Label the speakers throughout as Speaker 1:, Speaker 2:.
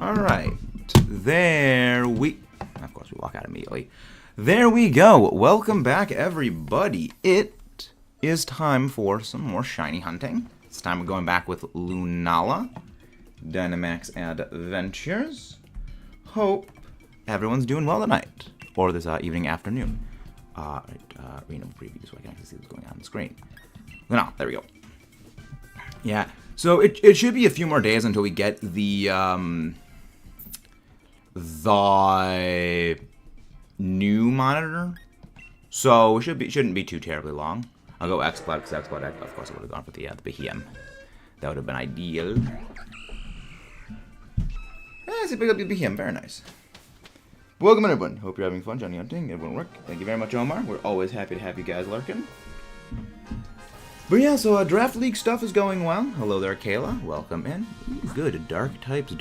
Speaker 1: Alright. Of course, we walk out immediately. There we go. Welcome back, everybody. It is time for some more shiny hunting. It's time we're going back with LUNALA. Dynamax Adventures. Hope everyone's doing well tonight. Or this evening, afternoon. Arena preview so I can actually see what's going on the screen. LUNALA, there we go. Yeah, so it should be a few more days until we get the new monitor. So it shouldn't be too terribly long. I'll go exclude because exclude, of course, I would have gone for the BHM. That would have been ideal. It's a big up BHM, very nice. Welcome everyone. Hope you're having fun, Johnny Hunting. Everyone work. Thank you very much, Omar. We're always happy to have you guys lurking. But yeah, so Draft League stuff is going well. Hello there, Kayla. Welcome in. Ooh, good. Dark types,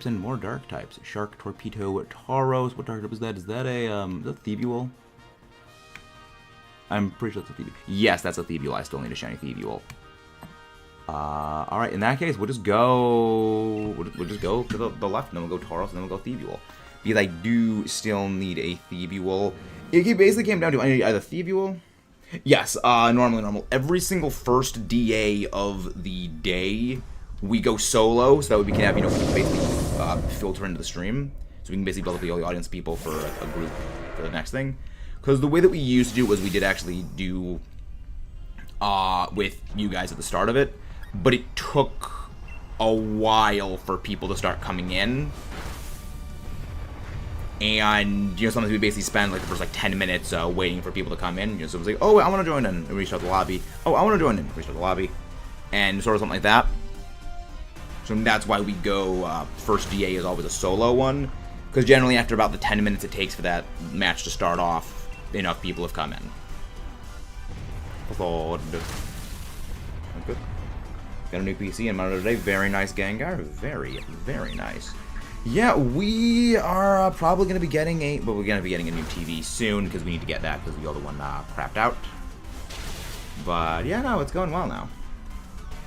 Speaker 1: and more dark types. Shark, Torpedo, Tauros. What dark type is that? Is that a Thievual? I'm pretty sure it's a Thievual. Yes, that's a Thievual. I still need a shiny Thievual. Alright, in that case, we'll just go to the left, and then we'll go Tauros, and then we'll go Thievual. Because I do still need a Thievual. It basically came down to I need either Thievual. Yes, normal. Every single first DA of the day, we go solo, so that way we can have, basically filter into the stream. So we can basically build up the audience people for a group for the next thing. Because the way that we used to do it was we did actually do with you guys at the start of it, but it took a while for people to start coming in. And, sometimes we basically spend, the first, 10 minutes waiting for people to come in. So it was like, oh, I want to join in, and reach out the lobby. Oh, I want to join in, reach out the lobby. And sort of something like that. So that's why we go, first DA is always a solo one. Because generally after about the 10 minutes it takes for that match to start off, enough people have come in. Good. Got a new PC and monitor today. Very nice, Gengar. Very, very nice. Yeah, we are probably going to be getting we're going to be getting a new TV soon because we need to get that because the other one crapped out. But yeah, no, it's going well now.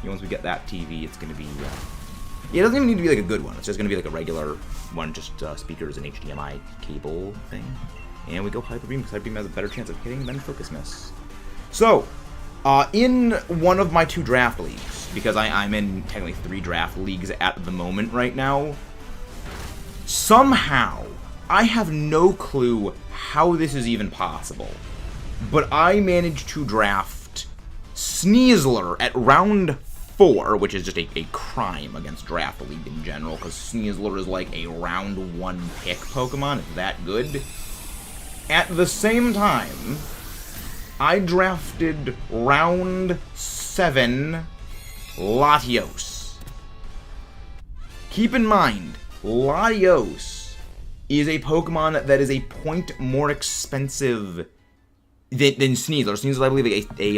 Speaker 1: Once we get that TV, it's going to be, it doesn't even need to be a good one. It's just going to be a regular one, just speakers and HDMI cable thing. And we go Hyper Beam because Hyper Beam has a better chance of hitting than Focus Miss. So, in one of my 2 draft leagues, because I'm in technically 3 draft leagues at the moment right now, somehow, I have no clue how this is even possible, but I managed to draft Sneasler at round 4, which is just a crime against Draft League in general, because Sneasler is like a round 1 pick Pokemon, it's that good. At the same time, I drafted round 7 Latios. Keep in mind, Latios is a Pokemon that is a point more expensive than Sneasler. Sneasler, I believe, a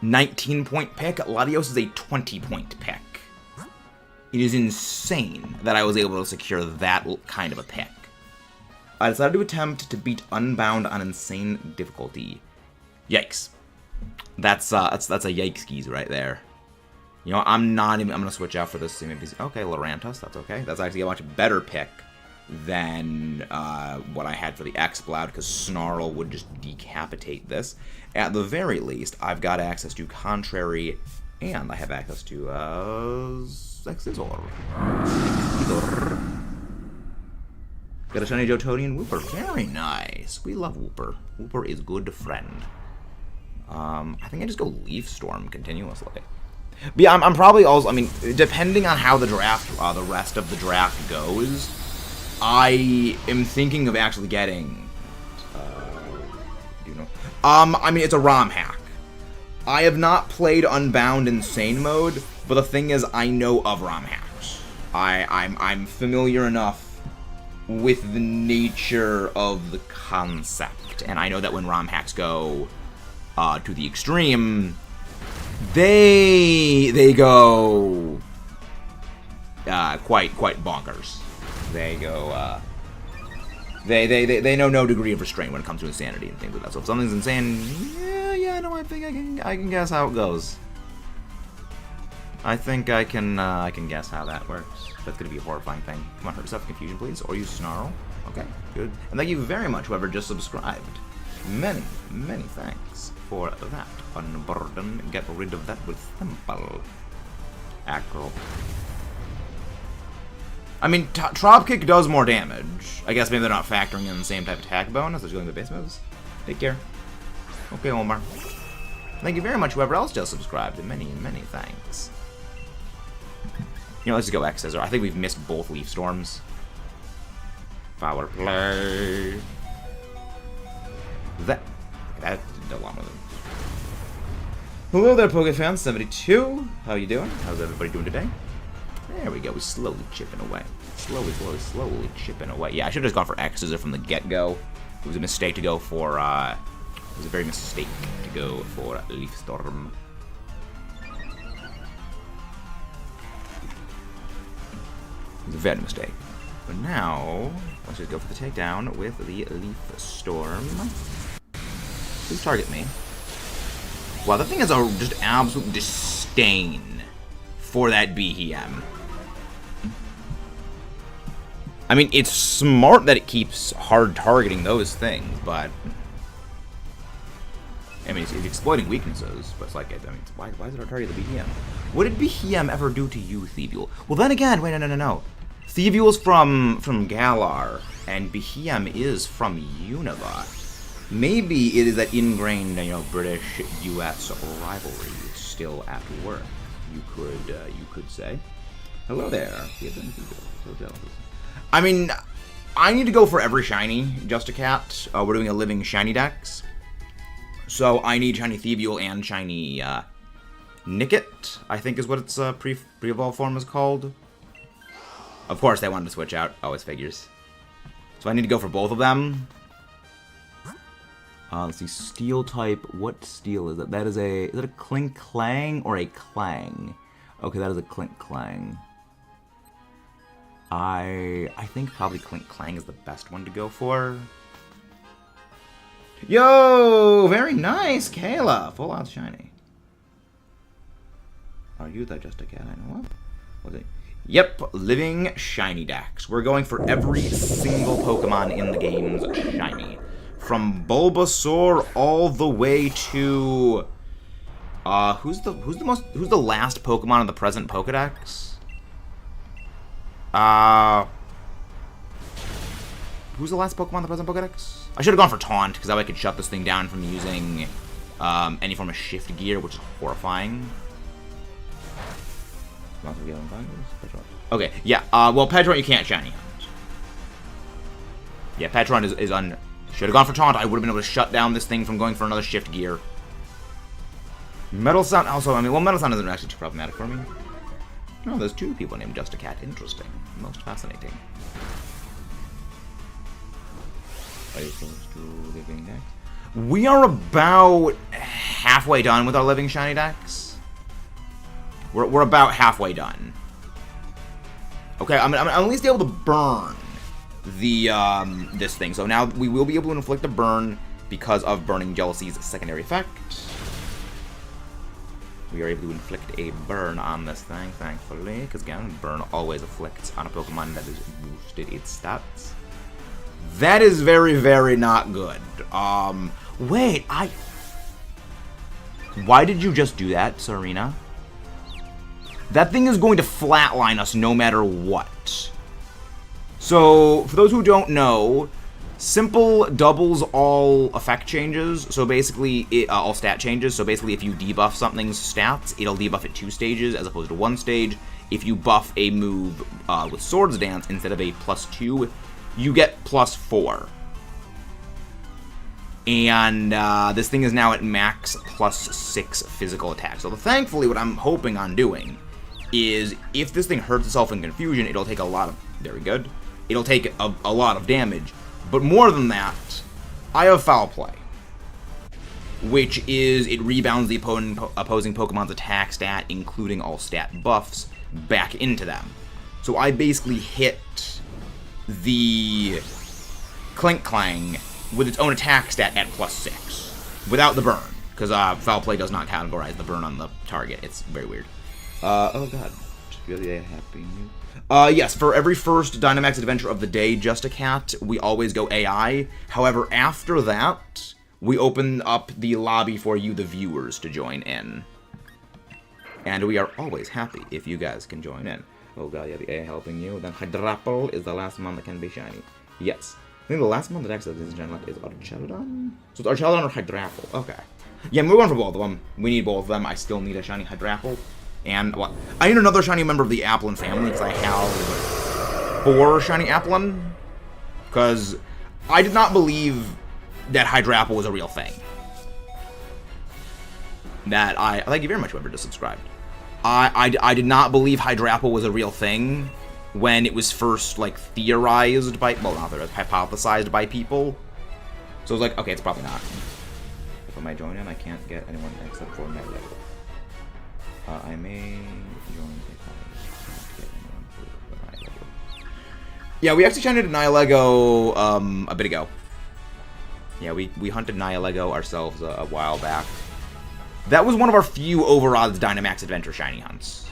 Speaker 1: 19-point pick. Latios is a 20-point pick. It is insane that I was able to secure that kind of a pick. I decided to attempt to beat Unbound on insane difficulty. Yikes. That's a yikes right there. I'm gonna switch out for this. Okay, Lurantos, that's okay. That's actually a much better pick than what I had for the Exploud, because Snarl would just decapitate this. At the very least, I've got access to Contrary, and I have access to Sexizor. Got a shiny Jotodian Wooper. Very nice. We love Wooper. Wooper is good friend. I think I just go Leaf Storm continuously. But yeah, I'm probably also, depending on how the draft, the rest of the draft goes, I am thinking of actually getting, it's a ROM hack. I have not played Unbound Insane Mode, but the thing is, I know of ROM hacks. I'm familiar enough with the nature of the concept, and I know that when ROM hacks go to the extreme, they go quite bonkers. They go they know no degree of restraint when it comes to insanity and things like that. So if something's insane, yeah, no, I think I can guess how it goes. I think I can guess how that works. That's gonna be a horrifying thing. Come on, hurt yourself, confusion, please, or use snarl. Okay, good. And thank you very much, whoever just subscribed. Many, many thanks for that. Unburden. Get rid of that with simple. Acro. I mean, Trop Kick does more damage. I guess maybe they're not factoring in the same type of attack bonus as going to the base moves. Take care. Okay, Omar. Thank you very much, whoever else just subscribed, and many, many thanks. You know, let's just go X Scissor. I think we've missed both Leaf Storms. Power play. That did a lot of them. Hello there, PokeFans72. How you doing? How's everybody doing today? There we go. We're slowly chipping away. Slowly chipping away. Yeah, I should have just gone for X Scissor from the get-go. It was a mistake to go for, it was a very mistake to go for Leaf Storm. It was a very mistake. But now, let's just go for the takedown with the Leaf Storm. Please target me. Wow, that thing has a just absolute disdain for that BHM. I mean, it's smart that it keeps hard targeting those things, but I mean, it's exploiting weaknesses, but it's like, I mean, why is it hard target the BHM? What did BHM ever do to you, Thievuel? Well, then again, wait, no. Thievuel's from Galar, and BHM is from Unova. Maybe it is that ingrained, you know, British-U.S. rivalry still at work. You could say. Hello there. So jealous. I mean, I need to go for every shiny, Justicat. We're doing a living shiny dex. So I need shiny Thievuel and shiny Nickit, I think is what its pre-evolved form is called. Of course, they wanted to switch out. Oh, it's figures. So I need to go for both of them. Let's see, steel type. What steel is that? Is it a Clink Clang or a Clang? Okay, that is a Clink Clang. I think probably Clink Clang is the best one to go for. Yo, very nice, Kayla. Full out shiny. Are you that just a cat I know of? Was it? Yep, living shiny dex. We're going for every single Pokemon in the game's shiny. From Bulbasaur all the way to who's the last Pokemon in the present Pokedex? Who's the last Pokemon in the present Pokedex? I should have gone for Taunt, because that way I could shut this thing down from using any form of shift gear, which is horrifying. Okay, yeah, well, Pedron you can't shiny hunt. Yeah, Pedron is on. Should have gone for Taunt. I would have been able to shut down this thing from going for another shift gear. Metal Sound also, I mean, well, Metal Sound isn't actually too problematic for me. Oh, there's two people named Justicat. Interesting. Most fascinating. We are about halfway done with our living shiny dex. We're about halfway done. Okay, I'm at least able to burn the this thing. So now we will be able to inflict a burn because of Burning Jealousy's secondary effect. We are able to inflict a burn on this thing, thankfully, because again, burn always afflicts on a Pokemon that has boosted its stats. That is very, very not good. Wait, why did you just do that, Serena? That thing is going to flatline us no matter what. So, for those who don't know, simple doubles all effect changes. So basically, all stat changes. So basically, if you debuff something's stats, it'll debuff it 2 stages as opposed to 1 stage. If you buff a move with Swords Dance instead of a +2, you get +4. And this thing is now at max +6 physical attack. So thankfully, what I'm hoping on doing is if this thing hurts itself in confusion, it'll take a lot of... Very good. It'll take a lot of damage. But more than that, I have Foul Play, which is it rebounds the opposing Pokemon's attack stat, including all stat buffs, back into them. So I basically hit the Clink Clang with its own attack stat at +6, without the burn, because Foul Play does not categorize the burn on the target. It's very weird. Oh god. Really happy new. Yes, for every first Dynamax adventure of the day, Just a Cat, we always go AI. However, after that, we open up the lobby for you, the viewers, to join in. And we are always happy if you guys can join in. Oh god, yeah, the AI helping you. Then Hydrapple is the last one that can be shiny. Yes. I think the last one that actually is general is Archelodon? So it's Archelodon or Hydrapple. Okay. Yeah, we're going for both of them. We need both of them. I still need a shiny Hydrapple. And, well, I need another shiny member of the Applin family, because I have 4 shiny Applin. Because I did not believe that Hydrapple was a real thing. Thank you very much, whoever just subscribed. I did not believe Hydrapple was a real thing when it was first, like, theorized by, well, not theorized, hypothesized by people. So I was like, okay, it's probably not. If I might join in, I can't get anyone except for NIHILEGO. I may join if I can't get anyone for NIHILEGO. Yeah, we actually hunted NIHILEGO a bit ago. Yeah, we hunted NIHILEGO ourselves a while back. That was one of our few overodds Dynamax Adventure shiny hunts.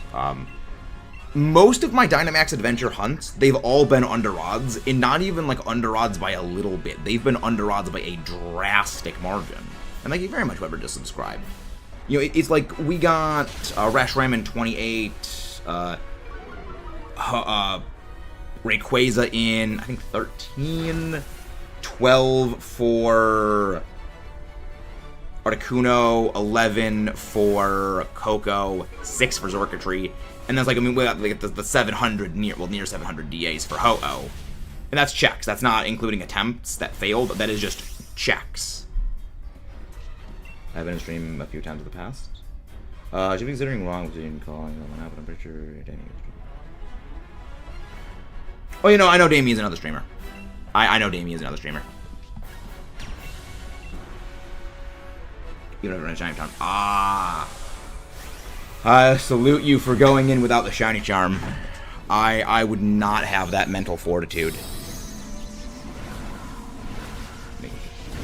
Speaker 1: Most of my Dynamax Adventure hunts, they've all been under odds, and not even like under odds by a little bit. They've been under odds by a drastic margin. And thank you very much, whoever just subscribed. You know, it's like we got Reshiram 28, Rayquaza in, I think, 13, 12 for Articuno, 11 for Coco, 6 for Zorkatry, and that's like, I mean, we got like the 700, near 700 DAs for Ho-Oh. And that's checks. That's not including attempts that failed. That is just checks. I've been in stream a few times in the past. Should be considering wrong between calling them out, but I'm pretty sure Damien is. Oh, you know, I know Damien's another streamer. I know Damien's another streamer. You don't have a shiny charm. Ah. I salute you for going in without the shiny charm. I would not have that mental fortitude.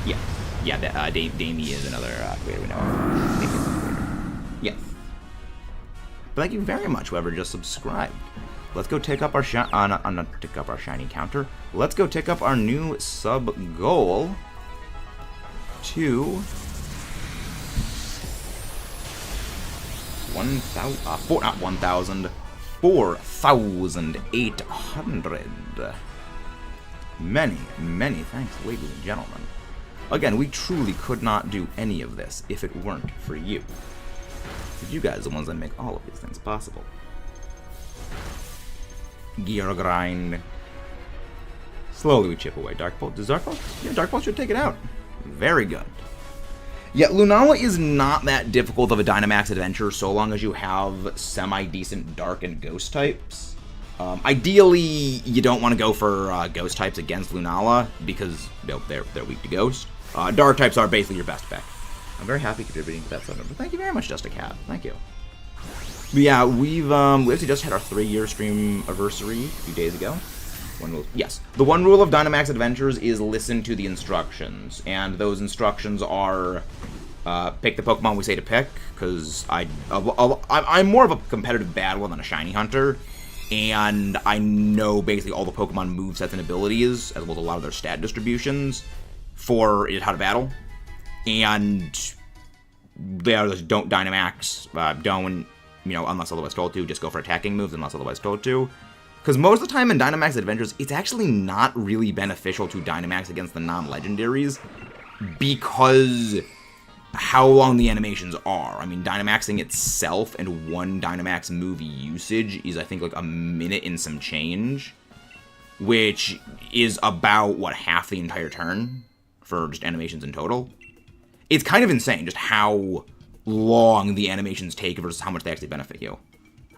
Speaker 1: Yeah. Yeah, Damien is another creator we know. Yes. But thank you very much, whoever just subscribed. Let's go take up our not tick up our shiny counter. Let's go take up our new sub goal to 4,800. Many thanks, ladies and gentlemen. Again, we truly could not do any of this if it weren't for you. Because you guys are the ones that make all of these things possible. Gear grind. Slowly we chip away. Dark Bolt. Does Dark Bolt? Yeah, Dark Bolt should take it out. Very good. Yeah, Lunala is not that difficult of a Dynamax adventure so long as you have semi-decent Dark and Ghost types. Ideally, you don't want to go for Ghost types against Lunala because they're weak to Ghost. Dark types are basically your best pick. I'm very happy contributing to that subject, but thank you very much, Just a Cat. Thank you. But yeah, we actually just had our 3-year stream anniversary a few days ago. Yes, the one rule of Dynamax Adventures is listen to the instructions, and those instructions are pick the Pokemon we say to pick, because I'm more of a competitive battler than a shiny hunter, and I know basically all the Pokemon movesets and abilities, as well as a lot of their stat distributions, for how to battle, and they are just don't Dynamax, don't, unless otherwise told to, just go for attacking moves unless otherwise told to. Because most of the time in Dynamax Adventures, it's actually not really beneficial to Dynamax against the non-legendaries because how long the animations are. I mean, Dynamaxing itself and one Dynamax move usage is, I think, like a minute and some change, which is about, what, half the entire turn for just animations in total. It's kind of insane just how long the animations take versus how much they actually benefit you.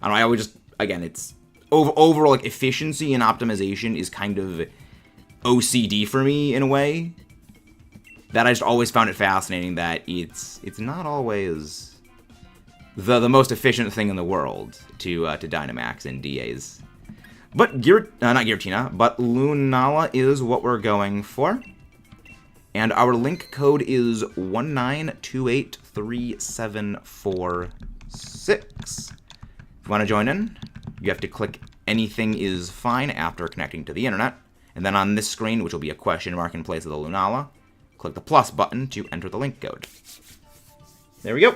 Speaker 1: I don't know, I always just, again, it's overall, like, efficiency and optimization is kind of OCD for me in a way. That I just always found it fascinating that it's not always the most efficient thing in the world to Dynamax and DAs. But not Giratina, but Lunala is what we're going for. And our link code is 192837446. you want to join in, you have to click anything is fine after connecting to the internet. And then on this screen, which will be a question mark in place of the LUNALA, click the plus button to enter the link code. There we go.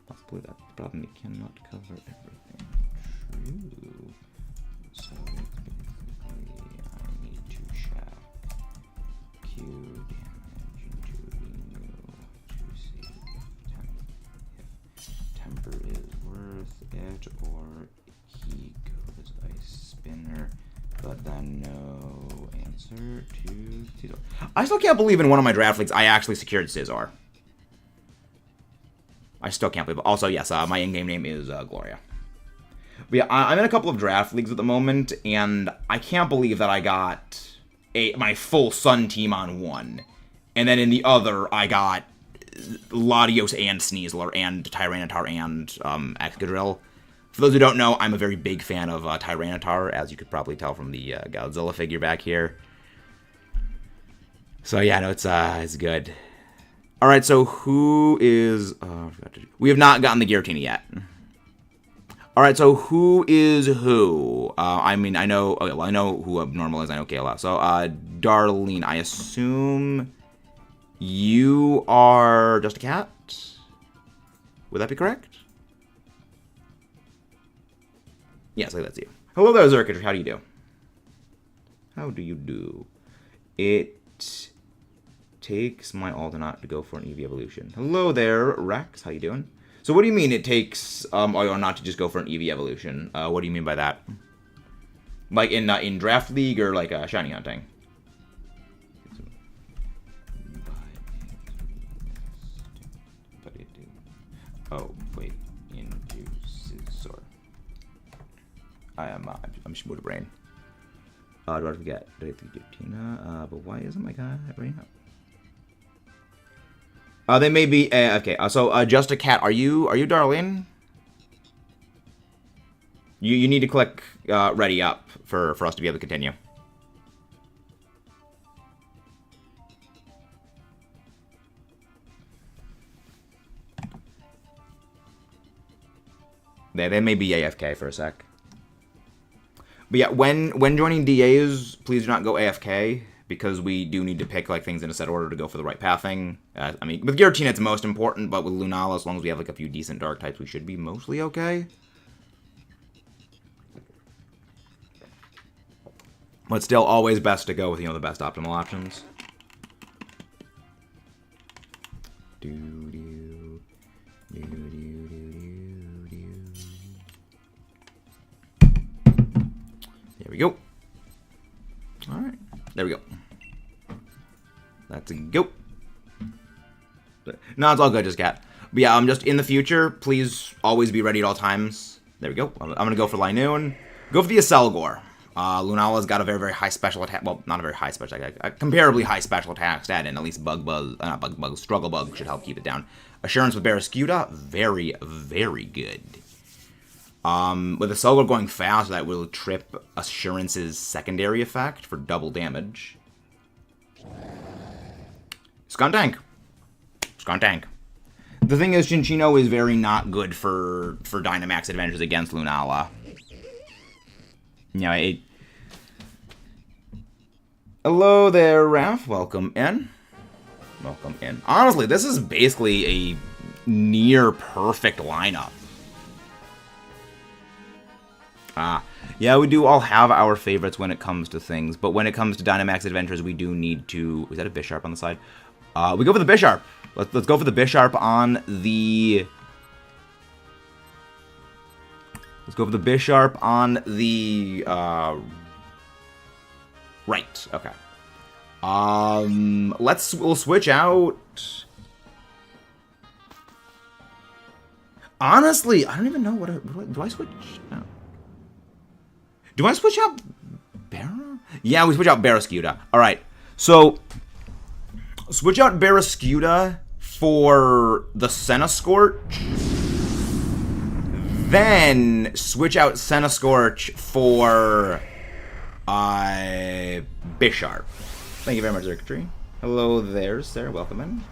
Speaker 1: Possibly that problem you cannot cover everything. True. So basically I need to check Q damage into remove to see if temper is worth it, or he goes ice spinner, but then no answer to Caesar. I still can't believe in one of my draft leagues I actually secured Caesar. I still can't believe it. Also, yes, my in-game name is Gloria. But yeah, I'm in a couple of draft leagues at the moment, and I can't believe that I got my full Sun team on one. And then in the other, I got Latios and Sneasler and Tyranitar and Excadrill. For those who don't know, I'm a very big fan of Tyranitar, as you could probably tell from the Godzilla figure back here. So yeah, no, it's good. All right, so who is... we have not gotten the Giratina yet. All right, so who is who? I mean, I know... Okay, well, I know who Abnormal is. I know Kayla. So, Darlene, I assume you are just a cat? Would that be correct? Yes, that's you. Hello there, Zerkidr. How do you do? How do you do? It takes my Altonaut to go for an EV evolution. Hello there, Rex. How you doing? So what do you mean it takes Altonaut to just go for an EV evolution? What do you mean by that? Like in Draft League or like Shiny Hunting? Oh, wait. Into Scizor. I'm just moved brain. Do I forget? Did I think Giratina? But why isn't my guy right now? They may be okay. So just a cat. Are you Darlene? You need to click ready up for us to be able to continue. They may be AFK for a sec. But yeah, when joining DAs, please do not go AFK, because we do need to pick like things in a set order to go for the right pathing. I mean, with Giratina it's most important, but with Lunala, as long as we have like a few decent dark types, we should be mostly okay. But still, always best to go with, the best optimal options. There we go. All right. There we go. Let's go. No, it's all good, just cat. But yeah, just in the future, please always be ready at all times. There we go. I'm going to go for Linoon. Go for the Acelgor. Lunala's got a very, very high special attack. Well, not a very high special attack. A comparably high special attack stat, and at least Struggle Bug should help keep it down. Assurance with Barrascuda, very, very good. With Acelgor going fast, that will trip Assurance's secondary effect for double damage. Skuntank. The thing is, Chinchino is very not good for Dynamax adventures against Lunala. Yeah, hello there, Raph. Welcome in. Honestly, this is basically a near perfect lineup. Yeah, we do all have our favorites when it comes to things, but when it comes to Dynamax adventures, we do need to... Is that a Bisharp on the side? We go for the Bisharp. Let's go for the Bisharp on the... Let's go for the Bisharp on the... Right, okay. We'll switch out... Honestly, I don't even know what do I switch? No. Do I switch out Barra? Yeah, we switch out Barrascuda. Alright, so switch out Barrascuda for the Senascorch. Then switch out Senascorch for Bisharp. Thank you very much, Zerkidr. Hello there, Sarah. Welcome in.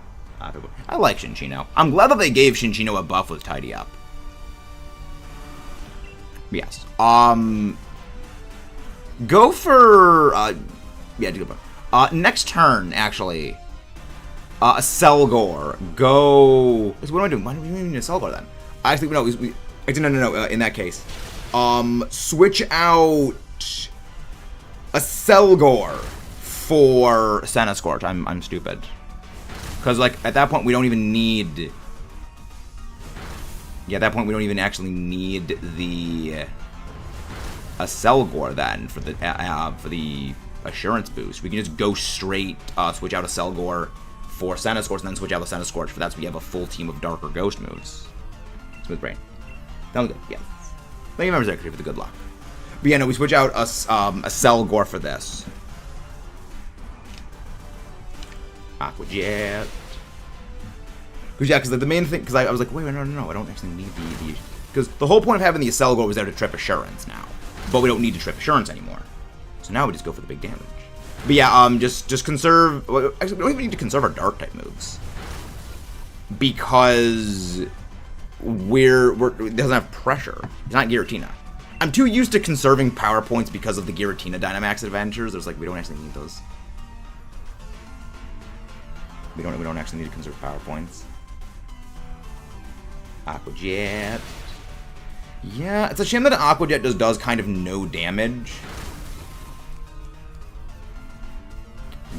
Speaker 1: I like Chinchino. I'm glad that they gave Chinchino a buff with Tidy Up. Yes. Go for yeah, do good. Next turn, actually. A Selgor. Go. What am I doing? Why do we even need a Selgor then? Actually, no. No. In that case, switch out a Selgor for Senna-Scorch. I'm stupid. Because like at that point we don't even need. Yeah, at that point we don't even actually need the a Selgor then for the assurance boost. We can just go straight switch out a Selgor for Senna-Scorch and then switch out the Senna-Scorch for that, so we have a full team of Dark or Ghost moves. Smooth brain. Sounds good. Yeah. Thank you, members, actually, for the good luck. But yeah, no, we switch out a Selgor for this. Aqua Jet. Because yeah, because the main thing, because I was like, wait, no, I don't actually need the because the whole point of having the Selgor was there to trip Assurance now, but we don't need to trip Assurance anymore. So now we just go for the big damage. But yeah, just conserve. Well, actually, we don't even need to conserve our Dark type moves because it doesn't have pressure. It's not Giratina. I'm too used to conserving power points because of the Giratina Dynamax adventures. There's like we don't actually need those. We don't actually need to conserve power points. Aqua Jet. Yeah, it's a shame that an Aqua Jet just does kind of no damage.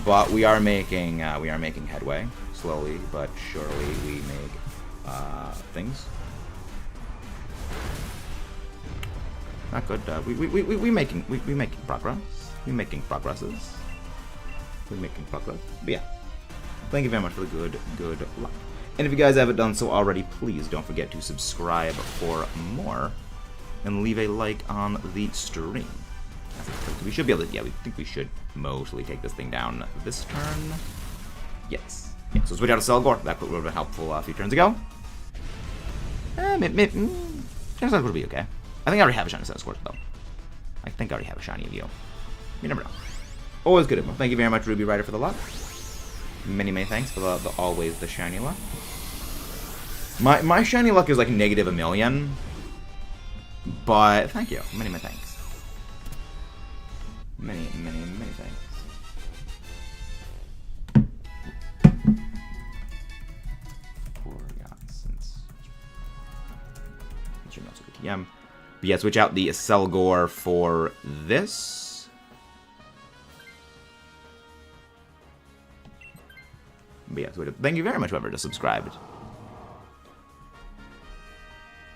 Speaker 1: But we are making headway. Slowly but surely we make things. Not good. We making progress. We making progresses. We're making progress. But yeah. Thank you very much for the good luck. And if you guys haven't done so already, please don't forget to subscribe for more and leave a like on the stream. We should be able to, yeah, we think we should mostly take this thing down this turn. Yes. Yeah, so switch out a Selgor. That would have been helpful a few turns ago. Senna-Scorch would be okay. I think I already have a shiny Senna-Scorch, though. I think I already have a shiny of you. You never know. Always good. Thank you very much, Ruby Rider, for the luck. Many thanks for the always the shiny luck. My shiny luck is like negative 1,000,000. But thank you. Many thanks. Many thanks. TM. But yeah, switch out the Selgor for this. But yeah, so thank you very much, whoever just subscribed.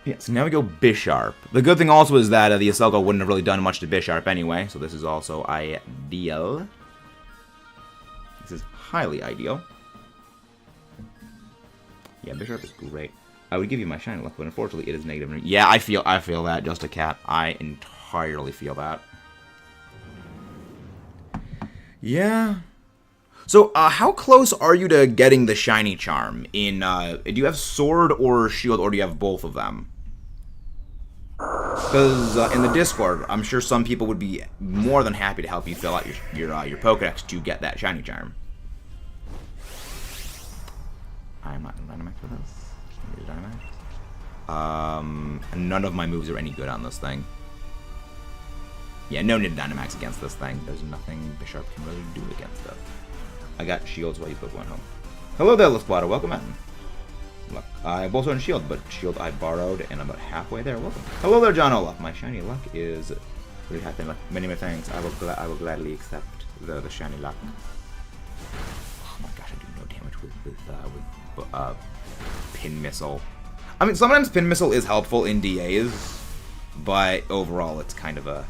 Speaker 1: Yeah, so now we go Bisharp. The good thing also is that the Selgor wouldn't have really done much to Bisharp anyway, so this is also ideal. This is highly ideal. Yeah, Bisharp is great. I would give you my shiny luck, but unfortunately it is negative. Yeah, I feel that, Just a Cat. I entirely feel that. Yeah. So, how close are you to getting the shiny charm? Do you have Sword or Shield, or do you have both of them? Because in the Discord, I'm sure some people would be more than happy to help you fill out your Pokédex to get that shiny charm. I'm not in Dynamax for this. Dynamax. None of my moves are any good on this thing. Yeah, no need to Dynamax against this thing. There's nothing Bisharp can really do against it. I got shields while you put one home. Hello there, Lasquada. Welcome in. Look, I also on shield, but shield I borrowed, and I'm about halfway there. Welcome. Hello there, John Olaf. My shiny luck is really happy. Many thanks. I will gladly accept the shiny luck. Oh my gosh, I do no damage with Pin Missile. I mean, sometimes Pin Missile is helpful in DAs, but overall it's kind of a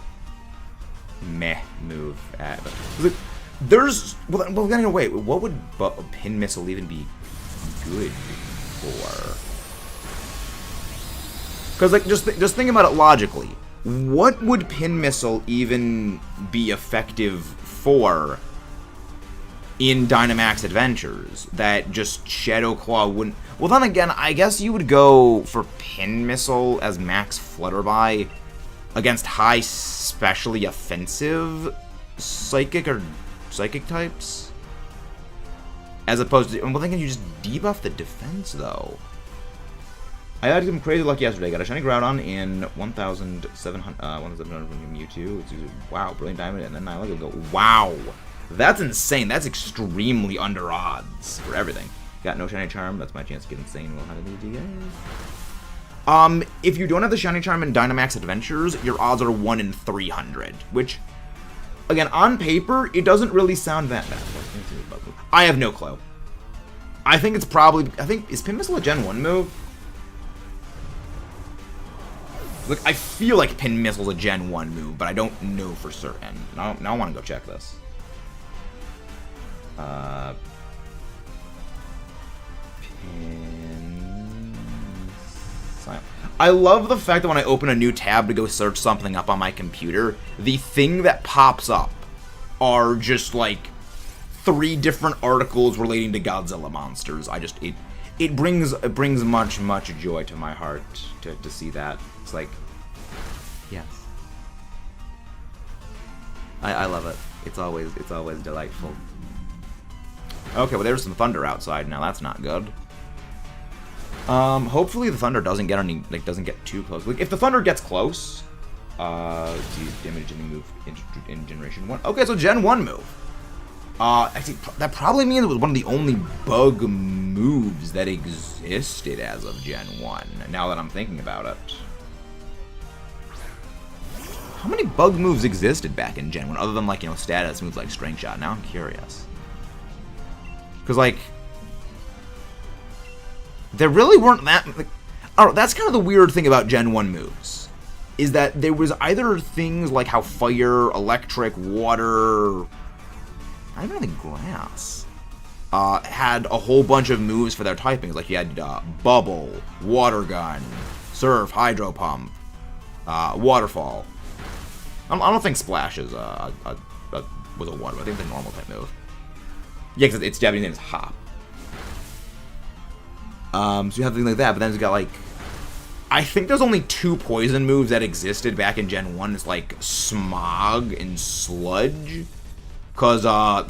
Speaker 1: meh move. Well, then wait, what would Pin Missile even be good for? Because like, just think about it logically. What would Pin Missile even be effective for in Dynamax Adventures that just Shadow Claw wouldn't? Well, then again, I guess you would go for Pin Missile as max Flutterby against high specially offensive Psychic types, as opposed to, well, then can you just debuff the defense though? I had some crazy luck yesterday. Got a shiny Groudon in 1,700 from Mewtwo. Wow, Brilliant Diamond, and then Nihileggo go. Wow, that's insane. That's extremely under odds for everything. Got no shiny Charm. That's my chance to get insane. Well, how to do guys? If you don't have the shiny Charm in Dynamax Adventures, your odds are 1 in 300, which, again, on paper, it doesn't really sound that bad. I have no clue. I think it's probably. Is Pin Missile a Gen 1 move? Look, I feel like Pin Missile's a Gen 1 move, but I don't know for certain. Now I want to go check this. Pin... I love the fact that when I open a new tab to go search something up on my computer, the thing that pops up are just, like, 3 different articles relating to Godzilla monsters. It brings much joy to my heart to see that. It's like, yes, I love it. It's always delightful. Okay, well there's some thunder outside now. That's not good. Hopefully the thunder doesn't get too close. Like if the thunder gets close, let's use damage in move in Generation 1. Okay, so Gen 1 move. Actually, that probably means it was one of the only bug moves that existed as of Gen 1, now that I'm thinking about it. How many bug moves existed back in Gen 1, other than, like, you know, status moves like String Shot? Now I'm curious. Because, like, there really weren't that... Like, oh, that's kind of the weird thing about Gen 1 moves, is that there was either things like how fire, electric, water... I don't think grass had a whole bunch of moves for their typings. Like you had Bubble, Water Gun, Surf, Hydro Pump, Waterfall. I don't think Splash is was a water. I think it's a normal type move. Yeah, because its Japanese name is Hop. So you have things like that, but then it's got like... I think there's only 2 poison moves that existed back in Gen 1. It's like Smog and Sludge. Because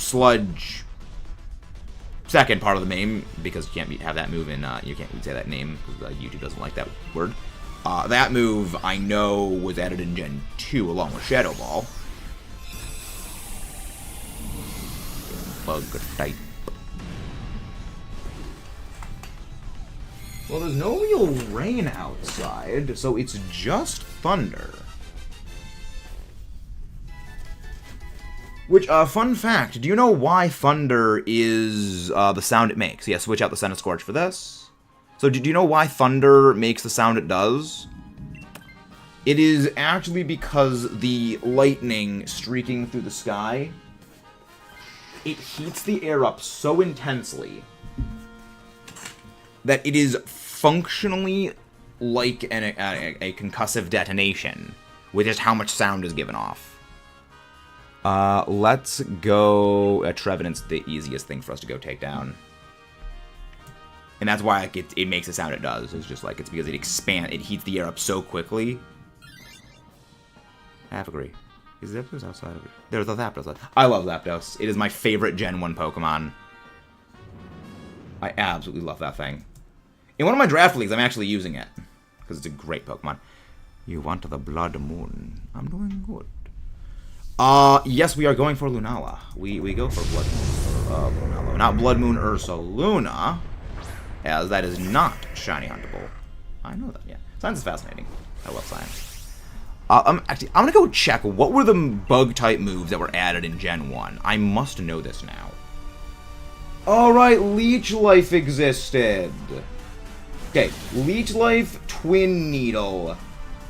Speaker 1: Sludge, second part of the name, because you can't have that move in, you can't say that name, because YouTube doesn't like that word. That move, I know, was added in Gen 2 along with Shadow Ball. Bug type. Well, there's no real rain outside, so it's just thunder. Which, fun fact, do you know why thunder is the sound it makes? Yeah, switch out the Senate Scorch for this. So, do you know why thunder makes the sound it does? It is actually because the lightning streaking through the sky, it heats the air up so intensely that it is functionally like a concussive detonation with just how much sound is given off. Let's go... Trevenant's the easiest thing for us to go take down. And that's why it makes the sound it does. It's just like, it's because it heats the air up so quickly. I have to agree. Is Zapdos outside of it? There's a Zapdos. I love Zapdos. It is my favorite Gen 1 Pokemon. I absolutely love that thing. In one of my draft leagues, I'm actually using it. Because it's a great Pokemon. You want the Blood Moon. I'm doing good. Yes, we are going for Lunala. We go for Blood Moon Lunala. Not Blood Moon Ursaluna, as that is not shiny huntable. I know that, yeah. Science is fascinating. I love science. Actually, I'm gonna go check what were the bug-type moves that were added in Gen 1. I must know this now. Alright, Leech Life existed. Okay, Leech Life, Twin Needle,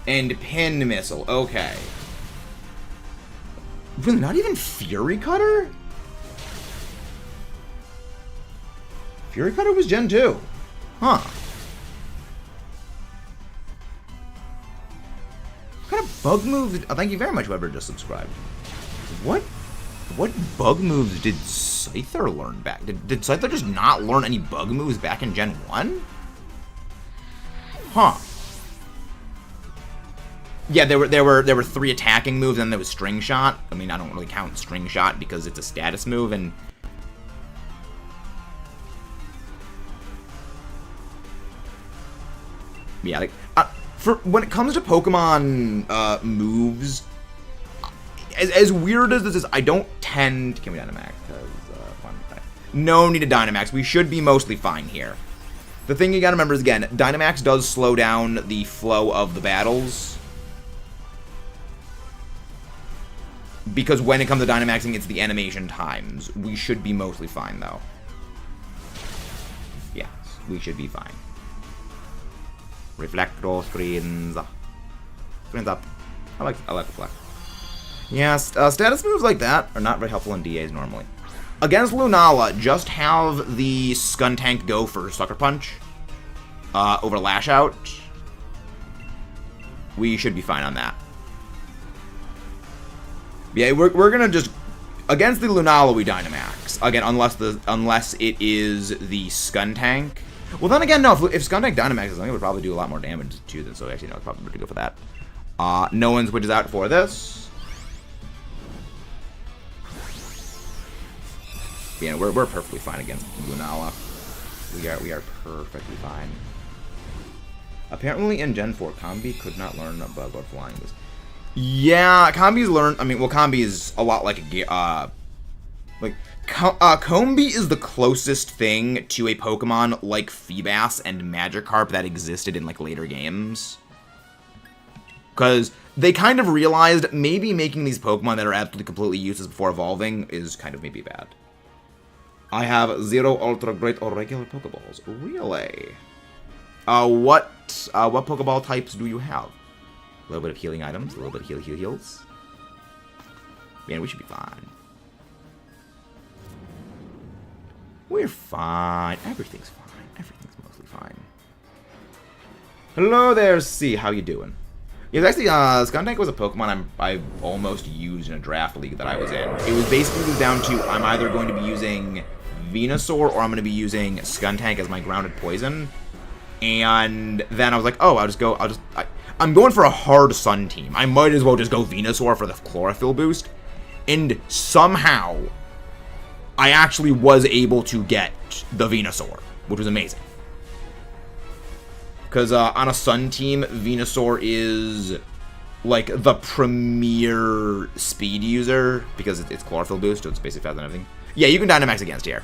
Speaker 1: and Pin Missile. Okay. Really, not even Fury Cutter? Fury Cutter was Gen 2. Huh. What kind of bug moves? Oh, thank you very much, whoever just subscribed. What bug moves did Scyther learn back? Did Scyther just not learn any bug moves back in Gen 1? Huh. Yeah, there were 3 attacking moves, and there was String Shot. I mean, I don't really count String Shot because it's a status move, and... Yeah, like, for when it comes to Pokemon moves, as weird as this is, I don't tend to... Can we Dynamax? No need to Dynamax. We should be mostly fine here. The thing you gotta remember is, again, Dynamax does slow down the flow of the battles. Because when it comes to Dynamaxing, it's the animation times. We should be mostly fine, though. Yes, we should be fine. Reflector screens. Screens up. I like reflect. Yeah, status moves like that are not very helpful in DAs normally. Against Lunala, just have the Skuntank go for Sucker Punch over Lash Out. We should be fine on that. Yeah, we're gonna just... Against the Lunala, we Dynamax. Again, unless it is the Skuntank. Well, then again, no, if Skuntank Dynamaxes, I think it would probably do a lot more damage to them, so actually, no, it's probably better to go for that. No one switches out for this. Yeah, we're perfectly fine against Lunala. We are perfectly fine. Apparently in Gen 4, Combi could not learn about what flying was. Yeah, Combi's learned... I mean, well, Combi is a lot like a... Combi is the closest thing to a Pokemon like Feebas and Magikarp that existed in, like, later games. Because they kind of realized maybe making these Pokemon that are absolutely completely useless before evolving is kind of maybe bad. I have 0 Ultra Great or regular Pokeballs. Really? What Pokeball types do you have? A little bit of healing items, a little bit of heals. Man, we should be fine. We're fine. Everything's fine. Everything's mostly fine. Hello there, C. How you doing? Yeah, actually, Skuntank was a Pokemon I almost used in a draft league that I was in. It was basically down to I'm either going to be using Venusaur or I'm going to be using Skuntank as my grounded poison. And then I was like, oh, I'm going for a hard Sun team. I might as well just go Venusaur for the Chlorophyll boost. And somehow, I actually was able to get the Venusaur, which was amazing. Because on a Sun team, Venusaur is like the premier speed user because it's Chlorophyll boost, so it's basically faster than everything. Yeah, you can Dynamax against here.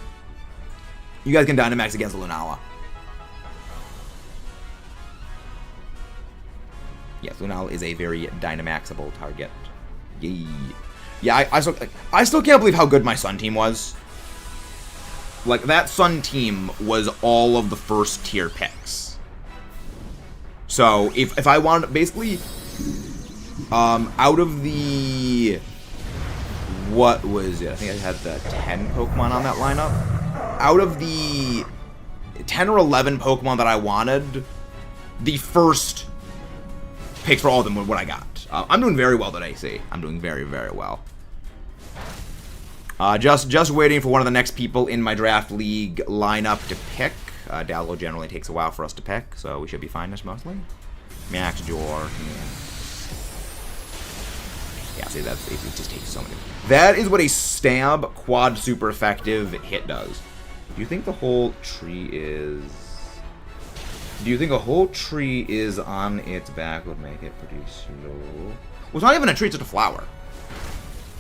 Speaker 1: You guys can Dynamax against Lunala. Yes, Lunala is a very Dynamaxable target. Yay. Yeah, I still can't believe how good my Sun team was. Like, that Sun team was all of the first tier picks. So, if I wanted, basically, out of the, what was it? I think I had the 10 Pokemon on that lineup. Out of the 10 or 11 Pokemon that I wanted, the first picks for all of them were what I got. I'm doing very well today, see. I'm doing very, very well. Just waiting for one of the next people in my draft league lineup to pick. Dallo generally takes a while for us to pick, so we should be fine just mostly. Max Jor. Yeah, see, it just takes so many. That is what a stab quad super effective hit does. Do you think the whole tree is... Do you think a whole tree is on its back would make it pretty slow? Well, it's not even a tree, it's just a flower.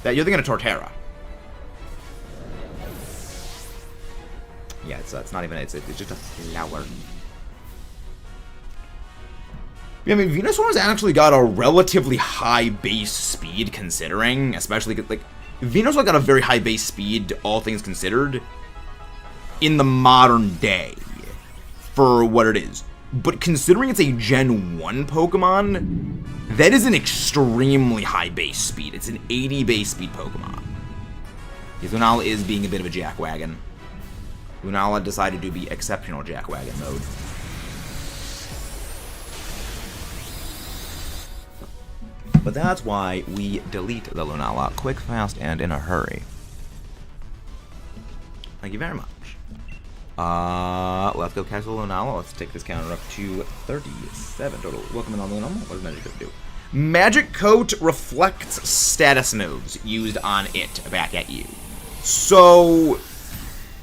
Speaker 1: That you're thinking of Torterra. Yeah, it's not even, it's just a flower. Yeah, I mean, Venusaur has actually got a relatively high base speed considering, especially, like, Venusaur got a very high base speed, all things considered, in the modern day, for what it is. But considering it's a Gen 1 Pokemon, that is an extremely high base speed. It's an 80 base speed Pokemon. Lunala is being a bit of a jackwagon. Lunala decided to be exceptional jackwagon mode. But that's why we delete the Lunala quick, fast, and in a hurry. Thank you very much. Let's go catch the Lunala. Let's take this counter up to 37 total. Welcome in on Lunala. What does Magic Coat do? Magic Coat reflects status moves used on it back at you. So,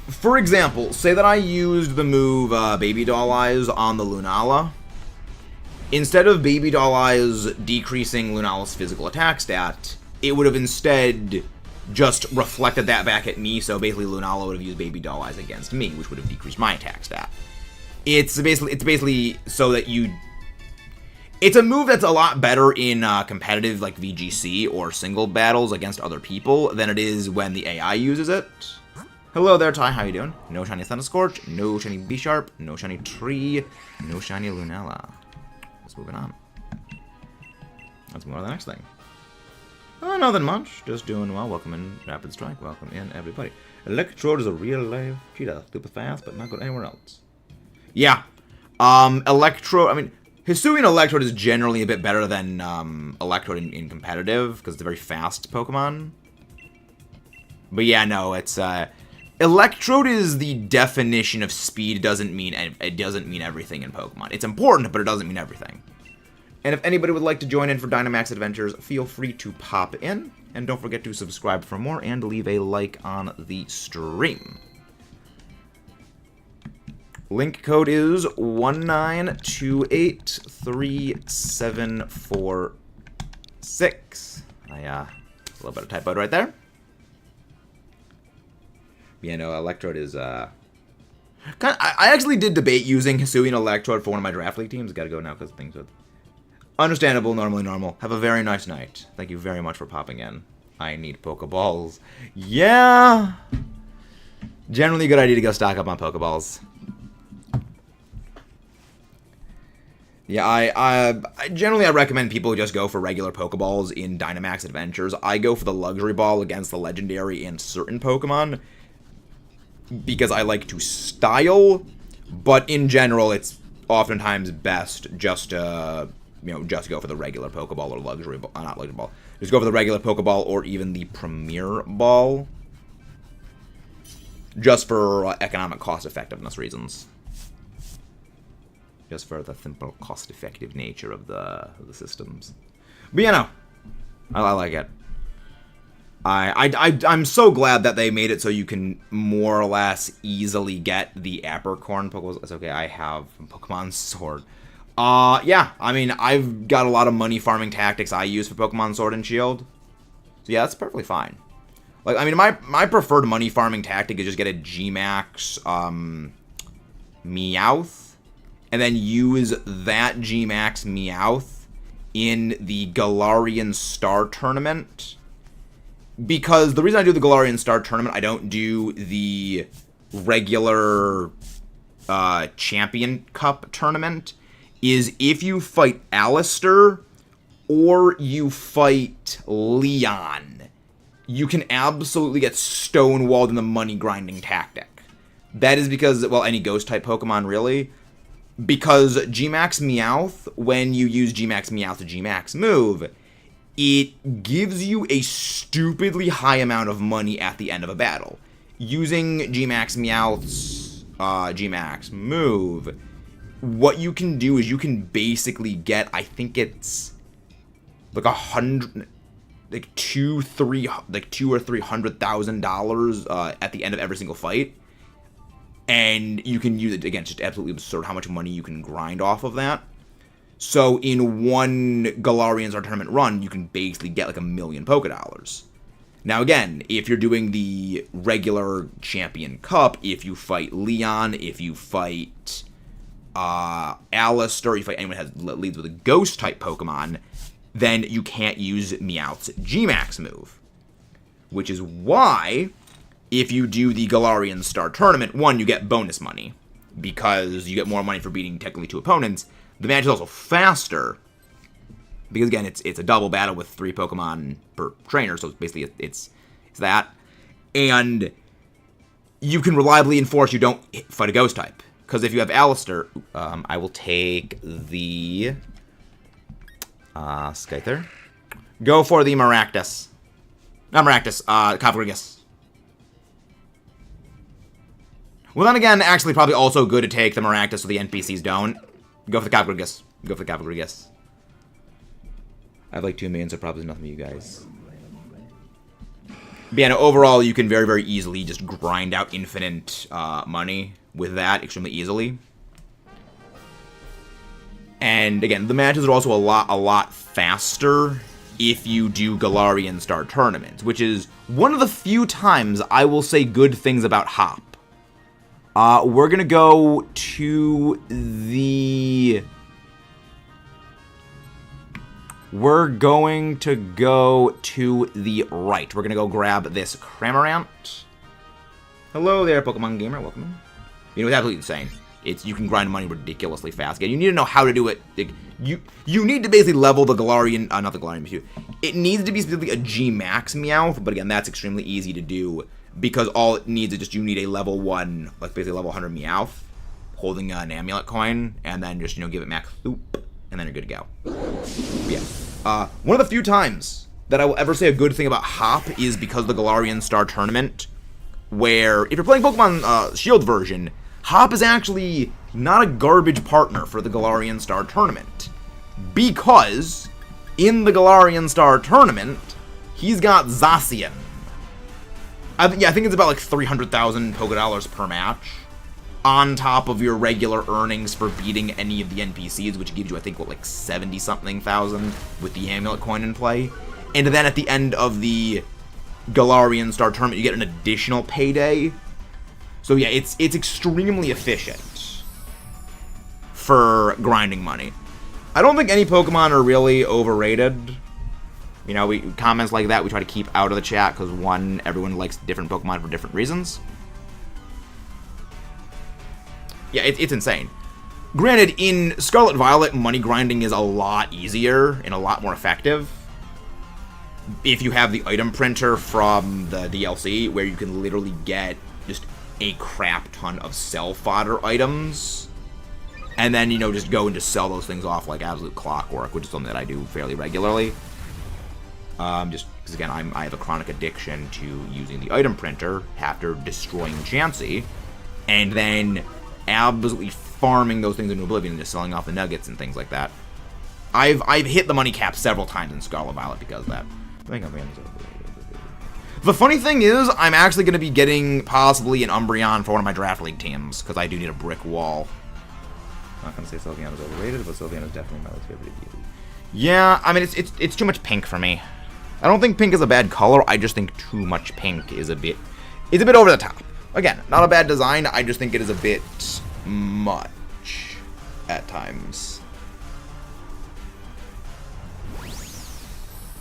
Speaker 1: for example, say that I used the move Baby Doll Eyes on the Lunala. instead of Baby Doll Eyes decreasing Lunala's physical attack stat, it would have instead just reflected that back at me, so basically Lunala would have used Baby Doll Eyes against me, which would have decreased my attack stat. It's basically so that you... It's a move that's a lot better in competitive, like VGC or single battles against other people than it is when the AI uses it. Hello there, Ty. How you doing? No shiny Thunderscorch, no shiny B-Sharp, no shiny Tree, no shiny Lunala. Let's move it on. Let's move on to the next thing. Oh, nothing much. Just doing well. Welcome in, Rapid Strike. Welcome in, everybody. Electrode is a real-life cheetah. Stupid fast, but not good anywhere else. Yeah. Electrode... I mean, Hisuian Electrode is generally a bit better than Electrode in competitive, because it's a very fast Pokemon. But yeah, no, it's... Electrode is the definition of speed. It doesn't mean everything in Pokemon. It's important, but it doesn't mean everything. And if anybody would like to join in for Dynamax Adventures, feel free to pop in. And don't forget to subscribe for more and leave a like on the stream. Link code is 192837446. A little bit of typo right there. Yeah, no, Electrode is, I actually did debate using Hisuian Electrode for one of my draft league teams. Gotta go now because things are... Understandable, normally normal. Have a very nice night. Thank you very much for popping in. I need Pokeballs. Yeah! Generally a good idea to go stock up on Pokeballs. Yeah, I generally recommend people just go for regular Pokeballs in Dynamax Adventures. I go for the Luxury Ball against the Legendary and certain Pokemon because I like to style, but in general it's oftentimes best just to... just go for the regular Pokeball or Luxury Ball. Not Luxury Ball. Just go for the regular Pokeball or even the Premier Ball. Just for economic cost-effectiveness reasons. Just for the simple cost-effective nature of the systems. But yeah, no. I like it. I'm so glad that they made it so you can more or less easily get the Apricorn Pokeballs. It's okay, I have Pokemon Sword. Yeah, I mean, I've got a lot of money farming tactics I use for Pokemon Sword and Shield. So yeah, that's perfectly fine. Like, I mean, my preferred money farming tactic is just get a G-Max, Meowth, and then use that G-Max Meowth in the Galarian Star Tournament. Because the reason I do the Galarian Star Tournament, I don't do the regular, Champion Cup tournament, is if you fight Alistair or you fight Leon, you can absolutely get stonewalled in the money grinding tactic. That is because, well, any ghost-type Pokemon, really. Because G-Max Meowth, when you use G-Max Meowth to G-Max move, it gives you a stupidly high amount of money at the end of a battle. Using G-Max Meowth's G-Max move, what you can do is you can basically get, I think it's like $200,000 or $300,000 at the end of every single fight, and you can use it again. Just absolutely absurd how much money you can grind off of that. So in one Galarian Star Tournament run, you can basically get like 1 million Pokédollars. Now again, if you're doing the regular Champion Cup, if you fight Leon, if you fight Alistair, if you fight anyone that leads with a Ghost-type Pokemon, then you can't use Meowth's G-Max move. Which is why, if you do the Galarian Star Tournament, one, you get bonus money, because you get more money for beating technically 2 opponents. The match is also faster, because again, it's a double battle with 3 Pokemon per trainer, so basically it's that. And you can reliably enforce you don't fight a Ghost-type. Because if you have Alistair, I will take the Scyther. Go for the Maractus. Not Maractus, Cofagrigus. Well, then again, actually probably also good to take the Maractus so the NPCs don't. Go for the Cofagrigus. Go for the Cofagrigus. I have like 2 million, so probably nothing for you guys. But yeah, no, overall, you can very, very easily just grind out infinite money with that extremely easily. And again, the matches are also a lot faster if you do Galarian Star tournaments, which is one of the few times I will say good things about Hop. We're gonna go to the... We're going to go to the right. We're gonna go grab this Cramorant. Hello there, Pokemon Gamer. Welcome in. You know, it's absolutely insane. You can grind money ridiculously fast. Again, you need to know how to do it. Like, you need to basically level the Galarian, not the Galarian Mew. It needs to be specifically a G Max Meowth, but again, that's extremely easy to do because all it needs is just you need a level 1, like basically level 100 Meowth, holding an amulet coin, and then just, you know, give it max Thoop, and then you're good to go. But yeah. One of the few times that I will ever say a good thing about Hop is because of the Galarian Star Tournament, where if you're playing Pokemon Shield version, Hop is actually not a garbage partner for the Galarian Star Tournament. Because in the Galarian Star Tournament, he's got Zacian. I think it's about like 300,000 Pokédollars per match, on top of your regular earnings for beating any of the NPCs, which gives you, I think, what, like 70-something thousand with the amulet coin in play. And then at the end of the Galarian Star Tournament, you get an additional payday. So yeah, it's extremely efficient for grinding money. I don't think any Pokemon are really overrated. You know, comments like that we try to keep out of the chat because, one, everyone likes different Pokemon for different reasons. Yeah, it's insane. Granted, in Scarlet Violet, money grinding is a lot easier and a lot more effective if you have the item printer from the DLC, where you can literally get just a crap ton of sell fodder items, and then, you know, just go and just sell those things off like absolute clockwork, which is something that I do fairly regularly. Just because, again, I have a chronic addiction to using the item printer after destroying Chansey, and then absolutely farming those things into oblivion and just selling off the nuggets and things like that. I've hit the money cap several times in Scarlet Violet because of that. The funny thing is, I'm actually going to be getting possibly an Umbreon for one of my Draft League teams, because I do need a brick wall. I'm not going to say Sylveon is overrated, but Sylveon is definitely my least favorite EV. Yeah, I mean, it's too much pink for me. I don't think pink is a bad color, I just think too much pink is a bit over the top. Again, not a bad design, I just think it is a bit much at times.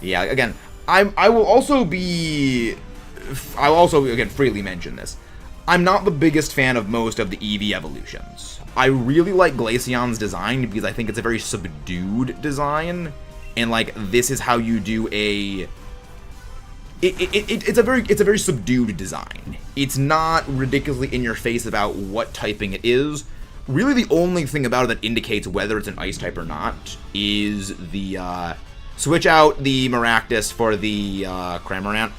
Speaker 1: Yeah, again, I will also again freely mention this. I'm not the biggest fan of most of the Eevee evolutions. I really like Glaceon's design because I think it's a very subdued design, and like this is how you do a. It's a very subdued design. It's not ridiculously in your face about what typing it is. Really, the only thing about it that indicates whether it's an ice type or not is the switch out the Maractus for the Cramorant.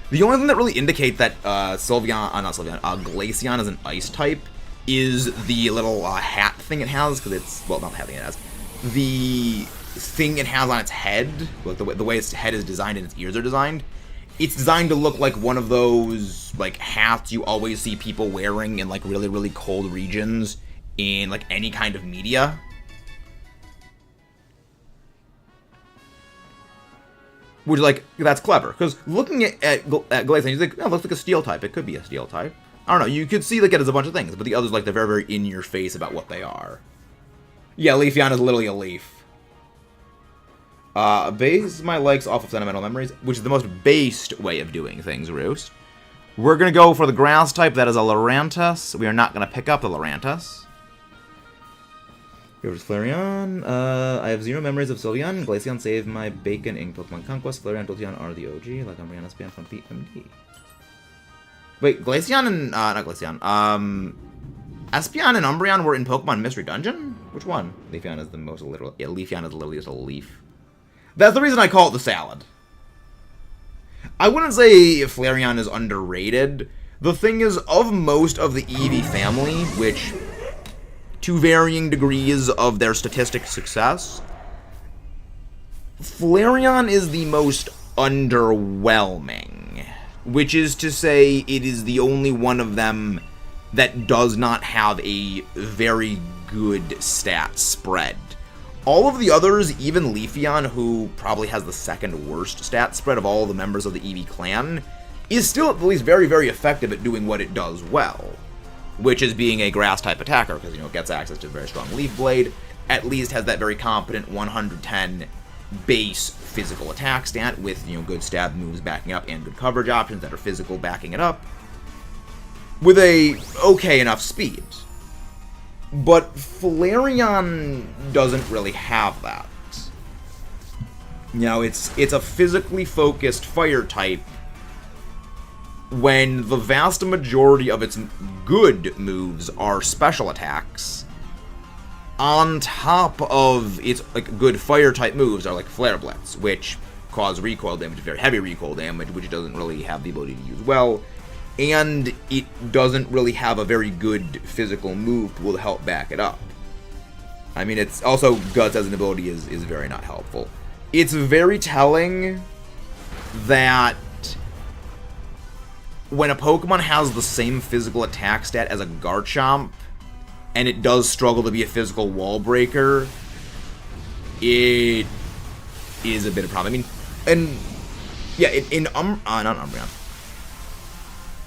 Speaker 1: The only thing that really indicates that Glaceon is an ice type is the little hat thing it has, because it's, well, not the hat thing it has, the thing it has on its head, like the way its head is designed and its ears are designed. It's designed to look like one of those like hats you always see people wearing in like really, really cold regions in like any kind of media. Which, like, that's clever, because looking at Glaceon, you think, oh, it looks like a steel type. It could be a steel type. I don't know, you could see like it as a bunch of things, but the others, like, they're very, very in your face about what they are. Yeah, Leafeon is literally a leaf. Base my likes off of sentimental memories, which is the most based way of doing things, Roost. We're gonna go for the grass type, that is a Lurantis. We are not gonna pick up the Lurantis. Here's Flareon. I have zero memories of Sylveon. Glaceon saved my bacon in Pokemon Conquest. Flareon and Jolteon are the OG, like Umbreon, Espeon from PMD. Wait, Glaceon and, not Glaceon. Espeon and Umbreon were in Pokemon Mystery Dungeon? Which one? Leafeon is the most literal. Yeah, Leafeon is literally just a leaf. That's the reason I call it the salad. I wouldn't say Flareon is underrated. The thing is, of most of the Eevee family, which, to varying degrees of their statistic success, Flareon is the most underwhelming. Which is to say, it is the only one of them that does not have a very good stat spread. All of the others, even Leafeon, who probably has the second worst stat spread of all the members of the Eevee clan, is still at least very, very effective at doing what it does well, which is being a grass-type attacker, because, you know, it gets access to a very strong Leaf Blade, at least has that very competent 110 base physical attack stat with, you know, good stab moves backing up and good coverage options that are physical backing it up, with a okay enough speed. But Flareon doesn't really have that. You know, it's a physically focused fire type when the vast majority of its good moves are special attacks, on top of its like good fire type moves are like Flare Blitz, which cause recoil damage, very heavy recoil damage, which it doesn't really have the ability to use well, and it doesn't really have a very good physical move to help back it up. I mean, it's also Guts as an ability is very not helpful. It's very telling that when a Pokemon has the same physical attack stat as a Garchomp, and it does struggle to be a physical wall breaker, it is a bit of a problem. I mean, and yeah, not Umbreon.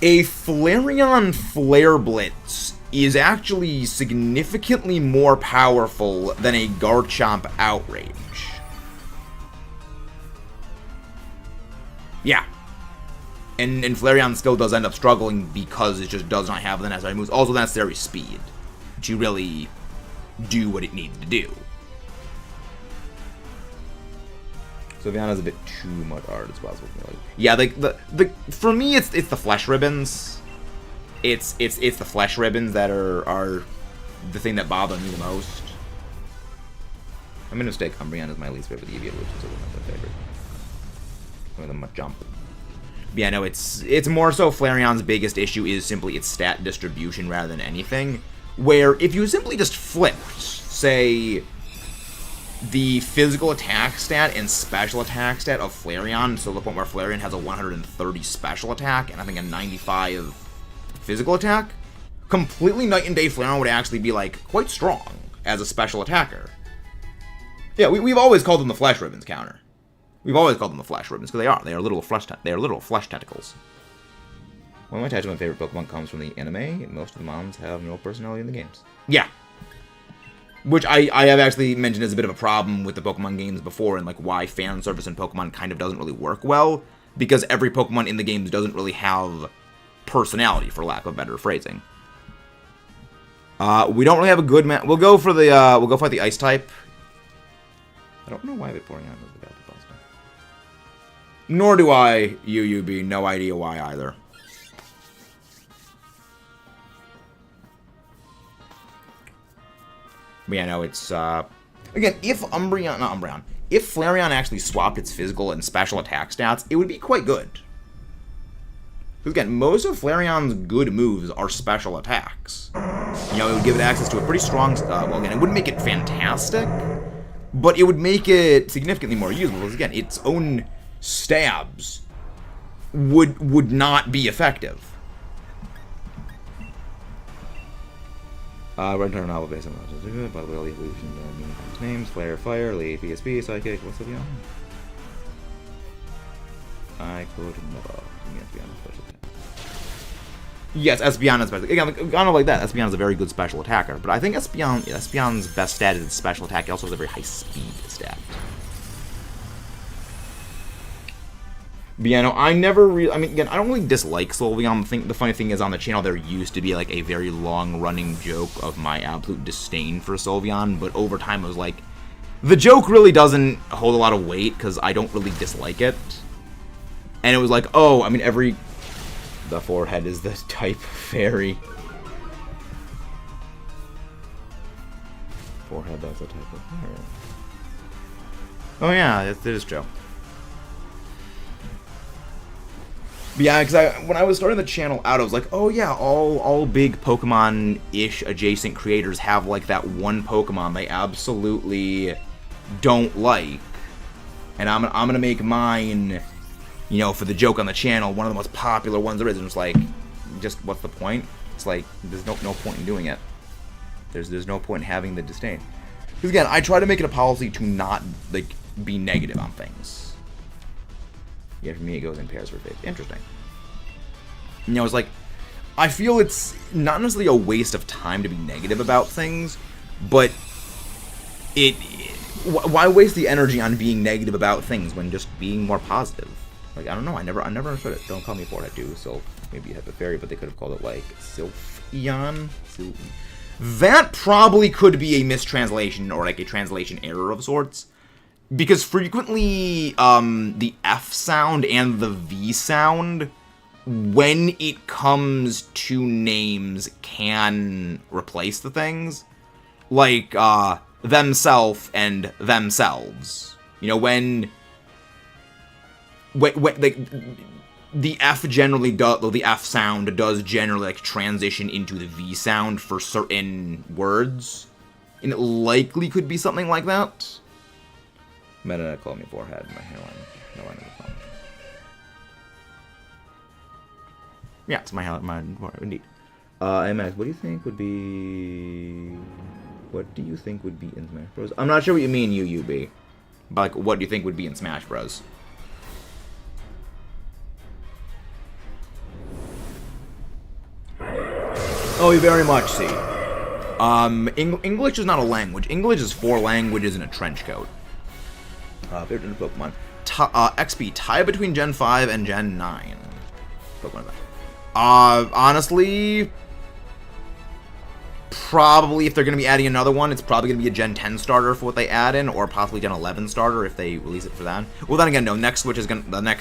Speaker 1: A Flareon Flare Blitz is actually significantly more powerful than a Garchomp Outrage. Yeah. And Flareon still does end up struggling because it just does not have the necessary moves. Also, the necessary speed to really do what it needs to do. So Viana's a bit too much art as well. Yeah, the for me it's the flesh ribbons. It's the flesh ribbons that are the thing that bother me the most. I'm gonna mistake Umbreon is my least favorite Eevee, which is my favorite. With a jump. Yeah, no, it's more so Flareon's biggest issue is simply its stat distribution rather than anything. Where if you simply just flipped, say, the physical attack stat and special attack stat of Flareon, so the point where Flareon has a 130 special attack and I think a 95 physical attack, completely night and day Flareon would actually be, like, quite strong as a special attacker. Yeah, we've always called them the Flesh Ribbons counter. We've always called them the Flesh Ribbons, because they are literal flesh tentacles. One of my attachment favorite Pokemon comes from the anime, and most of the mons have no personality in the games. Yeah. Which I have actually mentioned as a bit of a problem with the Pokemon games before, and like why fan service in Pokemon kind of doesn't really work well, because every Pokemon in the games doesn't really have personality, for lack of better phrasing. We don't really have a good we'll go for the Ice type. I don't know why Vaporeon is the bad boss type. Nor do I, UUB, no idea why either. But yeah, no, it's, again, if if Flareon actually swapped its physical and special attack stats, it would be quite good. Because again, most of Flareon's good moves are special attacks. You know, it would give it access to a pretty strong, well, again, it wouldn't make it fantastic, but it would make it significantly more usable, because again, its own stabs would not be effective. Return novel based on by the way, all the evolution names: Flare, Fire, Leaf, ESP, Psychic. What's the beyond? I could never. Yes, Espeon is special. Again, kind of like that. Espeon is a very good special attacker, but I think Espeon's best stat is its special attack. It also has a very high speed stat. But yeah, no, I never really, I mean, again, I don't really dislike Sylveon. The funny thing is, on the channel, there used to be, like, a very long-running joke of my absolute disdain for Sylveon, but over time, it was like, the joke really doesn't hold a lot of weight, because I don't really dislike it. And it was like, oh, I mean, the forehead is the type fairy. Forehead, that's a type of fairy. Oh yeah, it is true. But yeah, because when I was starting the channel out, I was like, oh yeah, all big Pokemon-ish adjacent creators have like that one Pokemon they absolutely don't like, and I'm gonna make mine, you know, for the joke on the channel, one of the most popular ones there is. And it's like, just what's the point? It's like there's no point in doing it. There's no point in having the disdain. Because again, I try to make it a policy to not, like, be negative on things. Yeah, for me it goes in pairs for faith. Interesting. You know, it's like, I feel it's not necessarily a waste of time to be negative about things, but why waste the energy on being negative about things when just being more positive? Like, I don't know, I never understood it. Don't call me for it, I do, so maybe you have a fairy, but they could have called it, like, Sylphion? That probably could be a mistranslation, or, like, a translation error of sorts. Because frequently, the F sound and the V sound, when it comes to names, can replace the things. Like, themself and themselves. You know, when like, the F generally does, the F sound does generally, like, transition into the V sound for certain words. And it likely could be something like that. Meta called me forehead, my hairline. No one ever called me. Yeah, it's my hairline, indeed. MS, what do you think would be... What do you think would be in Smash Bros? I'm not sure what you mean, UUB. But, like, what do you think would be in Smash Bros? Oh, you very much see. English is not a language. English is 4 languages in a trench coat. Favorite Pokemon. XP, tie between Gen 5 and Gen 9. Pokemon. Honestly, probably if they're going to be adding another one, it's probably going to be a Gen 10 starter for what they add in, or possibly Gen 11 starter if they release it for that. Well, then again, no. The next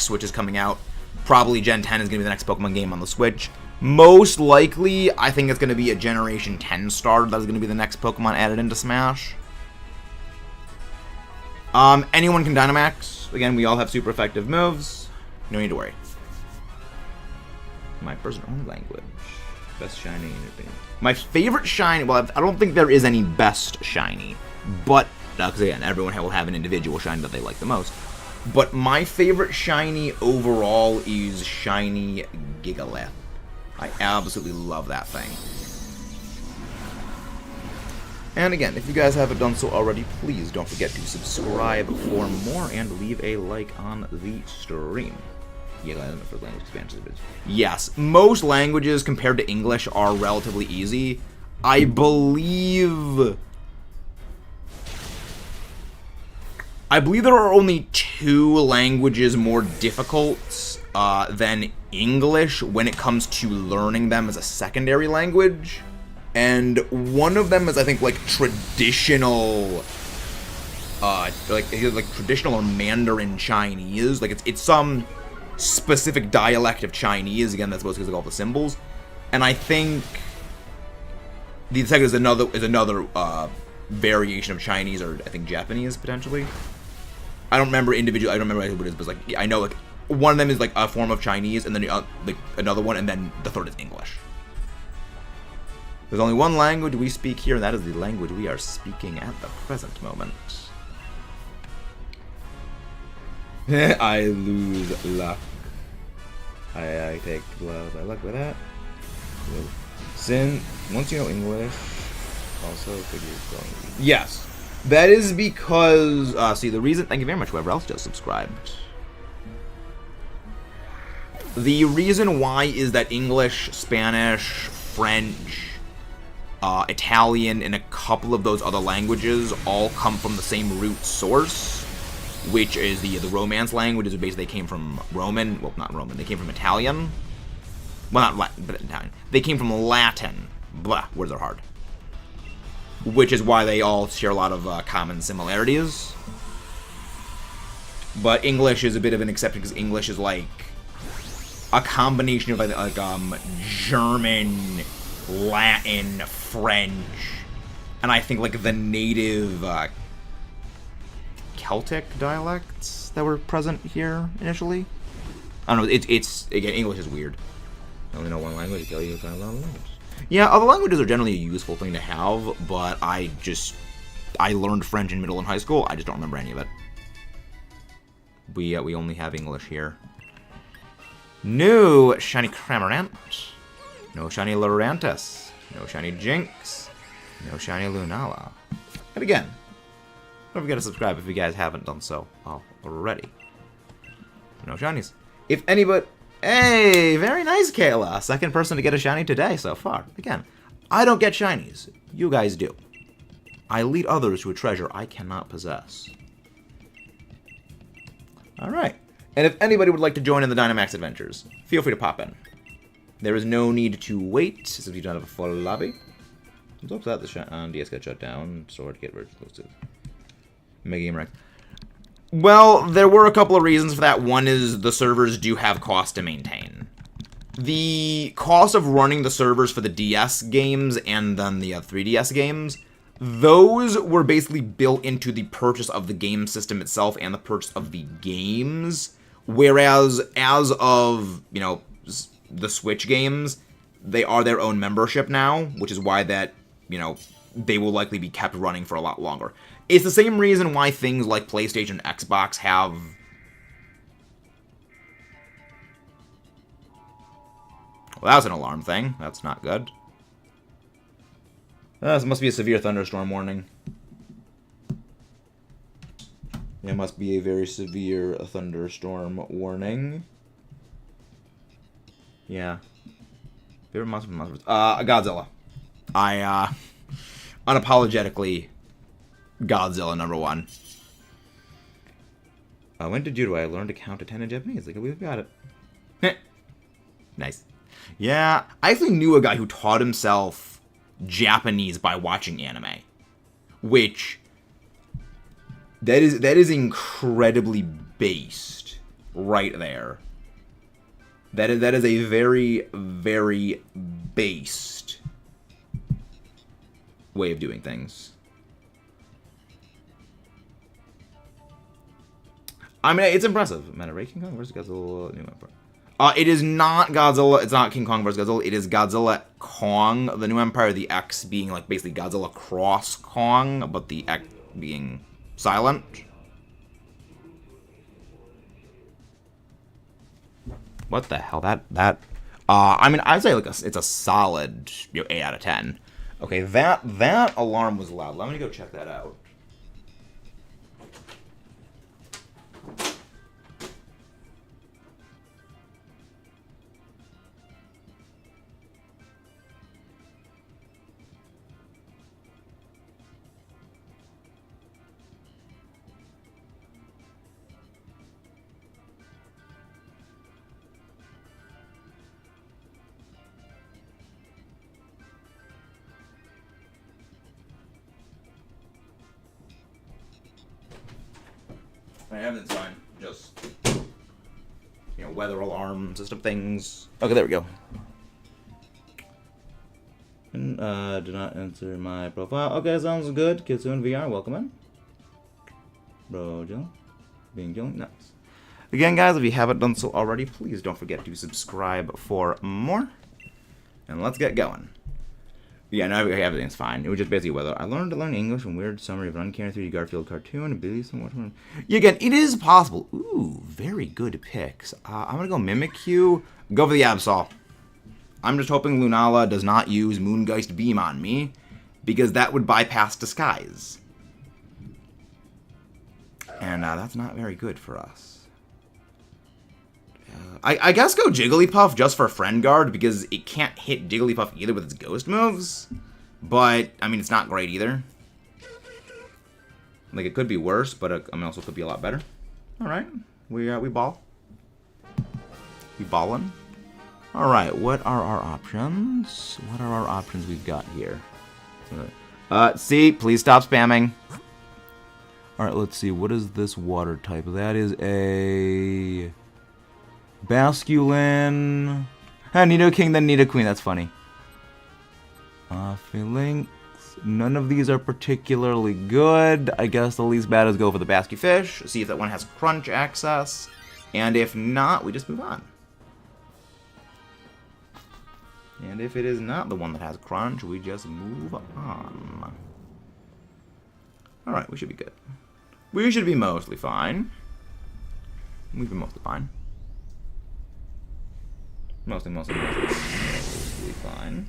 Speaker 1: Switch is coming out. Probably Gen 10 is going to be the next Pokemon game on the Switch. Most likely, I think it's going to be a Generation 10 starter that is going to be the next Pokemon added into Smash. Anyone can Dynamax. Again, we all have super effective moves. No need to worry. My personal language. Best shiny in your opinion. My favorite shiny, well, I don't think there is any best shiny. But, because again, everyone will have an individual shiny that they like the most. But my favorite shiny overall is shiny Gigalith. I absolutely love that thing. And again, if you guys haven't done so already, please don't forget to subscribe for more and leave a like on the stream. Yeah, for language expansions. Yes, most languages compared to English are relatively easy. I believe there are only 2 languages more difficult than English when it comes to learning them as a secondary language. And one of them is, I think, like, traditional, like traditional or Mandarin Chinese. Like, it's some specific dialect of Chinese. Again, that's mostly because of all the symbols. And I think the second is another variation of Chinese, or I think Japanese potentially. I don't remember individually. I don't remember what it is, but it's like, I know, like, one of them is like a form of Chinese, and then like another one, and then the third is English. There's only one language we speak here, and that is the language we are speaking at the present moment. I lose luck. I take blood. I luck with that. Once you know English, also figures going. Yes, that is because. See, the reason. Thank you very much, whoever else just subscribed. The reason why is that English, Spanish, French, Italian, and a couple of those other languages all come from the same root source, which is the Romance languages. Basically, they came from Roman. Well, not Roman. They came from Italian. Well, not Latin, but Italian. They came from Latin. Blah, words are hard. Which is why they all share a lot of common similarities. But English is a bit of an exception because English is like a combination of like German, Latin, French, and I think like the native Celtic dialects that were present here initially. I don't know. It's again, English is weird. I only know one language. Tell you kind of language. Yeah, other languages are generally a useful thing to have, but I learned French in middle and high school. I just don't remember any of it. We only have English here. No shiny Cramorant. No shiny Lurantis. No shiny Jinx. No shiny Lunala. And again, don't forget to subscribe if you guys haven't done so already. No shinies. If anybody... Hey, very nice, Kayla. Second person to get a shiny today so far. Again, I don't get shinies. You guys do. I lead others to a treasure I cannot possess. Alright. And if anybody would like to join in the Dynamax adventures, feel free to pop in. There is no need to wait, since we don't have a full lobby. I'm so upset the DS got shut down. Sword get rid of those. Mega Game Wreck. Well, there were a couple of reasons for that. One is the servers do have cost to maintain. The cost of running the servers for the DS games and then the 3DS games, those were basically built into the purchase of the game system itself and the purchase of the games. Whereas, as of, you know, the Switch games, they are their own membership now, which is why that, you know, they will likely be kept running for a lot longer. It's the same reason why things like PlayStation and Xbox have... Well, that was an alarm thing. That's not good. This must be a severe thunderstorm warning. It must be a very severe thunderstorm warning. Yeah. Favorite monster. Godzilla. I, unapologetically, Godzilla #1. When did judo? I learned to count to 10 in Japanese. Like, we've got it. Nice. Yeah, I actually knew a guy who taught himself Japanese by watching anime. Which, that is incredibly based right there. That is a very, very based way of doing things. I mean, it's impressive. Meta Ray King Kong vs. Godzilla New Empire. It is not Godzilla. It's not King Kong vs. Godzilla. It is Godzilla Kong, the New Empire. The X being like basically Godzilla cross Kong, but the X being silent. What the hell? I mean, I'd say like it's a solid 8 out of 10. Okay, that alarm was loud. Let me go check that out. Everything's fine. Just, weather alarm system things. Okay, there we go. And, do not enter my profile. Okay, sounds good. Kitsune VR, welcome in. Bro, Jill. Being Jill, nice. Again, guys, if you haven't done so already, please don't forget to subscribe for more. And let's get going. Yeah, no, everything's fine. It was just basically weather. I learned to learn English from Weird Summary of an Uncanny 3D Garfield cartoon. Ability somewhat. Yeah, again, it is possible. Ooh, very good picks. I'm gonna go Mimikyu. Go for the Absol. I'm just hoping Lunala does not use Moongeist Beam on me, because that would bypass Disguise. And that's not very good for us. I guess go Jigglypuff just for Friend Guard, because it can't hit Jigglypuff either with its ghost moves. But, I mean, it's not great either. Like, it could be worse, but I mean, also could be a lot better. Alright, we ball. We ballin'. Alright, what are our options? What are our options we've got here? See, please stop spamming. Alright, let's see, what is this water type? That is a... Basculin. Nidoking, then Nidoqueen. That's funny. Feelings. None of these are particularly good. I guess the least bad is go for the Bascufish. See if that one has Crunch access. And if not, we just move on. And if it is not the one that has Crunch, we just move on. Alright, we should be good. We should be mostly fine. We've been mostly fine. Mostly fine.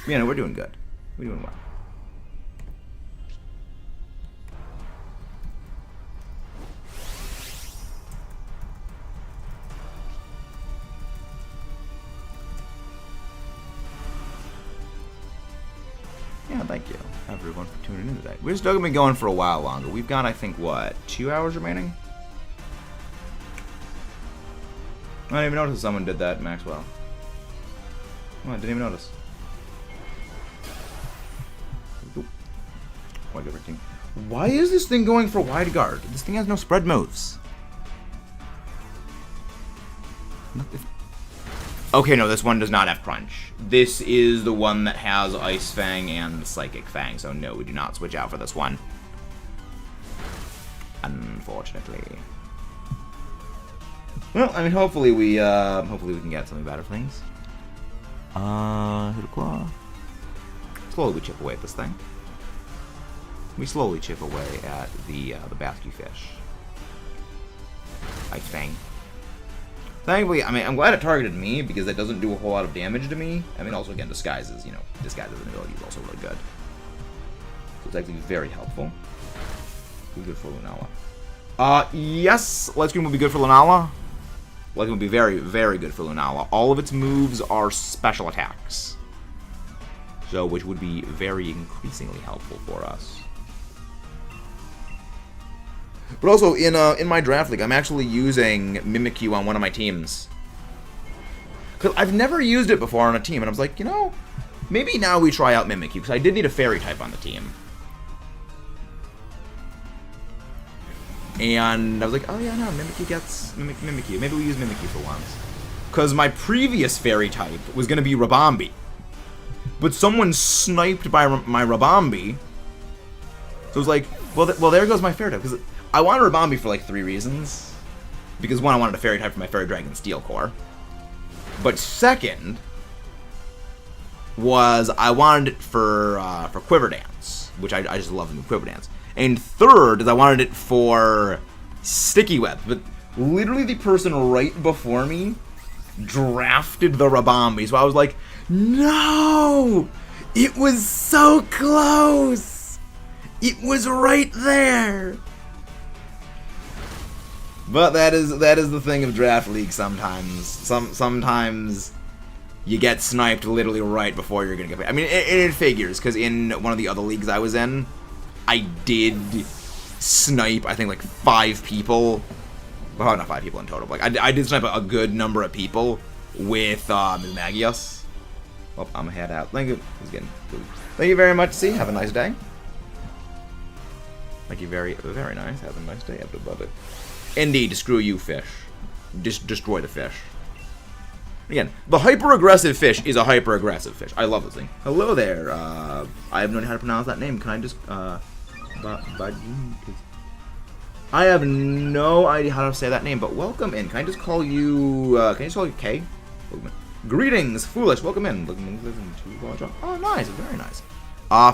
Speaker 1: Yeah, no, we're doing good. We're doing well. Yeah, thank you, everyone, for tuning in today. We're still going to be going for a while longer. We've got, I think, what, 2 hours remaining? I didn't even notice someone did that, Maxwell. Oh, I didn't even notice. Why is this thing going for wide guard? This thing has no spread moves. Okay, no, this one does not have crunch. This is the one that has Ice Fang and Psychic Fang, so no, we do not switch out for this one. Unfortunately. Well, I mean, hopefully we can get something better things. Hit a claw. Slowly we chip away at this thing. We slowly chip away at the basket fish. Ice Fang. Thankfully, I mean, I'm glad it targeted me because it doesn't do a whole lot of damage to me. I mean, also again, disguises an ability is also really good. So it's actually very helpful. Good for LUNALA. Yes, Let's Green will be good for LUNALA. Let's Green will be very, very good for LUNALA. All of its moves are special attacks. So, which would be very increasingly helpful for us. But also, in my draft league, I'm actually using Mimikyu on one of my teams. Because I've never used it before on a team, and I was like, you know, maybe now we try out Mimikyu, because I did need a fairy type on the team. And I was like, oh yeah, no, Mimikyu gets Mimikyu. Maybe we use Mimikyu for once. Because my previous fairy type was going to be Rabambi. But someone sniped by my Rabambi. So it was like, well, there goes my fairy type. Because I wanted Rabambi for like 3 reasons. Because one, I wanted a fairy type for my Fairy Dragon Steel Core. But second was I wanted it for Quiver Dance, which I just love the Quiver Dance. And third is I wanted it for Sticky Web. But literally the person right before me drafted the Rabambi. So I was like, no! It was so close! It was right there! But that is the thing of draft league sometimes. Sometimes you get sniped literally right before you're gonna get paid. I mean, it figures, because in one of the other leagues I was in, I did snipe, I think, like 5 people. Well, not 5 people in total, but like, I did snipe a good number of people with Magios. Well, I'm gonna head out. Thank you. Thank you very much, C. Have a nice day. Thank you very, very nice. Have a nice day, everybody. Indeed, screw you, fish. Destroy the fish. Again, the hyper-aggressive fish is a hyper-aggressive fish. I love this thing. Hello there. I have no idea how to pronounce that name. Can I just, I have no idea how to say that name, but welcome in. Can I just call you, Kay? Greetings, Foolish. Welcome in. Oh, nice. Very nice.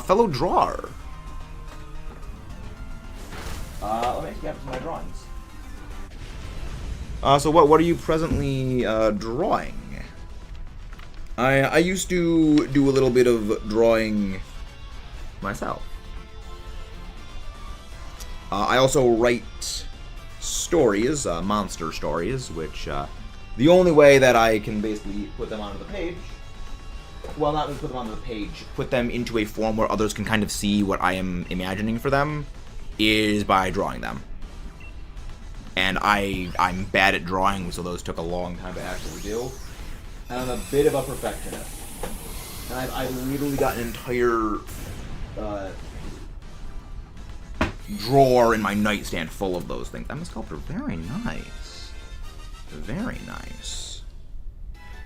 Speaker 1: Fellow drawer. Let me actually have some of my drawings. So what are you presently drawing? I used to do a little bit of drawing myself. I also write stories, monster stories, which the only way that I can basically put them onto the page, well, not put them onto the page, put them into a form where others can kind of see what I am imagining for them, is by drawing them. And I'm bad at drawing, so those took a long time to actually do. And I'm a bit of a perfectionist. And I've literally got an entire drawer in my nightstand full of those things. I'm a sculptor. Very nice. Very nice.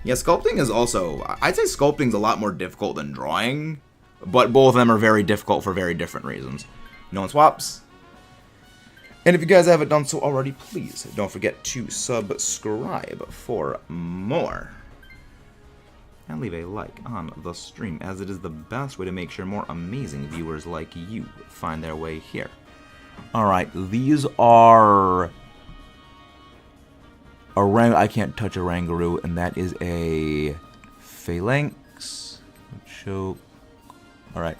Speaker 1: Yeah, sculpting is also... I'd say sculpting's a lot more difficult than drawing, but both of them are very difficult for very different reasons. No one swaps. And if you guys haven't done so already, please don't forget to subscribe for more. And leave a like on the stream, as it is the best way to make sure more amazing viewers like you find their way here. Alright, these are... I can't touch a Rangaroo, and that is a Phalanx. Choke. All right.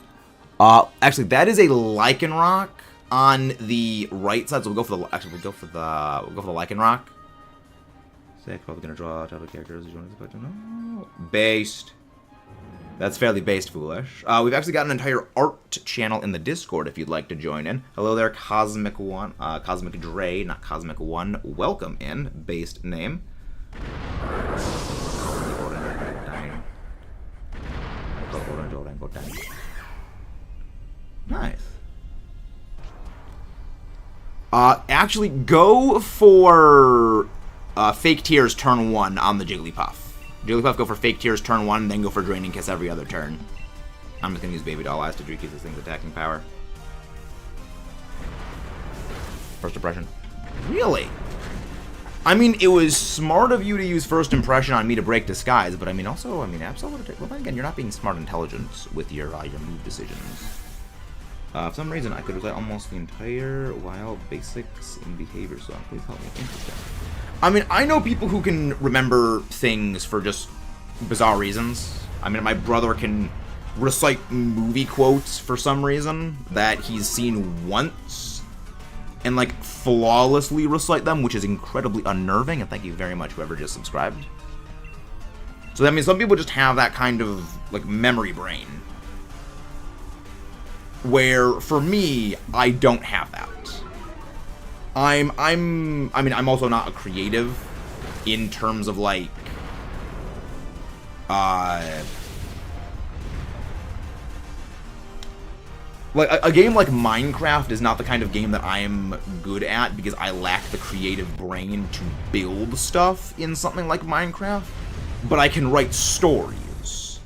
Speaker 1: Actually, that is a Lycanroc on the right side. So we'll go for the. Actually, we'll go for the Lycanroc. Sick. Probably gonna draw type of characters. No. Based. That's fairly based foolish. We've actually got an entire art channel in the Discord if you'd like to join in. Hello there, Cosmic One, Cosmic Dre, not Cosmic One. Welcome in, based name. Nice. Actually, go for Fake Tears turn 1 on the Jigglypuff. Jigglypuff, go for Fake Tears turn 1, then go for Draining Kiss every other turn. I'm just going to use Baby Doll Eyes to decrease this thing's attacking power. First Impression. Really? I mean, it was smart of you to use First Impression on me to break Disguise, but I mean, also, absolutely. Well, then again, you're not being smart intelligence with your move decisions. For some reason, I could recite almost the entire Wild Basics in Behavior Song. Please help me. Interesting. I mean, I know people who can remember things for just bizarre reasons. I mean, my brother can recite movie quotes for some reason that he's seen once and, like, flawlessly recite them, which is incredibly unnerving, and thank you very much whoever just subscribed. So, that means some people just have that kind of, like, memory brain. Where, for me, I don't have that. I'm also not a creative in terms of, like, a game like Minecraft is not the kind of game that I am good at because I lack the creative brain to build stuff in something like Minecraft, but I can write stories.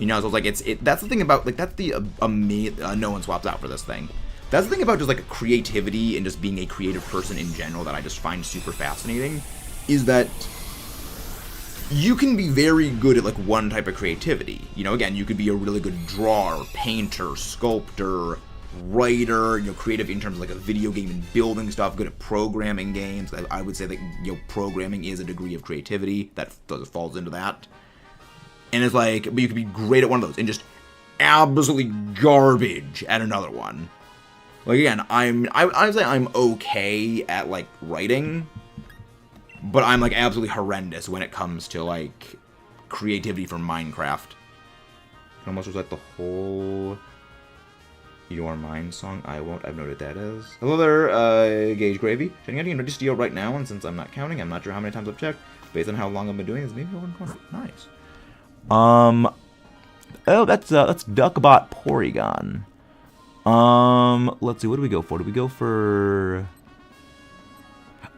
Speaker 1: You know, so it's like, that's the thing about, like, that's the, no one swaps out for this thing. That's the thing about just, like, creativity and just being a creative person in general that I just find super fascinating, is that you can be very good at, like, one type of creativity. You know, again, you could be a really good drawer, painter, sculptor, writer, you know, creative in terms of, like, a video game and building stuff, good at programming games. I would say that, you know, programming is a degree of creativity that falls into that. And it's like, but you could be great at one of those and just absolutely garbage at another one. Like, again, I'd say I'm okay at, like, writing, but I'm, like, absolutely horrendous when it comes to, like, creativity for Minecraft. I almost recite the whole Your Mind song. I won't. I've noted that is. Hello there, Gage Gravy. Checking out you to steal right now, and since I'm not counting, I'm not sure how many times I've checked. Based on how long I've been doing this, maybe over 1 Nice. Oh, that's Duckbot Porygon. Let's see, what do we go for? Do we go for...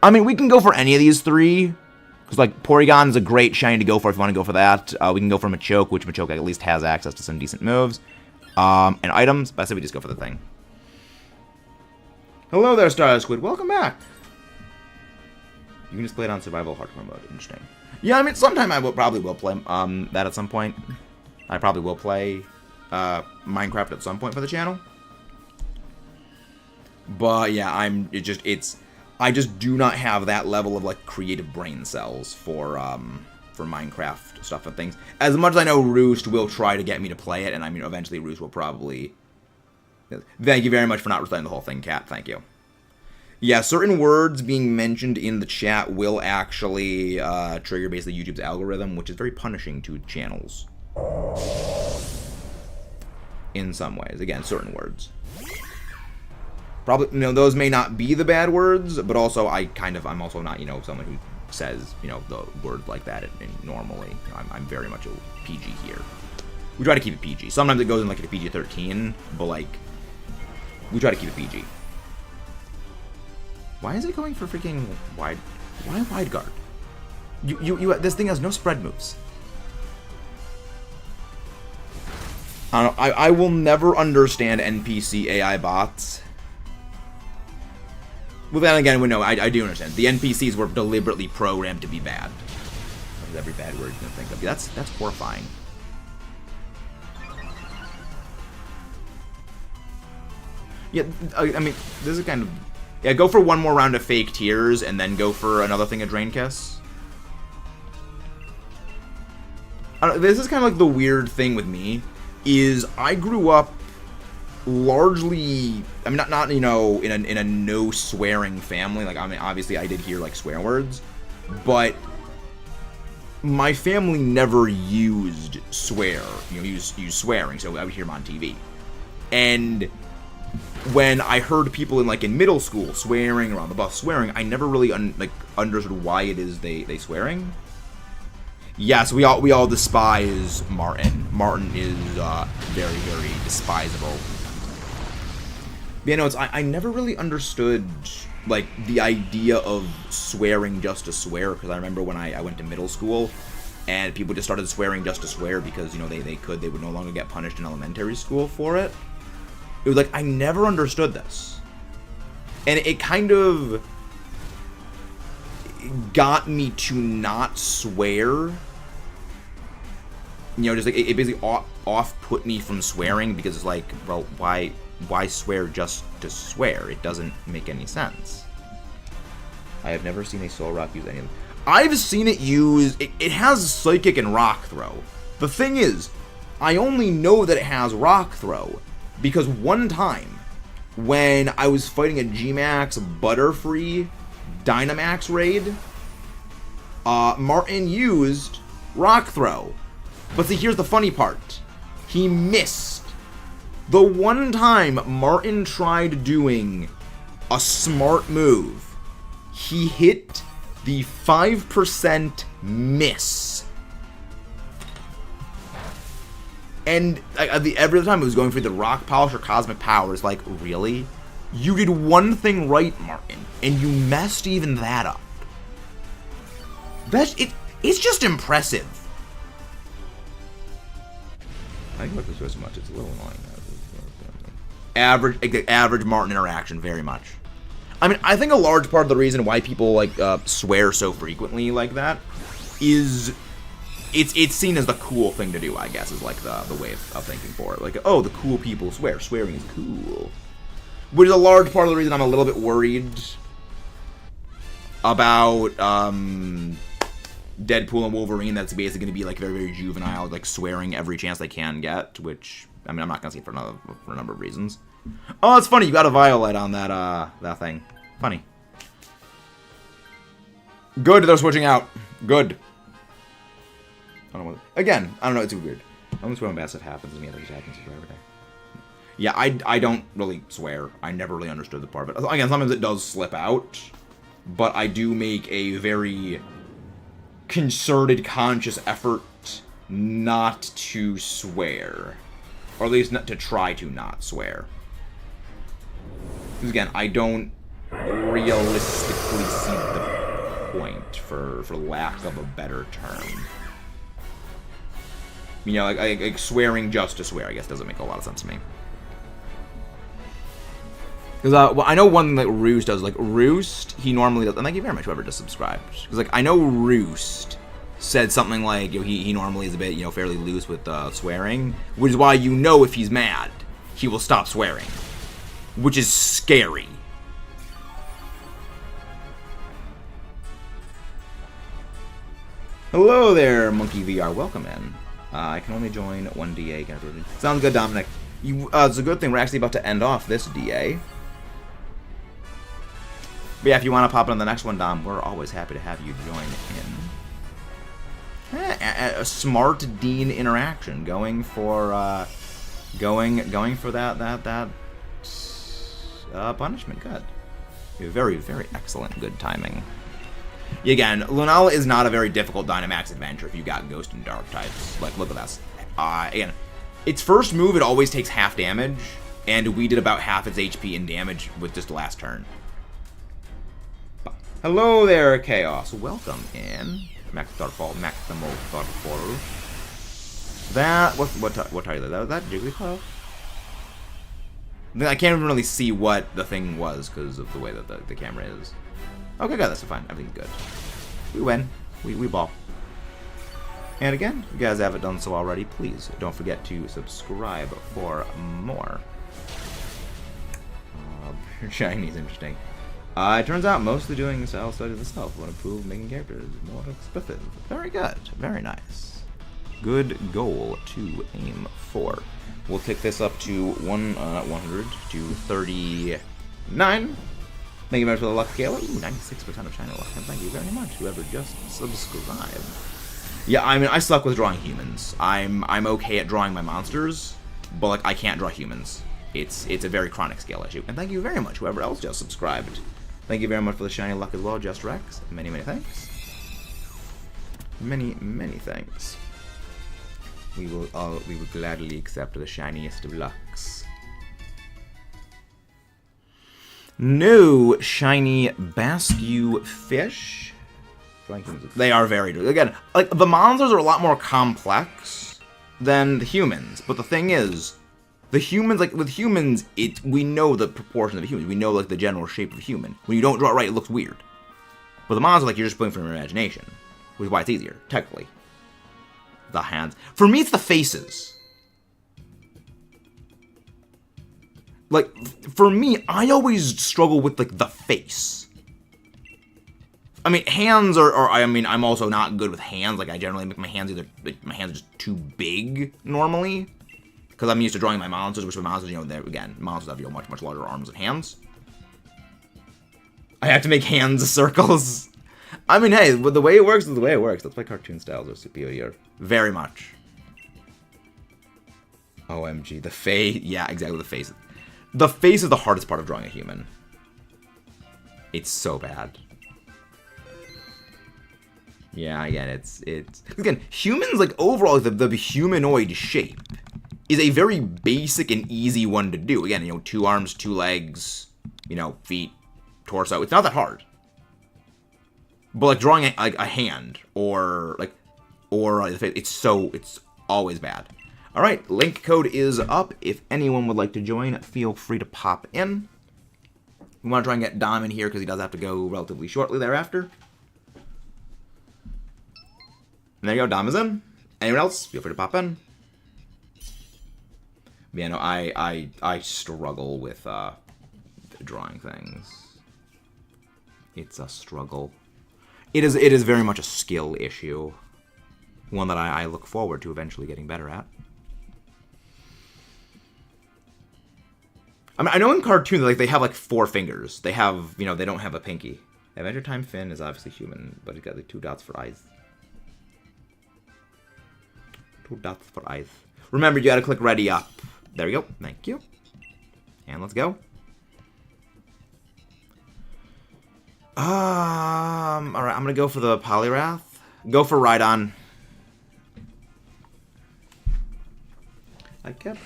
Speaker 1: I mean, we can go for any of these three. Because, like, Porygon's a great shiny to go for if you want to go for that. We can go for Machoke, which Machoke at least has access to some decent moves. And items, but I say we just go for the thing. Hello there, Star Squid. Welcome back. You can just play it on survival hardcore mode. Interesting. Yeah, I mean, sometime I probably will play that at some point. I probably will play Minecraft at some point for the channel. But yeah, I just do not have that level of, like, creative brain cells for Minecraft stuff and things. As much as I know Roost will try to get me to play it, and I mean, eventually Roost will probably... Thank you very much for not reciting the whole thing, Cat. Thank you. Yeah, certain words being mentioned in the chat will actually trigger basically YouTube's algorithm, which is very punishing to channels. In some ways. Again, certain words. Probably, you know, those may not be the bad words, but also I'm also not, you know, someone who says, you know, the word like that normally. You know, I'm very much a PG here. We try to keep it PG. Sometimes it goes in, like, a PG-13, but, like, we try to keep it PG. Why is it going for freaking wide? Why wide guard? This thing has no spread moves. I don't know. I will never understand NPC AI bots. Well, then again, no, I do understand. The NPCs were deliberately programmed to be bad. That's every bad word you can think of. That's horrifying. Yeah, I mean, this is kind of... Yeah, go for one more round of Fake Tears, and then go for another thing of Drain Kiss. This is kind of like the weird thing with me, is I grew up largely, I mean, not you know, in a no swearing family. Like, I mean, obviously I did hear like swear words, but my family never used swear, you know, use swearing, so I would hear them on TV. And when I heard people in middle school swearing, or on the bus swearing, I never really understood why it is they swearing. Yes, we all despise Martin. Martin is very, very despisable. But, you know, I never really understood like the idea of swearing just to swear, because I remember when I went to middle school and people just started swearing just to swear because, you know, they would no longer get punished in elementary school for it. It was like, I never understood this. And it kind of got me to not swear. You know, just like, it basically off-put me from swearing, because it's like, well, why swear just to swear? It doesn't make any sense. I have never seen a Soul Rock use any of them. I've seen it use, it has Psychic and Rock Throw. The thing is, I only know that it has Rock Throw because one time, when I was fighting a G-Max Butterfree Dynamax raid, Martin used Rock Throw. But see, here's the funny part. He missed. The one time Martin tried doing a smart move, he hit the 5% miss. And every time it was going through the Rock Polish or Cosmic Power, it's like, really? You did one thing right, Martin, and you messed even that up. It's just impressive. I like this so much, it's a little annoying. Average Martin interaction, very much. I mean, I think a large part of the reason why people like swear so frequently like that is it's seen as the cool thing to do, I guess, is like the way of thinking for it. Like, oh, the cool people swear. Swearing is cool. Which is a large part of the reason I'm a little bit worried about Deadpool and Wolverine. That's basically going to be like very, very juvenile, like swearing every chance they can get, which, I mean, I'm not going to see it for a number of reasons. Oh, it's funny, you got a Violet on that thing. Funny. Good, they're switching out. Good. I don't know again, I don't know, it's weird. I'm just when bad stuff happens to me, that just happens to every day. Yeah, I don't really swear. I never really understood the part of it. Again, sometimes it does slip out, but I do make a very concerted, conscious effort not to swear. Or at least not to try to not swear. Because again, I don't realistically see the point, for lack of a better term. You know, like swearing just to swear, I guess, doesn't make a lot of sense to me. Because, well, I know one that Roost does. Like, Roost, he normally does. And thank you very much, whoever just subscribed. Because, like, I know Roost said something like, you know, he normally is a bit, you know, fairly loose with swearing. Which is why, you know, if he's mad, he will stop swearing. Which is scary. Hello there, Monkey VR. Welcome in. I can only join one DA. Sounds good, Dominic. It's a good thing we're actually about to end off this DA. But yeah, if you want to pop in on the next one, Dom, we're always happy to have you join in. A smart Dean interaction, going for that punishment. Good. Very, very excellent. Good timing. Again, Lunala is not a very difficult Dynamax adventure if you got Ghost and Dark types. Like, look at this. Again, its first move, it always takes half damage, and we did about half its HP in damage with just the last turn. Hello there, Chaos. Welcome in. Maximo Thorfall. That, what title is that? Was that Jigglypuff? I can't even really see what the thing was because of the way that the camera is. Okay, good, that's fine. Everything's good. We win. We ball. And again, if you guys haven't done so already, please don't forget to subscribe for more. Shiny's interesting. It turns out mostly doing style studies itself would improve making characters more expressive. Very good. Very nice. Good goal to aim for. We'll take this up to 100 to 39. Thank you very much for the luck, Kayla. Ooh, 96% of China luck. And thank you very much, whoever just subscribed. Yeah, I mean, I suck with drawing humans. I'm okay at drawing my monsters, but like I can't draw humans. It's a very chronic skill issue. And thank you very much, whoever else just subscribed. Thank you very much for the shiny luck as well, Just Rex. Many, many thanks. Many, many thanks. We will gladly accept the shiniest of lucks. No shiny Basque fish. They are very good. Again, like the monsters are a lot more complex than the humans. But the thing is, the humans, like with humans, we know the proportions of humans. We know like the general shape of a human. When you don't draw it right, it looks weird. But the monsters, like you're just playing from your imagination, which is why it's easier, technically. The hands. For me, it's the faces. Like, for me, I always struggle with, like, the face. I mean, hands I mean, I'm also not good with hands. Like, I generally make my hands my hands are just too big, normally. Because I'm used to drawing my monsters, which my monsters, you know, again, monsters have, you know, much, much larger arms and hands. I have to make hands circles. I mean, hey, the way it works is the way it works. That's why cartoon styles are superior. Very much. OMG, the face. Yeah, exactly, the face. The face is the hardest part of drawing a human. It's so bad. Yeah, again, it's... Again, humans, like, overall, the humanoid shape is a very basic and easy one to do. Again, you know, 2 arms, 2 legs, you know, feet, torso. It's not that hard. But like drawing a hand or the face, it's always bad. All right, link code is up. If anyone would like to join, feel free to pop in. We want to try and get Dom in here because he does have to go relatively shortly thereafter. And there you go, Dom is in. Anyone else? Feel free to pop in. Yeah, no, I struggle with drawing things. It's a struggle. It is very much a skill issue. One that I look forward to eventually getting better at. I mean, I know in cartoons, like, they have, like, 4 fingers. They have, you know, they don't have a pinky. Adventure Time Finn is obviously human, but he's got, like, 2 dots for eyes. 2 dots for eyes. Remember, you gotta click ready up. There we go. Thank you. And let's go. Alright, I'm gonna go for the Polyrath. Go for Rhydon. I kept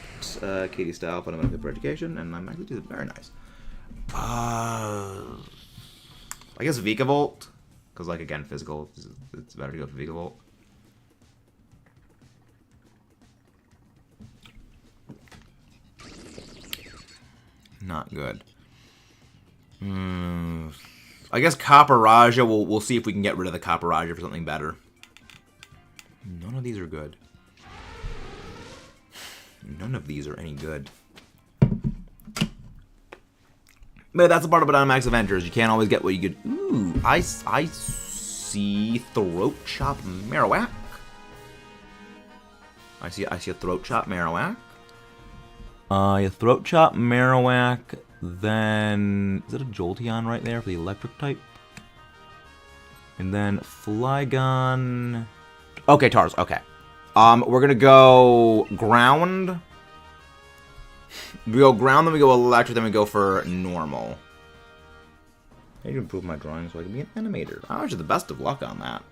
Speaker 1: Katie style fundamental for education, and I'm actually doing very nice. I guess Vikavolt, because like again, physical, it's better to go for Vikavolt. Not good. I guess Copper Raja, we'll see if we can get rid of the Copper Raja for something better. None of these are good. None of these are any good. But that's a part of Dynamax Adventures. You can't always get what you get. Ooh, I see Throat Chop Marowak. I see a Throat Chop Marowak. A Throat Chop Marowak. Then is it a Jolteon right there for the electric type? And then Flygon. Okay, Tars. Okay. We're gonna go ground. We go ground, then we go electric, then we go for normal. I need to improve my drawing so I can be an animator. I wish you the best of luck on that.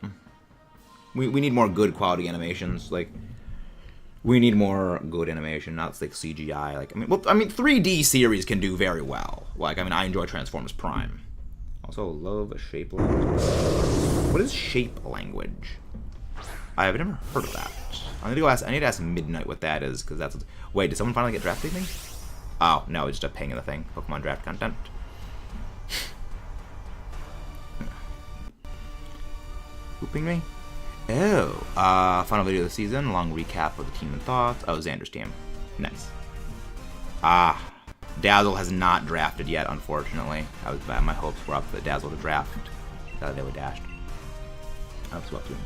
Speaker 1: We need more good quality animations. Like, we need more good animation, not like CGI. Like, I mean, 3D series can do very well. Like, I mean, I enjoy Transformers Prime. Also, love shape language. What is shape language? I've never heard of that. I need to ask Midnight what that is, because that's... Wait, did someone finally get drafted me? Oh, no, it's just a ping in the thing. Pokemon draft content. Who pinged me? Oh, final video of the season, long recap of the team and thoughts. Oh, Xander's team. Nice. Dazzle has not drafted yet, unfortunately. I was bad. My hopes were up for Dazzle to draft. The other day we dashed. I was swept to him.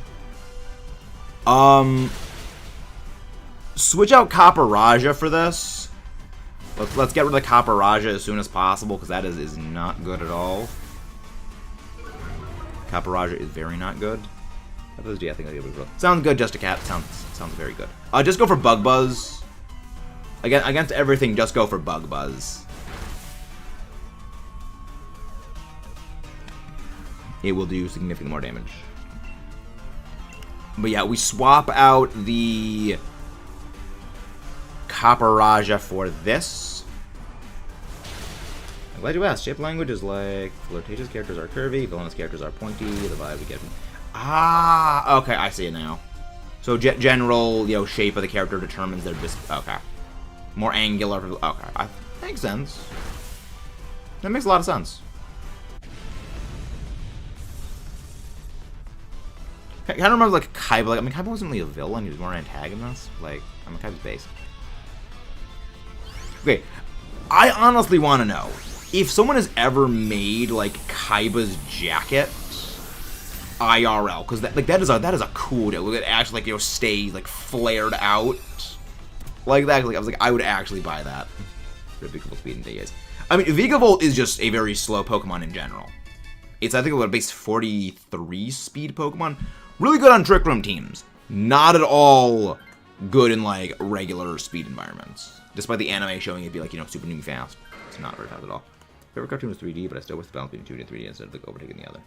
Speaker 1: switch out Copper Raja for this. Let's get rid of the Copper Raja as soon as possible, because that is not good at all. Copper Raja is very not good. I think that'll be good. Sounds good, Just a Cat. Sounds very good. Just go for Bug Buzz. Against everything, just go for Bug Buzz. It will do significantly more damage. But yeah, we swap out the Copper Raja for this. I'm glad you asked. Shape language is like flirtatious characters are curvy, villainous characters are pointy. The vibe we get from... Ah, okay, I see it now. So general, shape of the character determines their okay. More angular. Okay, makes sense. That makes a lot of sense. I kind of remember like Kaiba. Kaiba wasn't really a villain. He was more an antagonist. Kaiba's base. Okay, I honestly want to know if someone has ever made Kaiba's jacket IRL, because that is a cool deal. It actually stays flared out like that. I would actually buy that. Predictable speed in days. Vigavolt is just a very slow Pokemon in general. It's I think a base 43 speed Pokemon. Really good on Trick Room teams. Not at all good in regular speed environments. Despite the anime showing it be super new fast. It's not very fast at all. Favorite cartoon was 3D, but I still wish the balance between 2D and 3D instead of overtaking the other.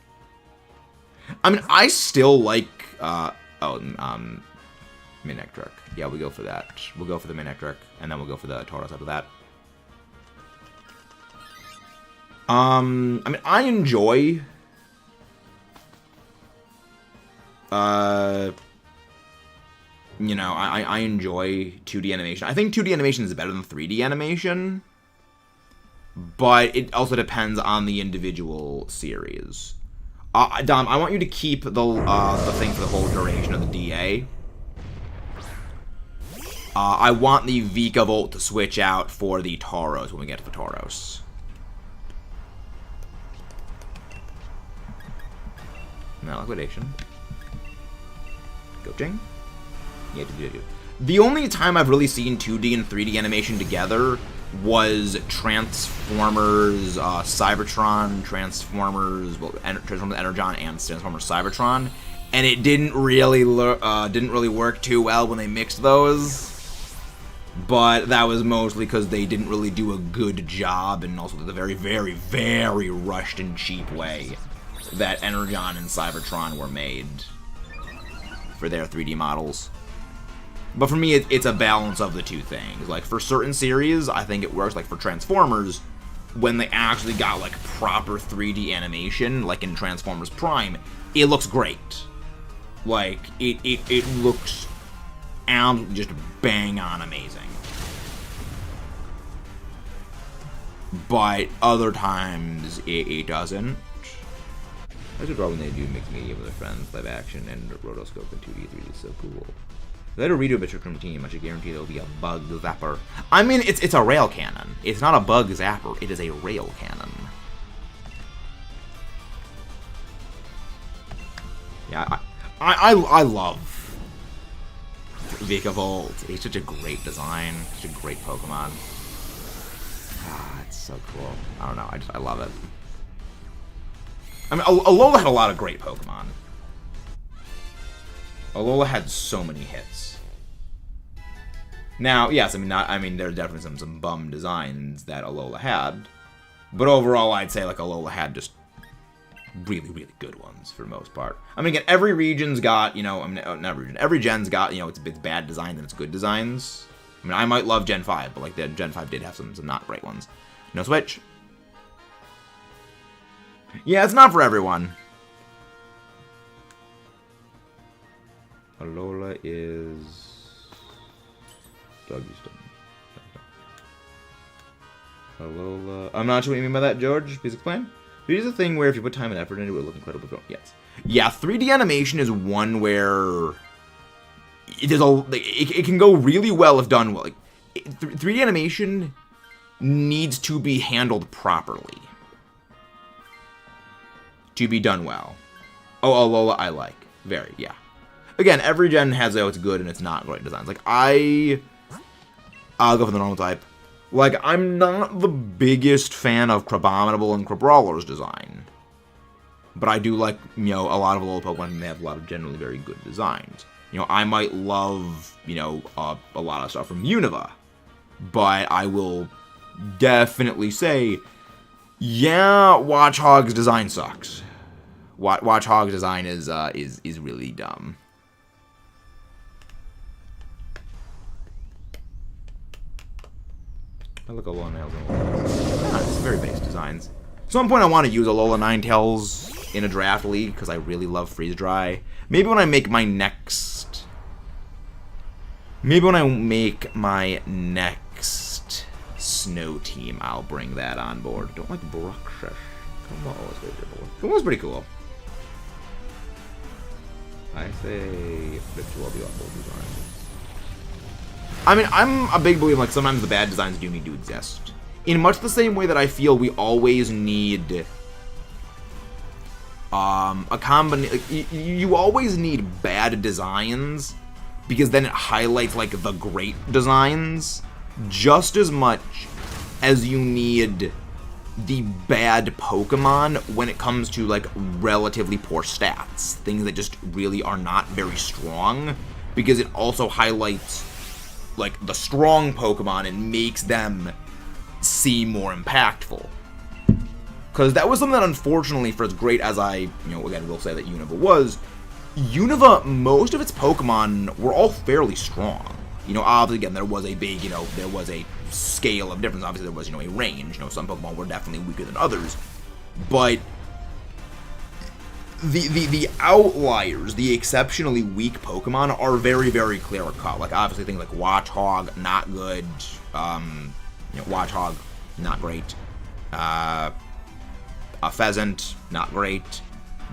Speaker 1: I still like Minectric. Yeah, we go for that. We'll go for the Minectric, and then we'll go for the Tauros after that. I enjoy I enjoy 2D animation. I think 2D animation is better than 3D animation, but it also depends on the individual series. Dom, I want you to keep the thing for the whole duration of the DA. I want the Vikavolt to switch out for the Tauros when we get to the Tauros. Now liquidation. Goaching. Yeah, the only time I've really seen 2D and 3D animation together was Transformers Cybertron, Transformers Energon, and Transformers Cybertron, and it didn't really work too well when they mixed those. But that was mostly because they didn't really do a good job, and also the very, very, very rushed and cheap way that Energon and Cybertron were made for their 3D models. But for me, it's a balance of the two things. For certain series, I think it works. For Transformers, when they actually got, proper 3D animation, in Transformers Prime, it looks great. It looks just bang-on amazing. But other times, it doesn't. That's a problem when they do mixed media with their friends, live action, and rotoscope in 2D, 3D is so cool. Let a redo of a Trick Room team. I should guarantee there'll be a bug zapper. It's a rail cannon. It's not a bug zapper. It is a rail cannon. Yeah, I love Vikavolt. It's such a great design. Such a great Pokemon. It's so cool. I don't know. I love it. Alola had a lot of great Pokemon. Alola had so many hits. Now, yes, there are definitely some bum designs that Alola had, but overall, I'd say Alola had just really, really good ones for the most part. Again, every region's got, not region, every gen's got, it's bad designs and it's good designs. I might love Gen 5, but the Gen 5 did have some not great ones. No switch. Yeah, it's not for everyone. Alola is... Alola... I'm not sure what you mean by that, George. Please explain. 3D is a thing where if you put time and effort into it, it will look incredible. Yes. Yeah, 3D animation is one where... It can go really well if done well. 3D animation needs to be handled properly to be done well. Oh, Alola I like. Very, yeah. again, every gen has its good and its not great designs. Like, I'll go for the normal type. Like, I'm not the biggest fan of Crabominable and Crabrawler's design. But I do like, you know, a lot of little Pokemon, and they have a lot of generally very good designs. You know, I might love, you know, a lot of stuff from Unova. But I will definitely say, yeah, Watchog's design sucks. Watchog's design is really dumb. I look at Alola Ninetales. It's very base designs. At some point I want to use Alola Ninetales in a draft league, because I really love Freeze Dry. Maybe when I make my next... Snow team, I'll bring that on board. Don't like Bruxish. Come on, pretty cool. I say Victor be on board design. I mean, I'm a big believer, like, sometimes the bad designs do need to exist. In much the same way that I feel we always need a combination. Like, you always need bad designs, because then it highlights, like, the great designs just as much as you need the bad Pokemon when it comes to, like, relatively poor stats. Things that just really are not very strong, because it also highlights, like, the strong Pokemon and makes them seem more impactful. Because that was something that, unfortunately, for as great as I, you know, again, will say that Unova was, Unova, most of its Pokemon were all fairly strong. You know, obviously, again, there was a big, you know, there was a scale of difference. Obviously, there was, you know, a range. You know, some Pokemon were definitely weaker than others. But the outliers, the exceptionally weak Pokemon, are very, very clear cut. Like, obviously, things like Watchog, not good. You know, Watchog, not great. A Pheasant, not great.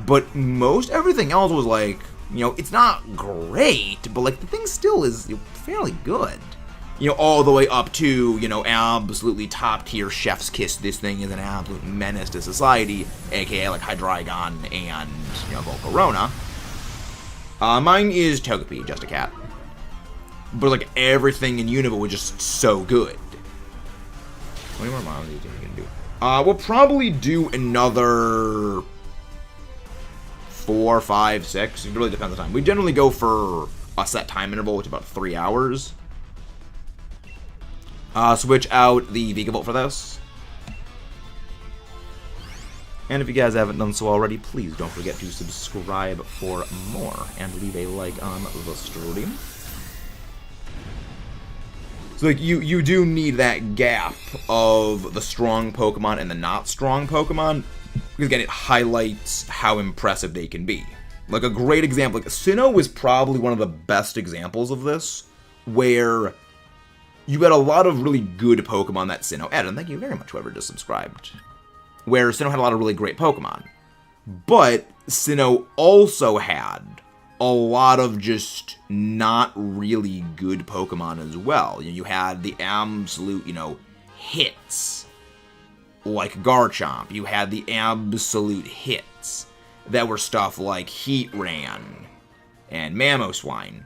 Speaker 1: But most everything else was like, you know, it's not great, but, like, the thing still is, you know, fairly good. You know, all the way up to, you know, absolutely top-tier chef's kiss. This thing is an absolute menace to society, aka, like, Hydreigon and, you know, Volcarona. Mine is Togepi, just a cat. But, like, everything in Unova was just so good. How many more miles do you think we can do? We'll probably do another 4, 5, 6. It really depends on the time. We generally go for a set time interval, which is about 3 hours. Switch out the Vikavolt for this. And if you guys haven't done so already, please don't forget to subscribe for more and leave a like on the stream. So, like, you do need that gap of the strong Pokemon and the not strong Pokemon, because, again, it highlights how impressive they can be. Like, a great example, like, Sinnoh is probably one of the best examples of this, where you had a lot of really good Pokemon that Sinnoh had, and thank you very much, whoever just subscribed, where Sinnoh had a lot of really great Pokemon. But Sinnoh also had a lot of just not really good Pokemon as well. You know, you had the absolute, you know, hits, like Garchomp. You had the absolute hits that were stuff like Heatran and Mamoswine.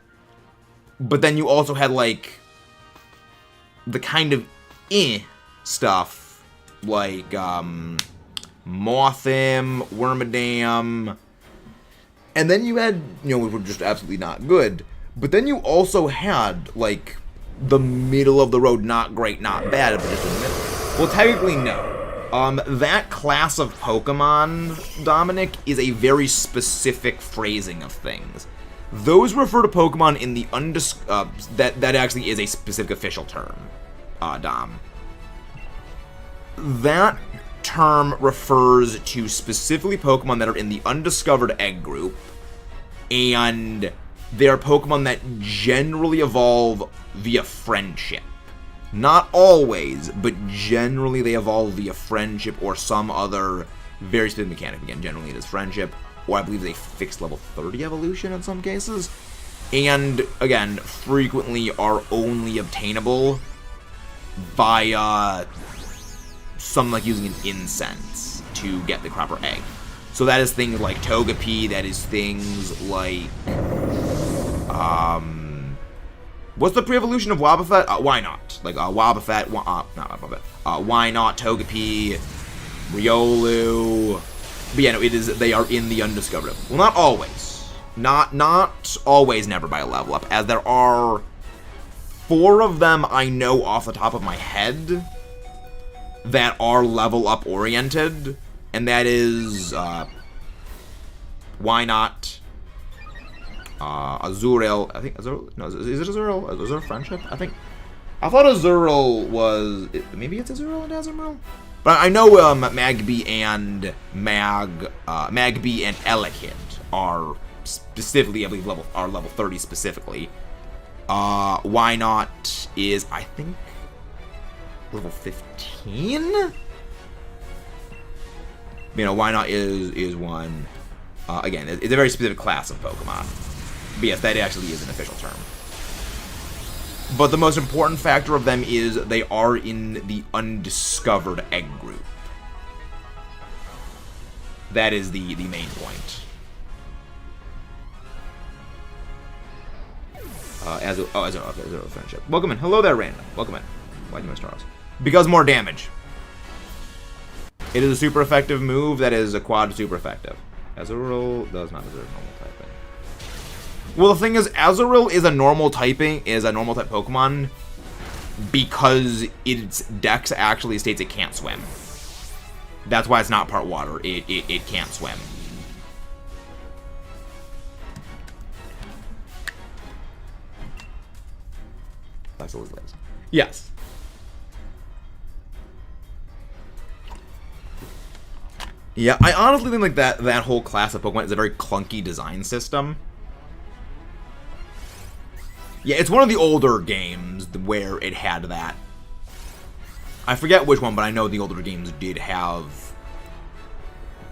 Speaker 1: But then you also had, like, the kind of stuff like Mothim, Wormadam, and then you had, you know, which were just absolutely not good. But then you also had, like, the middle of the road, not great, not bad, but just in the middle. Well, technically, no. That class of Pokemon, Dominic, is a very specific phrasing of things. Those refer to Pokemon in the that actually is a specific official term, Dom. That term refers to specifically Pokemon that are in the undiscovered egg group, and they are Pokemon that generally evolve via friendship. Not always, but generally they evolve via friendship or some other very specific mechanic. Again, generally it is friendship, or I believe they fixed level 30 evolution in some cases. And, again, frequently are only obtainable via something like using an incense to get the proper egg. So that is things like Togepi, that is things like What's the pre-evolution of Wobbuffet? Why not? Like, Wobbuffet, not Wobbuffet. Why not? Togepi, Riolu. But yeah, no, they are in the undiscovered. Well, not always. Not always never by a level up, as there are 4 of them I know off the top of my head that are level up oriented, and that is, Why not? Azurill, I think Azurill, no, is it Azurill? Azurill Friendship? I thought Azurill was, maybe it's Azurill and Azumarill? But I know Magby and Magby and Elekid are specifically, I believe, level 30 specifically. Why not is, I think, level 15? You know, why not is one. Again, it's a very specific class of Pokemon. But yes, that actually is an official term. But the most important factor of them is they are in the undiscovered egg group. That is the main point. Azurill Friendship. Welcome in. Hello there, Random. Welcome in. Why do you stars? Because more damage. It is a super effective move that is a quad super effective. Azurill does not deserve normal typing. Well, the thing is, Azurill is a normal type Pokemon because its Dex actually states it can't swim. That's why it's not part water. It can't swim. That's always lives. Yes. Yeah, I honestly think like that whole class of Pokemon is a very clunky design system. Yeah, it's one of the older games where it had that. I forget which one, but I know the older games did have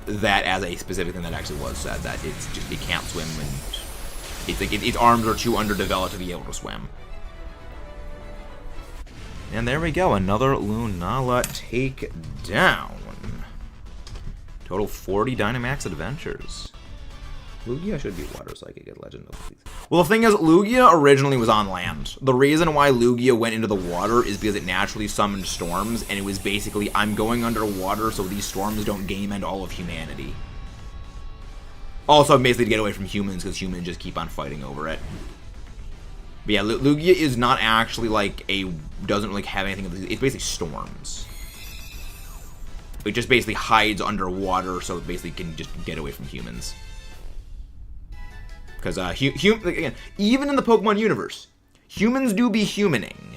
Speaker 1: that as a specific thing that actually was said, that it can't swim, and it's like its arms are too underdeveloped to be able to swim. And there we go, another Lunala takedown. Total 40 Dynamax adventures. Lugia should be water psychic at Legend of These. Well, the thing is, Lugia originally was on land. The reason why Lugia went into the water is because it naturally summoned storms, and it was basically, I'm going underwater so these storms don't game end all of humanity. Also, basically to get away from humans, because humans just keep on fighting over it. But yeah, Lugia is not actually like doesn't really have anything of these. It's basically storms. It just basically hides underwater so it basically can just get away from humans. Because, again, even in the Pokemon universe, humans do be humaning.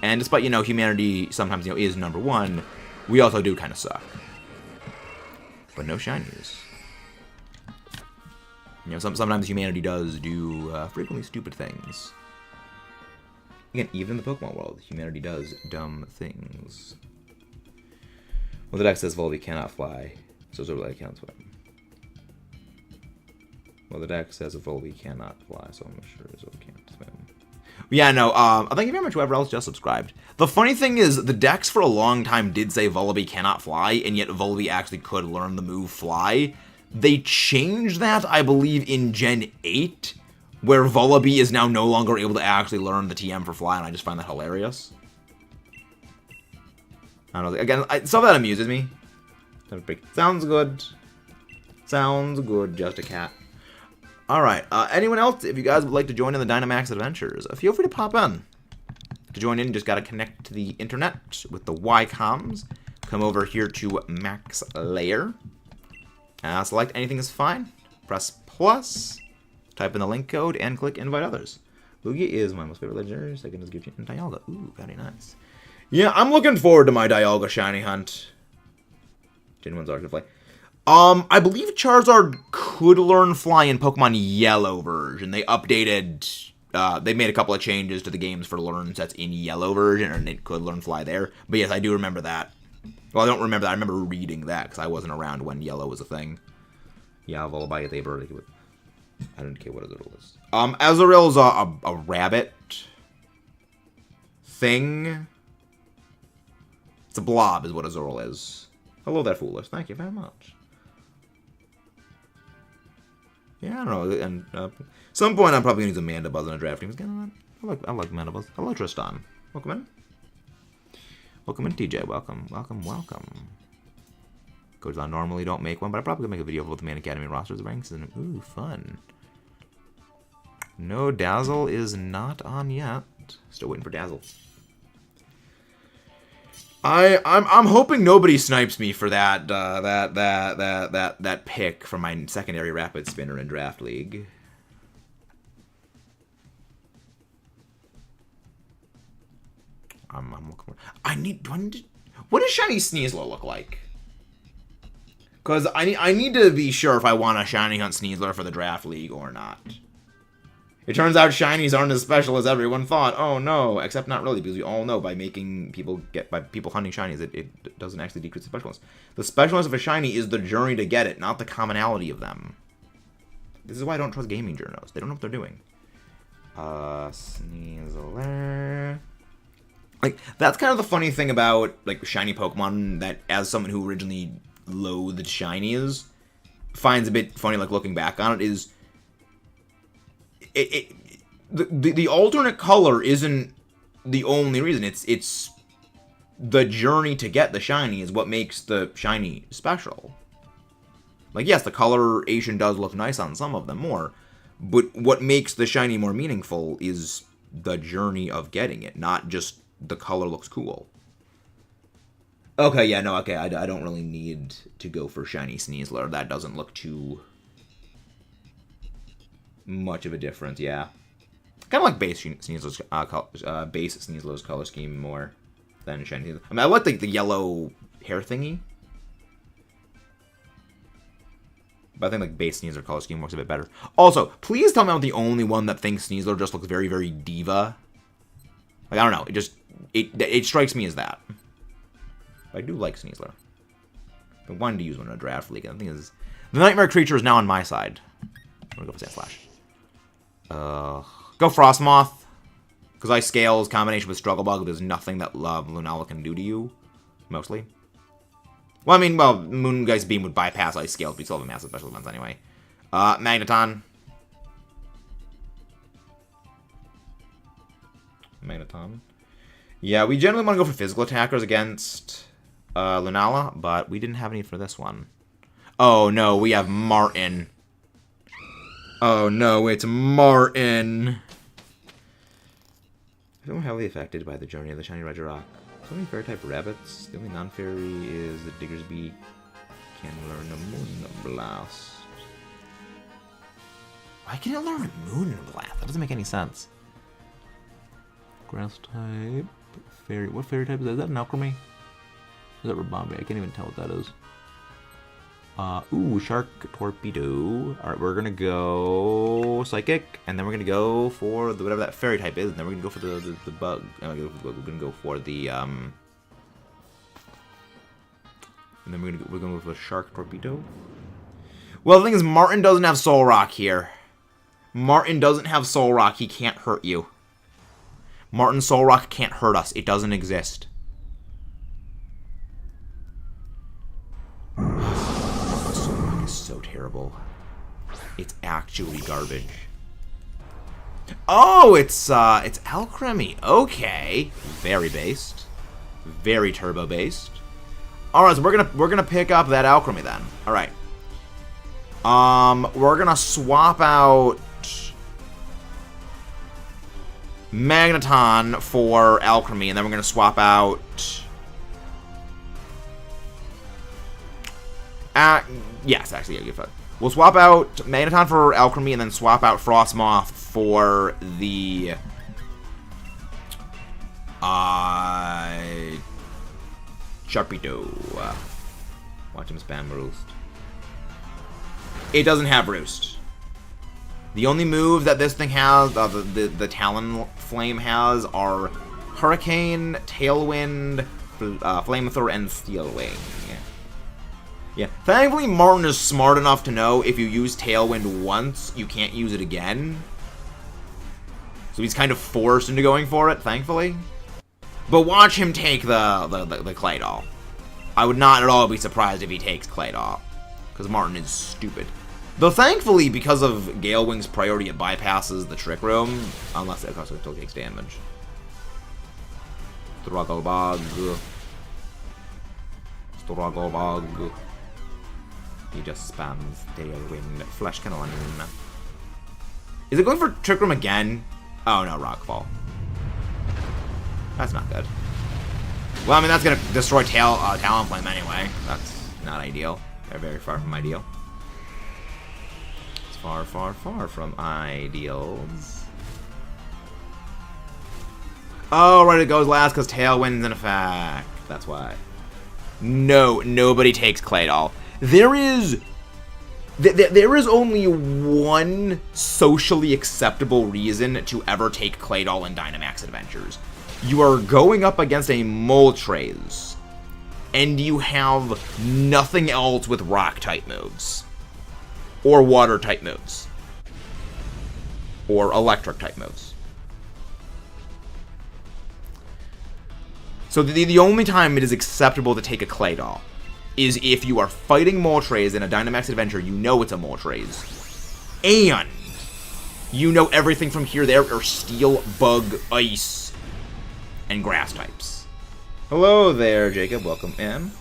Speaker 1: And despite, you know, humanity sometimes, you know, is number one, we also do kind of suck. But no shinies. You know, sometimes humanity does do frequently stupid things. Again, even in the Pokemon world, humanity does dumb things. Well, the deck says Volby cannot fly, so Zerlite can't swim. Well, the deck says Volby cannot fly, so I'm sure Zerlite can't swim. Yeah, no, thank you very much, whoever else just subscribed. The funny thing is, the decks for a long time did say Volby cannot fly, and yet Volby actually could learn the move Fly. They changed that, I believe, in Gen 8, where Volby is now no longer able to actually learn the TM for Fly, and I just find that hilarious. I don't know, again, stuff that amuses me. Sounds good. Sounds good, just a cat. Alright, anyone else, if you guys would like to join in the Dynamax adventures, feel free to pop in. To join in, you just gotta connect to the internet with the Y-comms. Come over here to Max Layer. Select anything is fine. Press plus. Type in the link code and click invite others. Lugia is my most favorite legendary. Second is Gucci and Dialga. Ooh, very nice. Yeah, I'm looking forward to my Dialga shiny hunt. Gen 1's Arctic Fly. I believe Charizard could learn Fly in Pokemon Yellow version. They updated, they made a couple of changes to the games for learn sets in Yellow version, and it could learn Fly there. But yes, I do remember that. Well, I don't remember that. I remember reading that, because I wasn't around when Yellow was a thing. Yeah, Volby, they bird. I don't care what Azurill is. Azurill's a rabbit thing. It's a blob is what Azurill is. Hello there, Foolish. Thank you very much. Yeah, I don't know. And some point I'm probably gonna use Amanda Buzz in a draft team. I like Amanda Buzz. Hello, Tristan. Welcome in. Welcome in, TJ. Welcome. Coach, I normally don't make one, but I probably could make a video of both the Man Academy rosters, ranks, and ooh, fun. No, Dazzle is not on yet. Still waiting for Dazzle. I'm hoping nobody snipes me for that pick for my secondary rapid spinner in Draft League. I'm looking. What does Shiny Sneasler look like? Because I need to be sure if I want a Shiny Hunt Sneasler for the Draft League or not. It turns out shinies aren't as special as everyone thought. Oh no, except not really, because we all know by people hunting shinies, it doesn't actually decrease the specialness. The specialness of a shiny is the journey to get it, not the commonality of them. This is why I don't trust gaming journos. They don't know what they're doing. Sneasler. Like, that's kind of the funny thing about like shiny Pokemon, that as someone who originally loathed shinies finds a bit funny, like looking back on it, is the alternate color isn't the only reason. It's the journey to get the shiny is what makes the shiny special. Like, yes, the coloration does look nice on some of them more, but what makes the shiny more meaningful is the journey of getting it, not just the color looks cool. Okay, yeah, no, okay, I don't really need to go for shiny Sneasler. That doesn't look too much of a difference, yeah. Kind of like base Sneasler's color scheme more than shiny. I mean, I like the yellow hair thingy, but I think like base Sneasler color scheme works a bit better. Also, please tell me I'm the only one that thinks Sneasler just looks very, very diva. Like, I don't know, it strikes me as that. But I do like Sneasler. I wanted to use one in a draft league. And the thing is, the Nightmare Creature is now on my side. I'm gonna go for Sandslash. Go Frostmoth, because Ice Scales combination with Struggle Bug, there's nothing that Lunala can do to you, mostly. Well, I mean, Moongeist Beam would bypass Ice Scales, but you still have a massive special defense anyway. Magneton. Yeah, we generally want to go for physical attackers against Lunala, but we didn't have any for this one. Oh no, we have Martin. Oh no, it's Martin. I feel heavily affected by the journey of the shiny Regirock. So many fairy-type rabbits. The only non-fairy is the Digger's Beak. Can learn a Moon Blast. Why can it learn a Moon Blast? That doesn't make any sense. Grass type. Fairy. What fairy type is that? Is that an Alchemy? Is that Rabombi? I can't even tell what that is. Ooh, Shark Torpedo. Alright, we're gonna go Psychic, and then we're gonna go for whatever that fairy type is, and then we're gonna go for the bug. We're gonna go for the, and then we're gonna go for the Shark Torpedo. Well, the thing is, Martin doesn't have Soul Rock here. Martin doesn't have Soul Rock. He can't hurt you. Martin Soul Rock can't hurt us. It doesn't exist. Soul Rock is so terrible. It's actually garbage. Oh, it's Alchemy. Okay, very based, very turbo based. All right, so we're gonna pick up that Alchemy then. All right. We're gonna swap out Magneton for Alchemy, and then we're gonna swap out. Yes, actually, yeah, we'll swap out Magneton for Alchemy, and then swap out Frostmoth for the Sharpedo. Watch him spam Roost. It doesn't have Roost. The only move that this thing has, the Talonflame has, are Hurricane, Tailwind, Flamethrower, and Steel Wing. Yeah, thankfully Martin is smart enough to know if you use Tailwind once, you can't use it again. So he's kind of forced into going for it, thankfully. But watch him take the Claydol. I would not at all be surprised if he takes Claydol, because Martin is stupid. Though thankfully, because of Gale Wing's priority, it bypasses the Trick Room, unless it also still takes damage. Struggle Bug. Struggle Bug. He just spams Tailwind. Flesh Cannon. Is it going for Trick Room again? Oh no, Rockfall. That's not good. Well, I mean, that's gonna destroy Talonflame anyway. That's not ideal. They're very far from ideal. It's far, far, far from ideals. Oh, right, it goes last because Tailwind's in effect. That's why. No, nobody takes Claydol. There is only one socially acceptable reason to ever take Claydol in Dynamax Adventures. You are going up against a Moltres, and you have nothing else with Rock-type moves. Or Water-type moves. Or Electric-type moves. So the only time it is acceptable to take a Claydol is if you are fighting Moltres in a Dynamax Adventure, you know it's a Moltres. And you know everything from here there are Steel, Bug, Ice, and Grass types. Hello there, Jacob. Welcome in.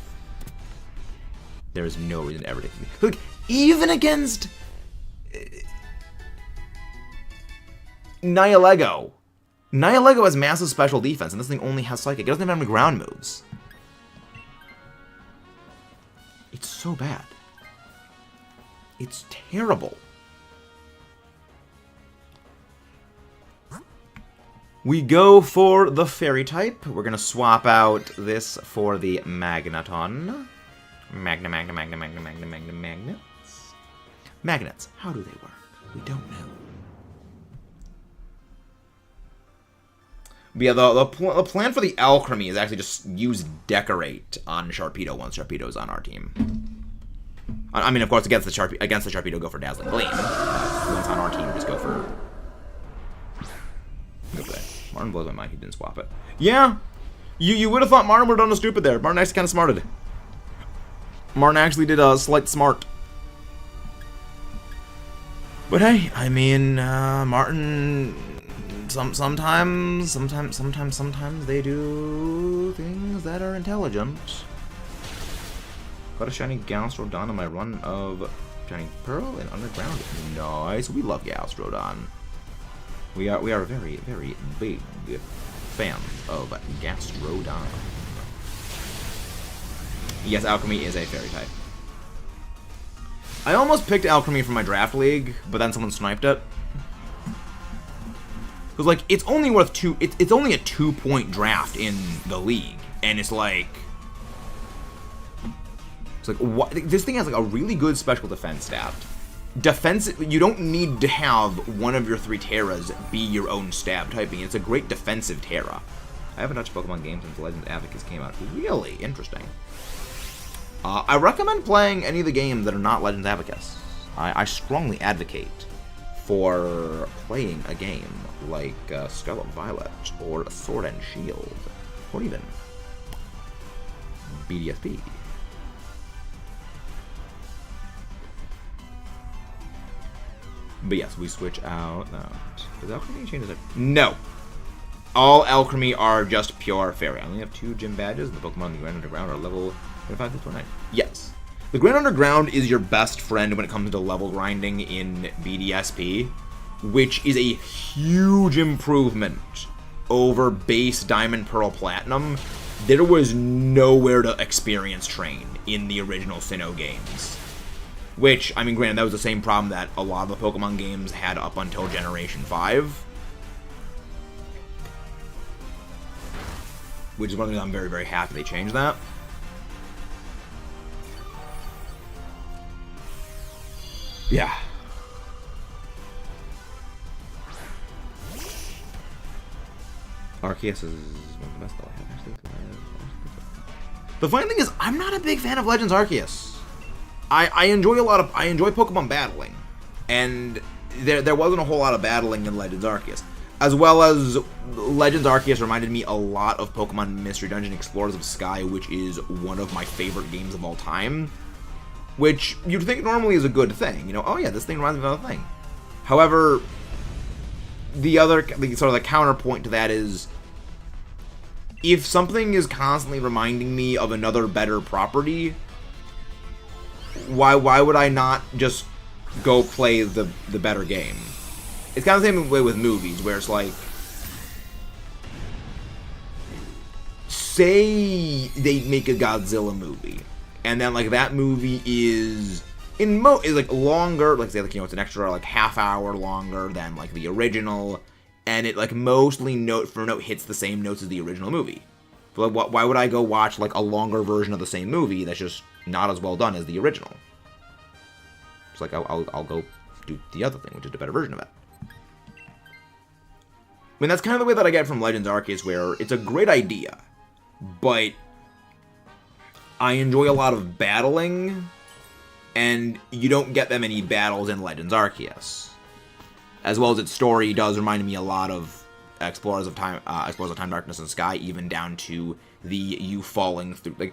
Speaker 1: There is no reason to ever take me. Look, even against Nihilego. Nihilego has massive special defense, and this thing only has Psychic. It doesn't even have any ground moves. It's so bad. It's terrible. We go for the Fairy type. We're going to swap out this for the Magneton. Magnets. Magnets. How do they work? We don't know. But yeah, the plan for the Alchemy is actually just use Decorate on Sharpedo once Sharpedo's on our team. I mean, of course, against the Sharpedo, go for Dazzling Gleam. Once on our team, just go for... Okay. Martin blows my mind. He didn't swap it. Yeah, you would have thought Martin would have done a stupid there. Martin actually kind of smarted. Martin actually did a slight smart. But hey, I mean, Martin... Sometimes they do things that are intelligent. Got a shiny Gastrodon on my run of Shiny Pearl and Underground. Nice. We love Gastrodon. We are very, very big fans of Gastrodon. Yes, Alchemy is a Fairy type. I almost picked Alchemy for my draft league, but then someone sniped it. Because, like, it's only worth it's only a 2-point draft in the league. And it's like, what? This thing has, like, a really good special defense stat. You don't need to have one of your 3 Terras be your own stab typing. It's a great defensive Terra. I haven't touched Pokemon games since Legends Abacus came out. Really interesting. I recommend playing any of the games that are not Legends Abacus. I strongly advocate for playing a game like Scarlet Violet, or Sword and Shield, or even BDSP. But yes, we switch out. No. Does Alchemy change it? No. All Alchemy are just pure Fairy. I only have 2 gym badges, and the Pokemon in the Grand Underground are level 25 to 29. Yes. The Grand Underground is your best friend when it comes to level grinding in BDSP, which is a huge improvement over base Diamond, Pearl, Platinum. There was nowhere to experience train in the original Sinnoh games. Which, I mean, granted, that was the same problem that a lot of the Pokemon games had up until Generation 5. Which is one thing I'm very, very happy they changed that. Yeah. Arceus is one of the best that I have, actually. The funny thing is, I'm not a big fan of Legends Arceus. I enjoy Pokemon battling, and there wasn't a whole lot of battling in Legends Arceus. As well as Legends Arceus reminded me a lot of Pokemon Mystery Dungeon Explorers of Sky, which is one of my favorite games of all time. which you'd think normally is a good thing. You know, oh yeah, this thing reminds me of another thing. However, the counterpoint to that is, if something is constantly reminding me of another better property, why would I not just go play the better game? It's kind of the same way with movies, where it's like, say they make a Godzilla movie, and then like that movie is like longer, like say like, you know, it's an extra like half hour longer than like the original, and it like mostly note for note hits the same notes as the original movie. But like, why would I go watch like a longer version of the same movie that's just not as well done as the original? It's like I'll go do the other thing, which is a better version of it. I mean, that's kind of the way that I get from Legends Arceus, where it's a great idea, but I enjoy a lot of battling, and you don't get that many battles in Legends Arceus. As well as its story does remind me a lot of Explorers of Time, Darkness, and Sky, even down to you falling through. Like,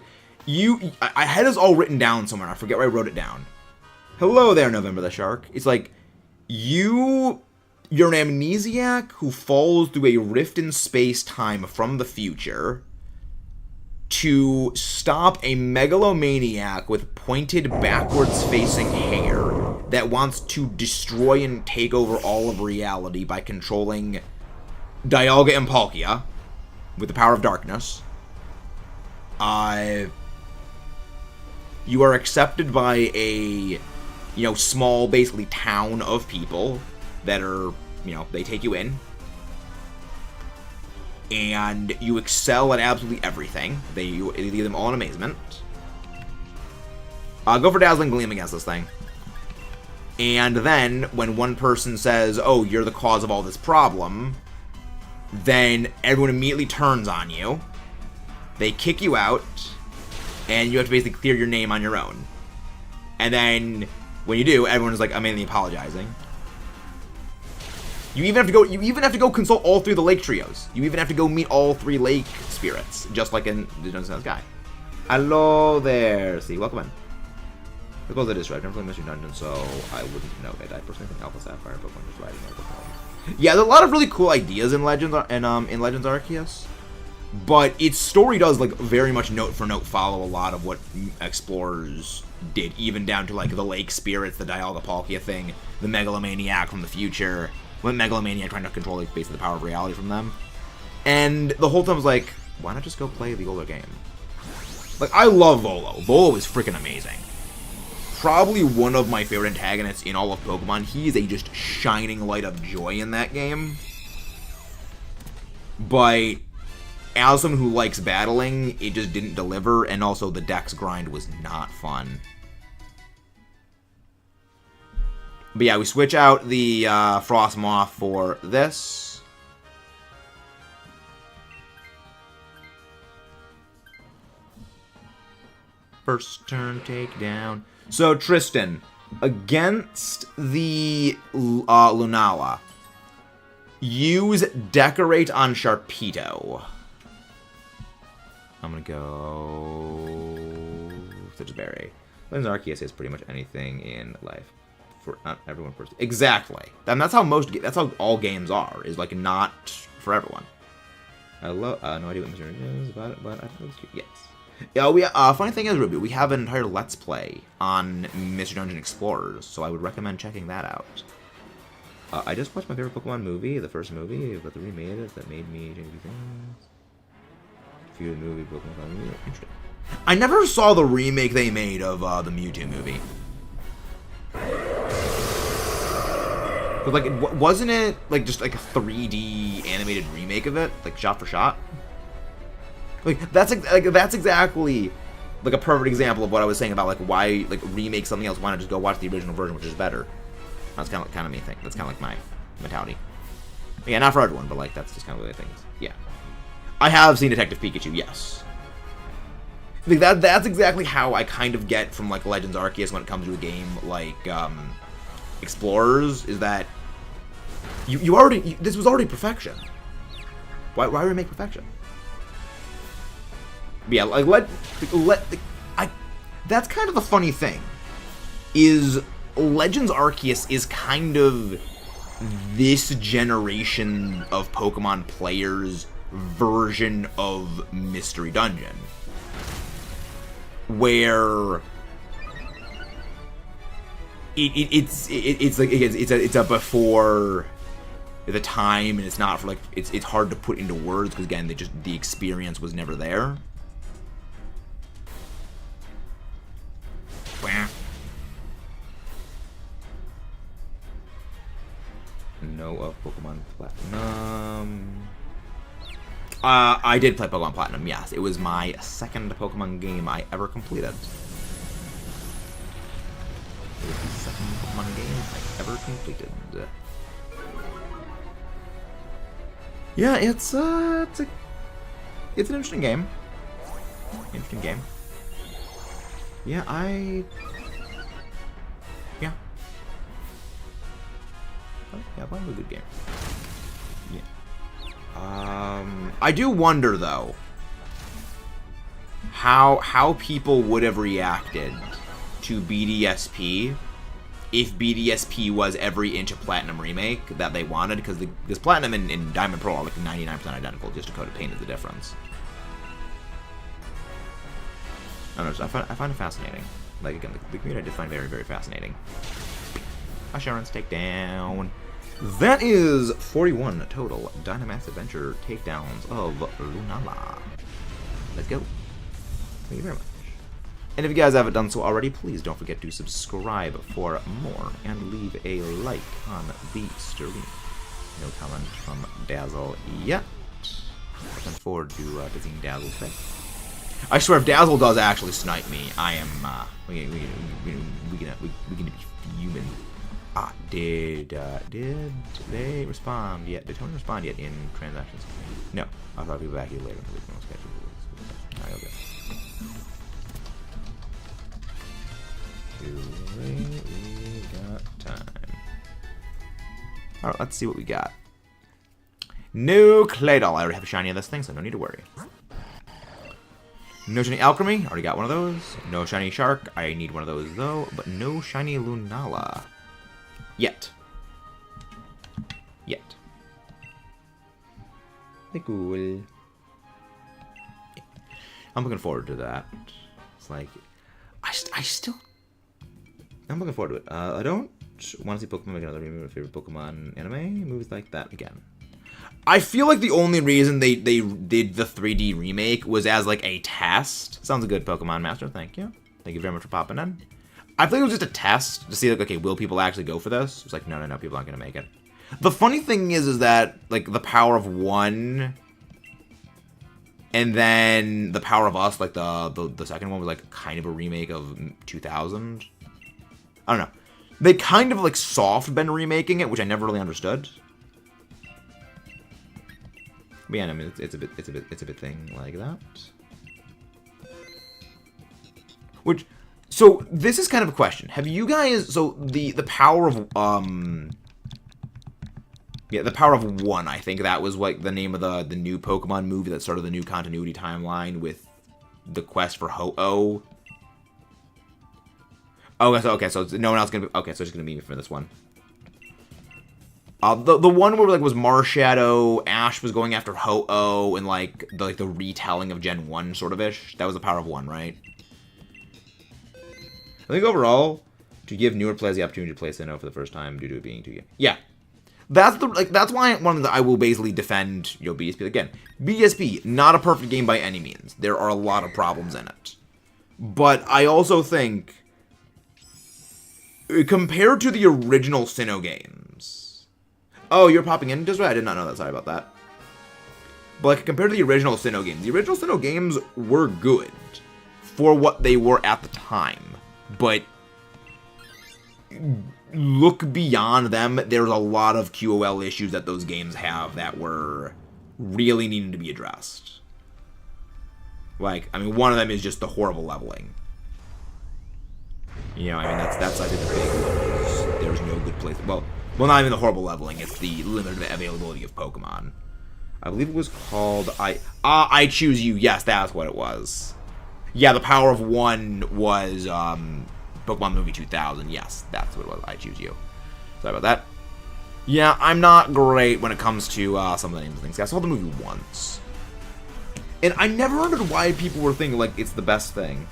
Speaker 1: I had this all written down somewhere. I forget where I wrote it down. Hello there, November the Shark. It's like, you're an amnesiac who falls through a rift in space-time from the future to stop a megalomaniac with pointed backwards-facing hair that wants to destroy and take over all of reality by controlling Dialga and Palkia with the power of darkness. You are accepted by a, small, basically, town of people that are, they take you in. And you excel at absolutely everything. You leave them all in amazement. Go for Dazzling Gleam against this thing. And then, when one person says, oh, you're the cause of all this problem, then everyone immediately turns on you. They kick you out, and you have to basically clear your name on your own. And then, when you do, everyone is like immediately apologizing. You even have to go consult all three of the lake trios. You even have to go meet all three lake spirits, just like in the Dungeons & Sky. Hello there. See, welcome in. I suppose it is right. I've never played Mystery Dungeon, so I wouldn't know it. I personally think Alpha Sapphire, Pokemon is riding over Pokemon. Yeah, there's a lot of really cool ideas in Legends Arceus, but its story does like very much note for note follow a lot of what Explorers did, even down to like the lake spirits, the Dialga Palkia thing, the megalomaniac from the future. When Megalomania trying to control like, basically the power of reality from them. And the whole time I was like, why not just go play the older game? Like, I love Volo. Volo is freaking amazing. Probably one of my favorite antagonists in all of Pokemon. He is a just shining light of joy in that game. But as someone who likes battling, it just didn't deliver, and also the dex grind was not fun. But yeah, we switch out the Frostmoth for this. First turn takedown. So Tristan, against the Lunala, use Decorate on Sharpedo. I'm gonna go Sigisberry. Legends Arceus is pretty much anything in life. For not everyone first. Exactly. And that's how all games are, is like not for everyone. I love no idea what Mr. is about it, but I think it's cute. Yes. Yeah, funny thing is, Ruby, we have an entire Let's Play on Mr. Dungeon Explorers, so I would recommend checking that out. I just watched my favorite Pokemon movie, the first movie, but they remade it, that made me change things. Few movie Pokemon movie. Interesting. I never saw the remake they made of the Mewtwo movie. But like, wasn't it like just like a 3D animated remake of it, like shot for shot? Like that's exactly like a perfect example of what I was saying about like why like remake something else. Why not just go watch the original version, which is better? That's kind of me thing. That's kind of like my mentality. Yeah, not for everyone, but like that's just kind of the way things. Yeah, I have seen Detective Pikachu. Yes. Like that's exactly how I kind of get from like Legends Arceus when it comes to a game like Explorers, is that you already this was already perfection. Why remake perfection? But yeah, like that's kind of the funny thing, is Legends Arceus is kind of this generation of Pokemon players' version of Mystery Dungeon, where it's a before the time, and it's not for like it's hard to put into words because again the experience was never there. No Pokemon Platinum. I did play Pokemon Platinum, yes. It was my second Pokemon game I ever completed. It was the second Pokemon game I ever completed. Yeah, it's an interesting game. Interesting game. Yeah, yeah, probably a good game. Yeah. I do wonder though how people would have reacted to BDSP if BDSP was every inch of Platinum remake that they wanted, because Platinum and Diamond Pearl are like 99% identical, just a coat of paint is the difference. I don't know, I find it fascinating. Like again, the community I did find very, very fascinating. Assurance takedown. That is 41 total Dynamax Adventure takedowns of Lunala. Let's go. Thank you very much. And if you guys haven't done so already, please don't forget to subscribe for more and leave a like on the stream. No comment from Dazzle yet. Looking forward to seeing Dazzle today. I swear, if Dazzle does actually snipe me, I am we can be human. Did they respond yet? Did Tony respond yet in transactions? No. I'll probably be back here later. Alright, okay. We got time. Alright, let's see what we got. No Claydol. I already have a shiny of this thing, so no need to worry. No shiny Alchemy. Already got one of those. No shiny Shark. I need one of those, though. But no shiny Lunala. Yet. Cool. I'm looking forward to that. It's like, I'm looking forward to it. I don't want to see Pokemon make another remake of my favorite Pokemon anime. Movies like that again. I feel like the only reason they did the 3D remake was as like a test. Sounds a good Pokemon Master. Thank you. Thank you very much for popping in. I think it was just a test to see, like, okay, will people actually go for this? It's like, no, people aren't going to make it. The funny thing is that, like, the power of one, and then the power of us, like, the second one was, like, kind of a remake of 2000. I don't know. They kind of, like, soft been remaking it, which I never really understood. But yeah, I mean, it's a bit thing like that. Which... So, this is kind of a question. Have you guys... So, the power of... Yeah, the power of one, I think that was, like, the name of the new Pokemon movie that started the new continuity timeline with the quest for Ho-Oh. Oh, okay, so no one else gonna be... Okay, so it's just gonna be me for this one. The one where, like, was Marshadow, Ash was going after Ho-Oh, and, like, the retelling of Gen 1, sort of-ish. That was the power of one, right? I think overall, to give newer players the opportunity to play Sinnoh for the first time due to it being 2 years. Yeah. That's why one of the I will basically defend, BSP. Again, BSP, not a perfect game by any means. There are a lot of problems in it. But I also think, compared to the original Sinnoh games... Oh, you're popping in, Desiree? I did not know that. Sorry about that. But like, compared to the original Sinnoh games, the original Sinnoh games were good for what they were at the time. But look beyond them, there's a lot of QOL issues that those games have that were really needing to be addressed. Like, I mean, one of them is just the horrible leveling. You know, I mean, that's I think the big one. There's no good place. Well, not even the horrible leveling. It's the limited availability of Pokemon. I believe it was called I Choose You. Yes, that's what it was. Yeah, the power of one was Pokemon Movie 2000. Yes, that's what it was. I Choose You. Sorry about that. Yeah, I'm not great when it comes to some of the names of things. I saw the movie once. And I never understood why people were thinking, like, it's the best thing.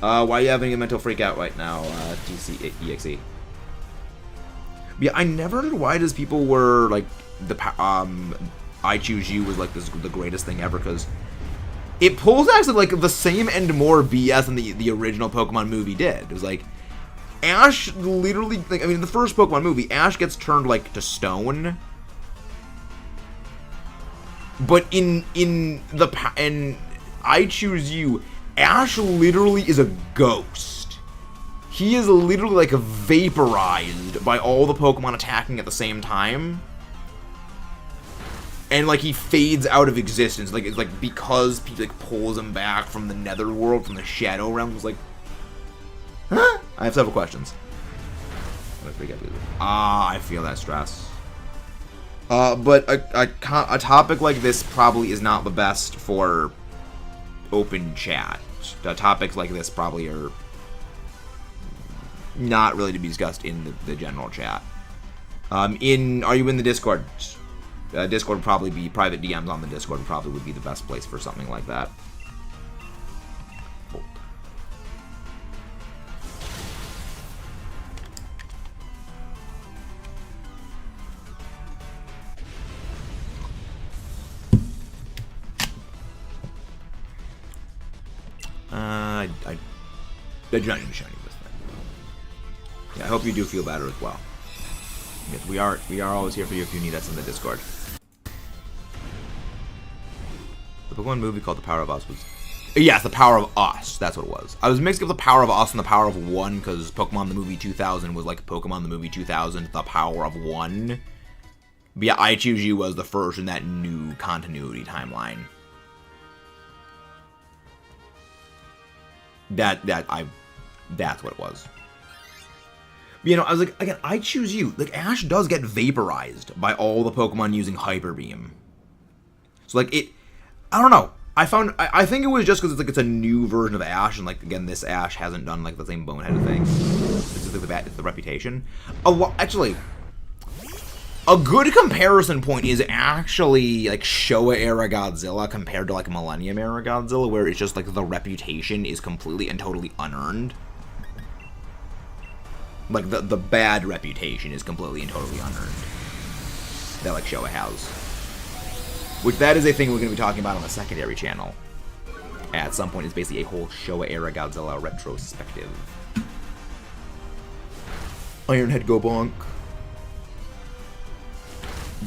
Speaker 1: Why are you having a mental freak out right now, TCEXE? Yeah, I never understood why does people were, like, I Choose You was, like, the greatest thing ever, because it pulls actually, like, the same and more BS than the original Pokemon movie did. It was, like, Ash literally, like, I mean, in the first Pokemon movie, Ash gets turned, like, to stone. But in I Choose You, Ash literally is a ghost. He is literally, like, vaporized by all the Pokemon attacking at the same time. And, like, he fades out of existence. Like, it's like, because he, like, pulls him back from the Netherworld, from the Shadow Realm, was like, huh? I have several questions. I feel that stress. But a topic like this probably is not the best for open chat. Topics like this probably are not really to be discussed in the general chat. Are you in the Discord? Discord would probably be, private DMs on the Discord probably would be the best place for something like that. I do not need to show you this thing. Yeah, I hope you do feel better as well. Yes, we are always here for you if you need us in the Discord. The Pokemon movie called The Power of Us was... Yes, The Power of Us. That's what it was. I was mixing up The Power of Us and The Power of One because Pokemon the Movie 2000 was like Pokemon the Movie 2000, The Power of One. But yeah, I Choose You was the first in that new continuity timeline. That's what it was. But, you know, I was like, again, I Choose You. Like, Ash does get vaporized by all the Pokemon using Hyper Beam. So, like, I don't know. I think it was just because it's like it's a new version of Ash, and like again, this Ash hasn't done like the same boneheaded thing. It's just like it's the reputation. Actually, a good comparison point is actually like Showa era Godzilla compared to like Millennium era Godzilla, where it's just like the reputation is completely and totally unearned. Like the bad reputation is completely and totally unearned that like Showa has. Which that is a thing we're going to be talking about on the secondary channel. At some point, it's basically a whole Showa-era Godzilla retrospective. Ironhead go bonk.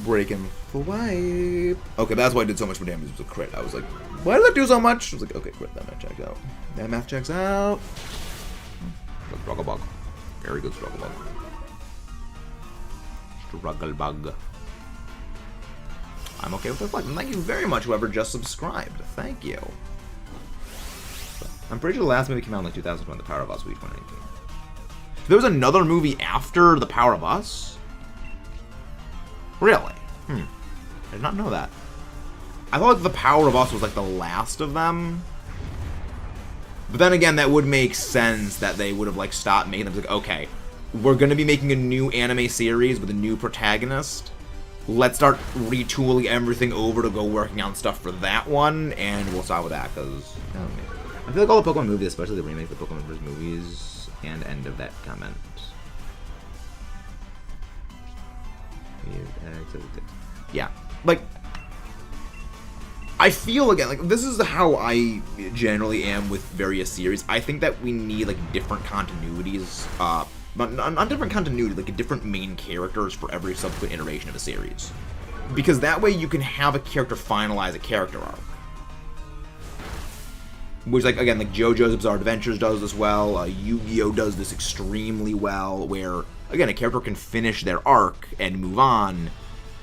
Speaker 1: Break him for wipe. Okay, that's why I did so much more damage. It was a crit. I was like, why did that do so much? I was like, okay, crit. That math checks out. That math checks out. Struggle bug. Very good struggle bug. Struggle bug. I'm okay with this like, thank you very much, whoever just subscribed. Thank you. I'm pretty sure the last movie came out in like 2020, The Power of Us, 2018. There was another movie after The Power of Us? Really? I did not know that. I thought like The Power of Us was like the last of them. But then again, that would make sense that they would have like stopped making them. Like, okay, we're going to be making a new anime series with a new protagonist. Let's start retooling everything over to go working on stuff for that one, and we'll start with that, because I feel like all the Pokemon movies, especially the remake of the Pokemon vs. movies, and end of that comment. Yeah, like, I feel, again, like, this is how I generally am with various series. I think that we need, like, different continuities, not different continuity, like different main characters for every subsequent iteration of a series. Because that way you can have a character finalize a character arc. Which, like, again, like JoJo's Bizarre Adventures does this well, Yu-Gi-Oh! Does this extremely well, where, again, a character can finish their arc and move on,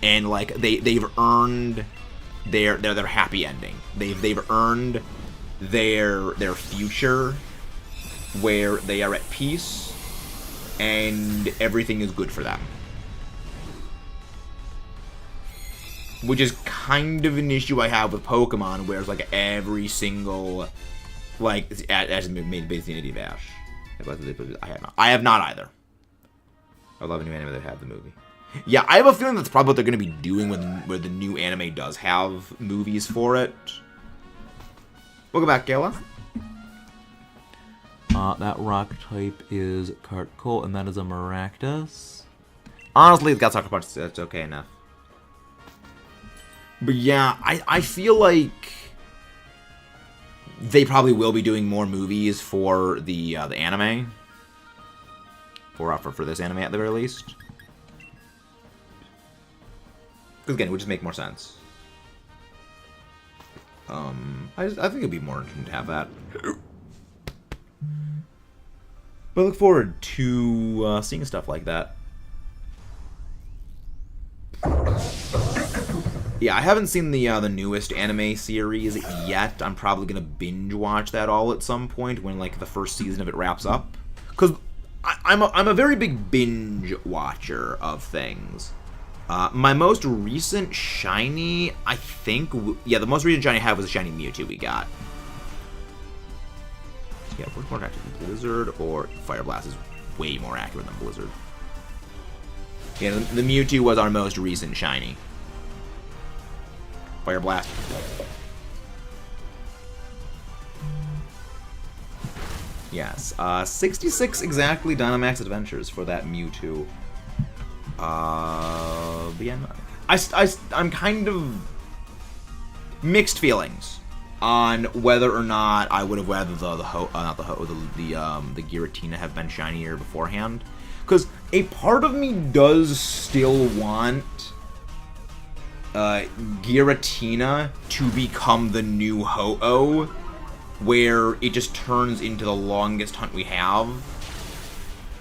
Speaker 1: and, like, they've earned their happy ending. They've earned their future where they are at peace, and everything is good for them. Which is kind of an issue I have with Pokemon, where it's like every single, like, as made basically an Ash. I have not either. I love a new anime that had the movie. Yeah, I have a feeling that's probably what they're going to be doing when the new anime does have movies for it. Welcome back, Kayla.
Speaker 2: That rock type is Cartcoal, and that is a Maractus.
Speaker 1: Honestly, it's got Sucker Punch, so that's okay enough. But yeah, I feel like they probably will be doing more movies for the anime. For this anime at the very least. Because again, it would just make more sense. I think it'd be more interesting to have that. But I look forward to seeing stuff like that. Yeah, I haven't seen the newest anime series yet. I'm probably gonna binge watch that all at some point when like the first season of it wraps up. Because I'm a very big binge watcher of things. My most recent shiny, I think, the most recent shiny I have was a shiny Mewtwo we got. Yeah, what's more accurate, Blizzard or Fire Blast is way more accurate than Blizzard. Yeah, the Mewtwo was our most recent shiny. Fire Blast. Yes, 66 exactly Dynamax Adventures for that Mewtwo. But yeah, I'm kind of mixed feelings on whether or not I would have rather the Giratina have been shinier beforehand, because a part of me does still want Giratina to become the new Ho-Oh, where it just turns into the longest hunt we have,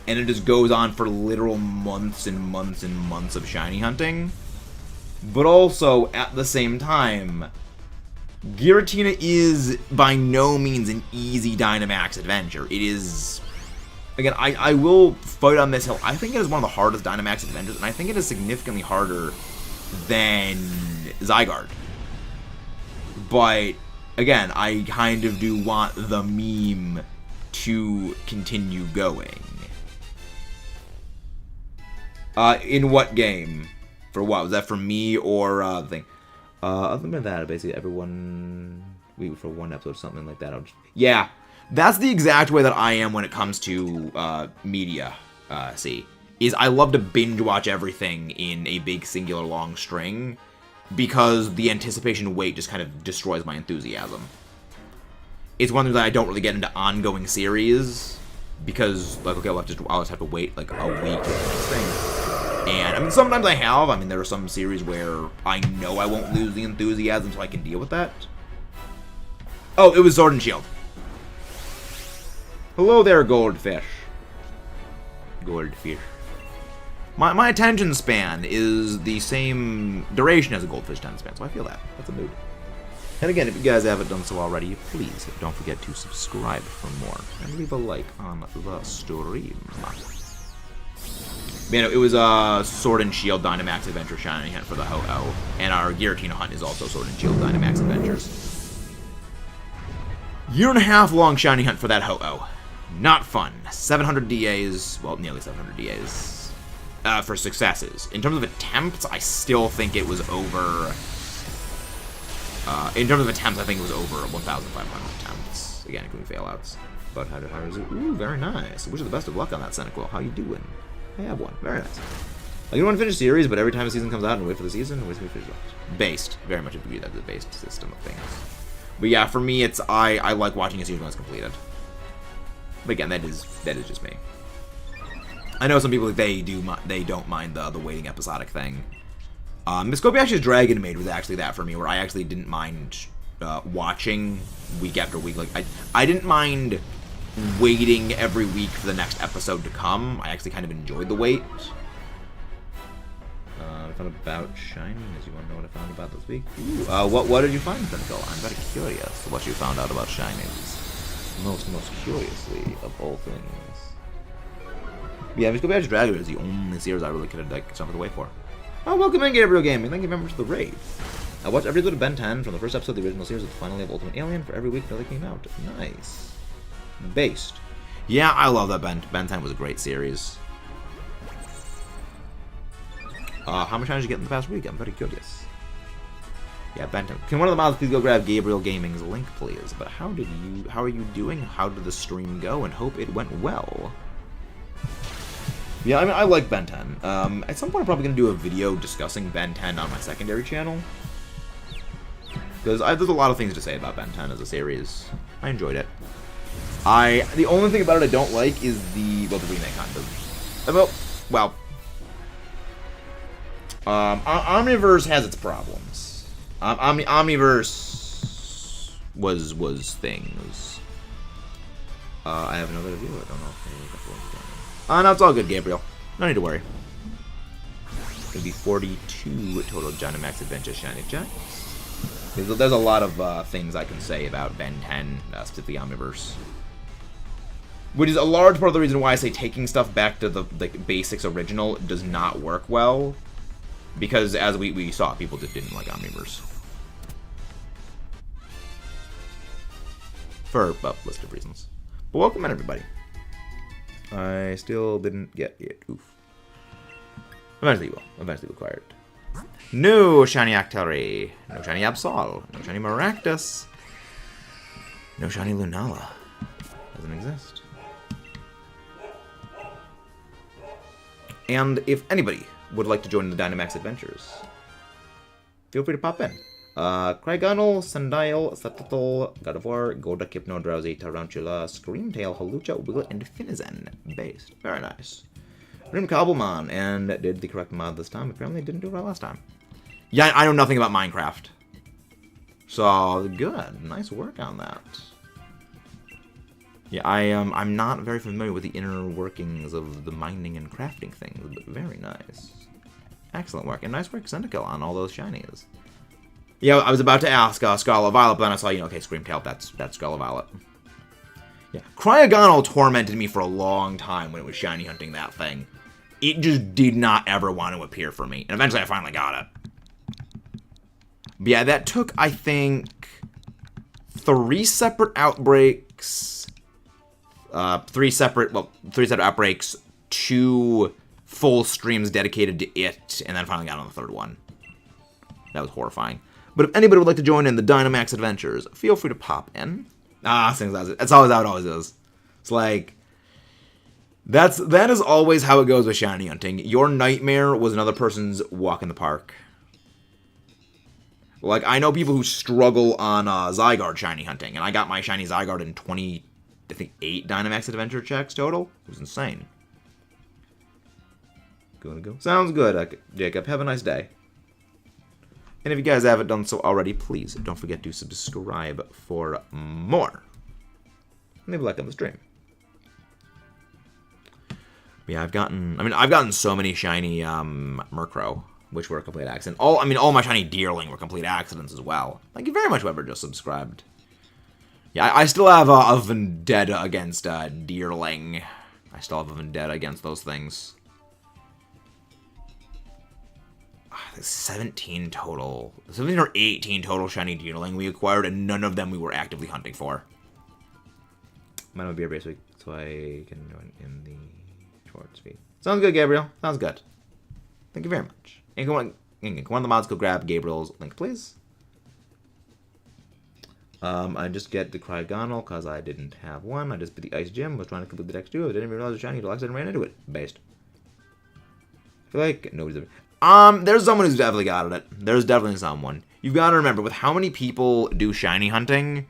Speaker 1: and it just goes on for literal months and months and months of shiny hunting. But also, at the same time, Giratina is by no means an easy Dynamax adventure. It is... Again, I will fight on this hill. I think it is one of the hardest Dynamax adventures, and I think it is significantly harder than Zygarde. But, again, I kind of do want the meme to continue going. In what game? For what? Was that for me or the thing? Other than that, basically everyone... for one episode or something like that. Yeah, that's the exact way that I am when it comes to media, is I love to binge watch everything in a big singular long string, because the anticipation wait just kind of destroys my enthusiasm. It's one thing that I don't really get into ongoing series, because, like, okay, I'll just have to wait, like, a week for the next thing. And, I mean, sometimes I have. I mean, there are some series where I know I won't lose the enthusiasm, so I can deal with that. Oh, it was Sword and Shield. Hello there, Goldfish. Goldfish. My attention span is the same duration as a Goldfish attention span, so I feel that. That's a mood. And again, if you guys haven't done so already, please don't forget to subscribe for more, and leave a like on the stream. Man, it was a Sword and Shield Dynamax Adventure Shiny Hunt for the Ho-Oh, and our Giratina Hunt is also Sword and Shield Dynamax Adventures. Year-and-a-half long Shiny Hunt for that Ho-Oh. Not fun. 700 DAs, well, nearly 700 DAs, for successes. In terms of attempts, I still think it was over... in terms of attempts, I think it was over 1,500 attempts. Again, including failouts. But how is it? Ooh, very nice. Wish you the best of luck on that, Senecal. How you doing? I have one. Very nice. I don't want to finish series, but every time a season comes out and wait for the season, I wait for me to finish it. Based. Very much agree that the based system of things. But yeah, for me, it's I like watching a series when it's completed. But again, that is just me. I know some people, they don't mind the waiting episodic thing. Miss Kobayashi's Dragon Maid was actually that for me, where I actually didn't mind watching week after week. Like I didn't mind waiting every week for the next episode to come. I actually kind of enjoyed the wait. I found about shinies. You want to know what I found about this week? Ooh, what did you find, Pinnacle? I'm very curious what you found out about shinies. Most curiously of all things. Yeah, Miss Kobayashi's Dragon is the only series I really could have like something to wait for. Oh, welcome in, Gabriel Gaming. Thank you very much for the raid. I watched every episode of Ben 10 from the first episode of the original series to the final of Ultimate Alien for every week until they came out. Nice. Based. Yeah, I love that Ben 10 was a great series. How much time did you get in the past week? I'm very curious. Yeah, Ben 10. Can one of the mods please go grab Gabriel Gaming's link, please? But how are you doing? How did the stream go? And hope it went well. Yeah, I mean, I like Ben 10. At some point, I'm probably going to do a video discussing Ben 10 on my secondary channel. Because there's a lot of things to say about Ben 10 as a series. I enjoyed it. The only thing about it I don't like is the remake kind of. Omniverse has its problems. Omniverse was things. I have another viewer. I don't know if no, it's all good, Gabriel. No need to worry. It'll be 42 total Dynamax Adventure Shiny Checks. There's a lot of things I can say about Ben 10, specifically Omniverse. Which is a large part of the reason why I say taking stuff back to the basics original does not work well. Because, as we saw, people just didn't like Omniverse. For a list of reasons. But welcome in, everybody. I still didn't get it. Oof. Eventually will. Eventually will acquire it. No shiny Octillery. No shiny Absol. No shiny Maractus. No shiny Lunala. Doesn't exist. And if anybody would like to join the Dynamax Adventures, feel free to pop in. Craigonal, Sundial, Satotl, God of War, Golda, Hypno, Drowsy, Tarantula, Screamtail, Halucha, Wiggle, and Finizen. Based. Very nice. Rim Cobblemon, and did the correct mod this time. Apparently didn't do it right last time. Yeah, I know nothing about Minecraft. So, good. Nice work on that. Yeah, I'm not very familiar with the inner workings of the mining and crafting things, but very nice. Excellent work, and nice work, Zendikal, on all those shinies. Yeah, I was about to ask Scarlet Violet, but then I saw, okay, Screamtail, that's Scarlet Violet. Yeah, Cryogonal tormented me for a long time when it was shiny hunting that thing. It just did not ever want to appear for me, and eventually I finally got it. But yeah, that took, I think, 3 separate outbreaks, 3 separate outbreaks, 2 full streams dedicated to it, and then finally got on the 3rd one. That was horrifying. But if anybody would like to join in the Dynamax Adventures, feel free to pop in. That's always how it always is. It's like, that is always how it goes with shiny hunting. Your nightmare was another person's walk in the park. Like, I know people who struggle on Zygarde shiny hunting, and I got my shiny Zygarde in 8 Dynamax Adventure checks total. It was insane. Gonna go. Sounds good, Jacob. Have a nice day. And if you guys haven't done so already, please don't forget to subscribe for more. Leave a like on the stream. Yeah, I've gotten so many shiny Murkrow, which were a complete accident. All my shiny Deerling were complete accidents as well. Thank you very much, whoever just subscribed. Yeah, I still have a vendetta against Deerling. I still have a vendetta against those things. 17 total. 17 or 18 total shiny Deerling we acquired, and none of them we were actively hunting for. Mine would be a race week, so I can join in the short speed. Sounds good, Gabriel. Sounds good. Thank you very much. And can one of the mods go grab Gabriel's link, please? I just get the Cryogonal because I didn't have one. I just beat the Ice Gym. Was trying to complete the next 2. I didn't even realize it was shiny until I accidentally ran into it. Based. I feel like nobody's ever... There's someone who's definitely got it. There's definitely someone. You've got to remember, with how many people do shiny hunting,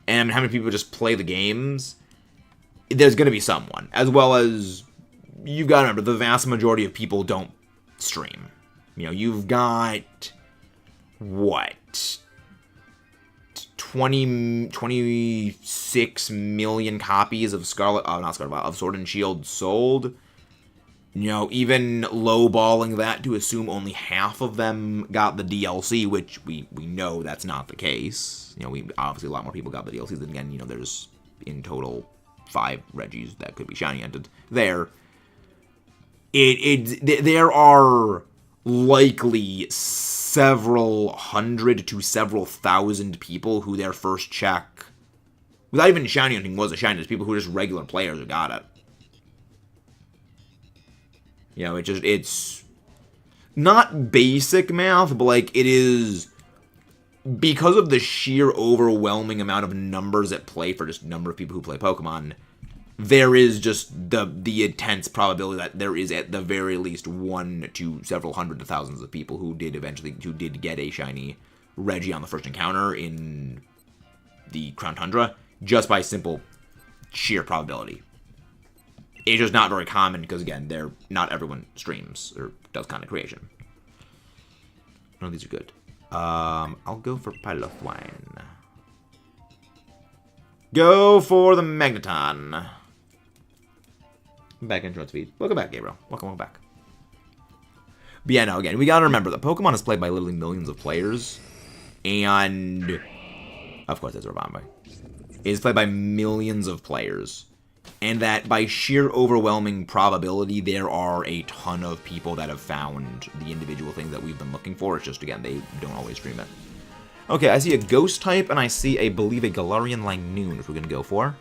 Speaker 1: and how many people just play the games, there's going to be someone. As well as, you've got to remember, the vast majority of people don't stream. You know, you've got, what, 26 million copies of of Sword and Shield sold. You know, even lowballing that to assume only half of them got the DLC, which we know that's not the case. You know, obviously a lot more people got the DLCs. And again, you know, there's in total 5 Reggies that could be shiny hunted there. There are likely several hundred to several thousand people who their first check Without even shiny hunting was a shiny. There's people who are just regular players who got it. You know, it's not basic math, but like it is, because of the sheer overwhelming amount of numbers at play for just number of people who play Pokemon, there is just the intense probability that there is at the very least 1 to several hundred to thousands of people who did get a shiny Reggie on the first encounter in the Crown Tundra, just by simple sheer probability. It's just not very common because, again, not everyone streams or does content creation. No, these are good. I'll go for Pilotwine. Go for the Magneton. Back intro speed. Welcome back, Gabriel. Welcome back. But yeah, no, again, we gotta remember that Pokemon is played by literally millions of players. And, of course, that's Rabambe. It is played by millions of players. And that by sheer overwhelming probability, there are a ton of people that have found the individual things that we've been looking for. It's just, again, they don't always stream it. Okay, I see a Ghost type, and I see, I believe, a Galarian Linoon, which we're going to go for.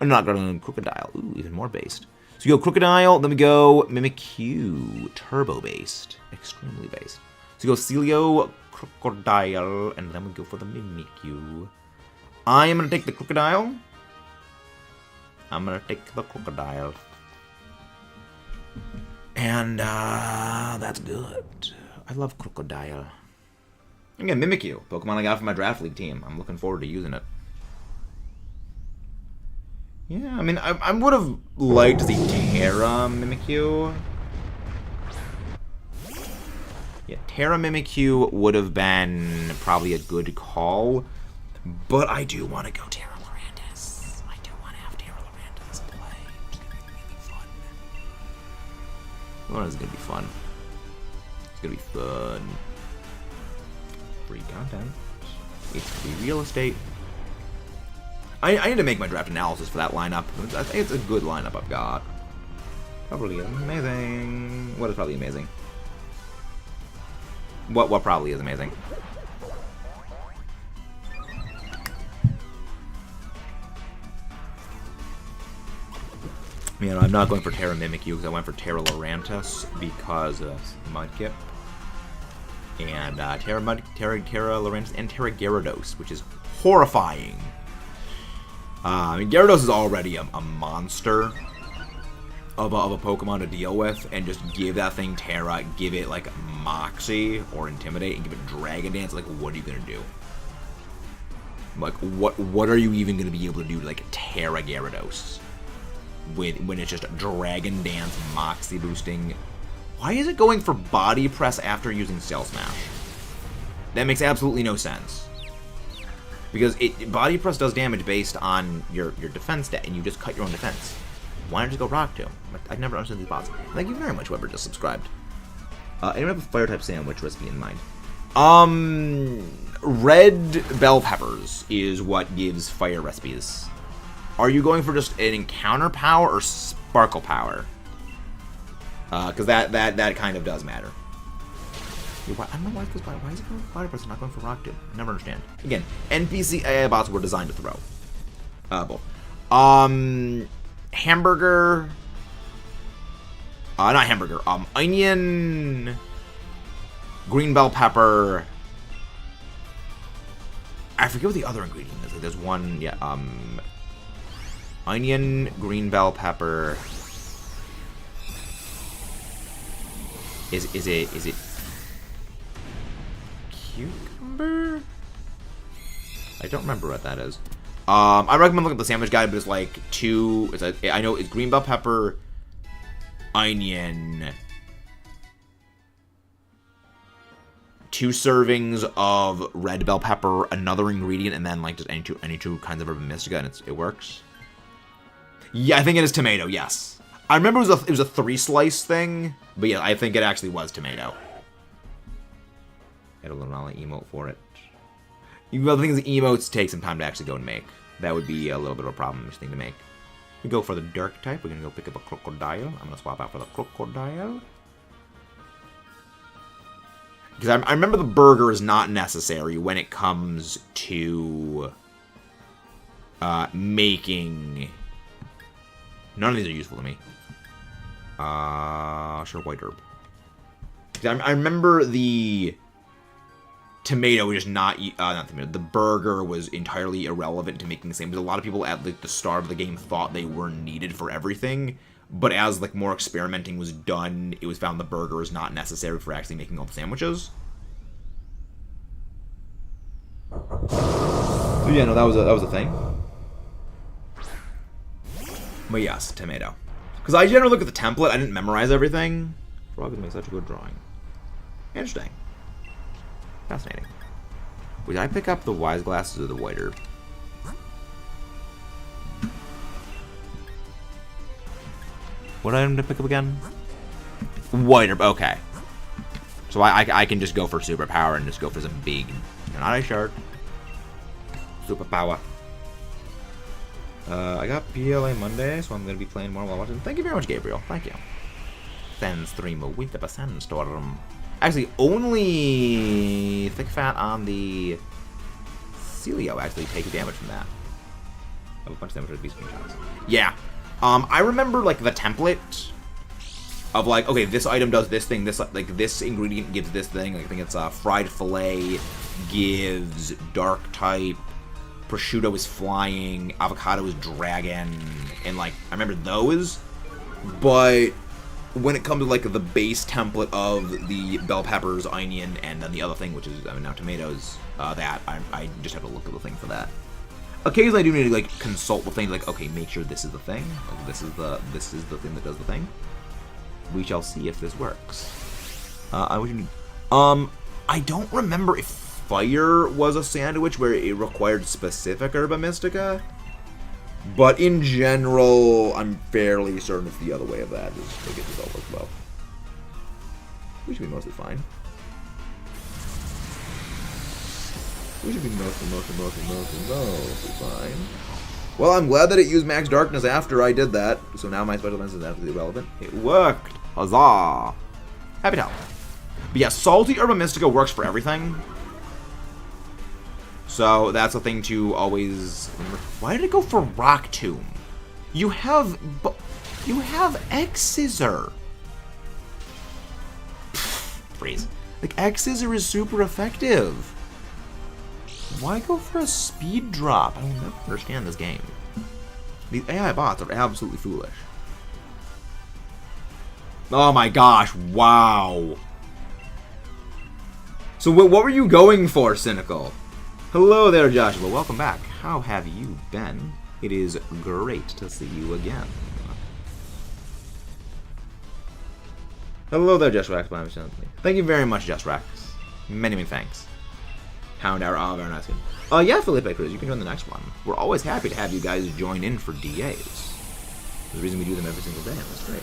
Speaker 1: I'm not going to Crocodile. Ooh, even more based. So we go Crocodile, then we go Mimikyu, Turbo-based. Extremely based. So we go Celio, Crocodile, and then we go for the Mimikyu. I am going to take the Crocodile. I'm going to take the Crocodile. And, that's good. I love Crocodile. Again, Mimikyu, Pokemon I got from my Draft League team. I'm looking forward to using it. Yeah, I mean, I would have liked to see Terra Mimikyu. Yeah, Terra Mimikyu would have been probably a good call. But I do want to go Terra Lorantis. I do want to have Terra Lorantis play. It's going to be really fun. Well, it's going to be fun. It's going to be fun. Free content. It's free real estate. I need to make my draft analysis for that lineup. I think it's a good lineup I've got. Probably amazing. What is probably amazing? What probably is amazing? You know, I'm not going for Terra Mimikyu because I went for Terra Lorantis because of Mudkip. And Terra Lorantis, and Terra Gyarados, which is horrifying. I mean, Gyarados is already a monster of a Pokemon to deal with, and just give that thing Terra, give it like Moxie or Intimidate, and give it Dragon Dance. Like, what are you gonna do? Like, what are you even gonna be able to do to like Terra Gyarados when it's just Dragon Dance, Moxie boosting? Why is it going for Body Press after using Cell Smash? That makes absolutely no sense. Because Body Press does damage based on your defense stat, and you just cut your own defense. Why not just go Rock Tomb? I've never understood these bots. Thank you very much, whoever just subscribed. Anyone have a Fire-type sandwich recipe in mind? Red bell peppers is what gives fire recipes. Are you going for just an encounter power or sparkle power? Because that kind of does matter. I don't know why is it going for Fire Press and not going for Rock Tomb? I never understand. Again, NPC AI bots were designed to throw. Both. Hamburger. Not hamburger. Onion. Green bell pepper. I forget what the other ingredient is. Like, there's one. Yeah. Onion, green bell pepper. Is it cucumber? I don't remember what that is. I recommend looking at the sandwich guide, but it's like I know it's green bell pepper, onion, 2 servings of red bell pepper, another ingredient, and then like just any two kinds of urban mystica, and it works. Yeah, I think it is tomato. Yes, I remember it was a 3-slice thing, but yeah, I think it actually was tomato. Get a LUNALA emote for it. Well, the thing is, the emotes take some time to actually go and make. That would be a little bit of a problem thing to make. We go for the dark type. We're gonna go pick up a Crocodile. I'm gonna swap out for the Crocodile. Because I remember the burger is not necessary when it comes to making... None of these are useful to me. Sure, white herb. I remember the tomato was just not tomato. The burger was entirely irrelevant to making the same. Because a lot of people at like the start of the game thought they were needed for everything, but as like more experimenting was done, it was found the burger is not necessary for actually making all the sandwiches. So yeah, no, that was a thing. But yes, tomato. Because I generally look at the template. I didn't memorize everything. Frog would make such a good drawing. Interesting. Fascinating. Wait, did I pick up the wise glasses or the white herb? What item did I pick up again? White herb, okay. So I can just go for superpower and just go for some big... Not a shark. Superpower. I got PLA Monday, so I'm going to be playing more while watching. Thank you very much, Gabriel. Thank you. Sandstream with the sandstorm. Actually, only Thick Fat on the Celio actually take damage from that. I have a bunch of damage with these screenshots. Yeah. I remember, like, the template of, like, okay, this item does this thing, this ingredient gives this thing. Like, I think it's fried fillet gives dark type, prosciutto is flying, avocado is dragon, and, like, I remember those, but when it comes to, like, the base template of the bell peppers, onion, and then the other thing, which is, I mean, now tomatoes, that, I just have to look at the thing for that. Occasionally I do need to, like, consult the thing, like, okay, make sure this is the thing, like, this is the thing that does the thing. We shall see if this works. I don't remember if fire was a sandwich where it required specific herba mystica, but in general, I'm fairly certain it's the other way of that. Just make it yourself as well. We should be mostly fine. We should be mostly fine. Well, I'm glad that it used max darkness after I did that, so now my special defense is absolutely irrelevant. It worked! Huzzah! Happy to help. But yeah, salty herba mystica works for everything. So that's a thing to always remember. Why did it go for Rock Tomb? You have X Scissor. Freeze. Like, X Scissor is super effective. Why go for a speed drop? I don't never understand this game. These AI bots are absolutely foolish. Oh my gosh, wow. So what were you going for, Cynical? Hello there, Joshua. Welcome back. How have you been? It is great to see you again. Hello there, Just Rex. Thank you very much, Just Rex. Many, many thanks. Hound Hour, oh, very nice. Yeah, Felipe Cruz, you can join the next one. We're always happy to have you guys join in for DAs. There's the reason we do them every single day, and that's great.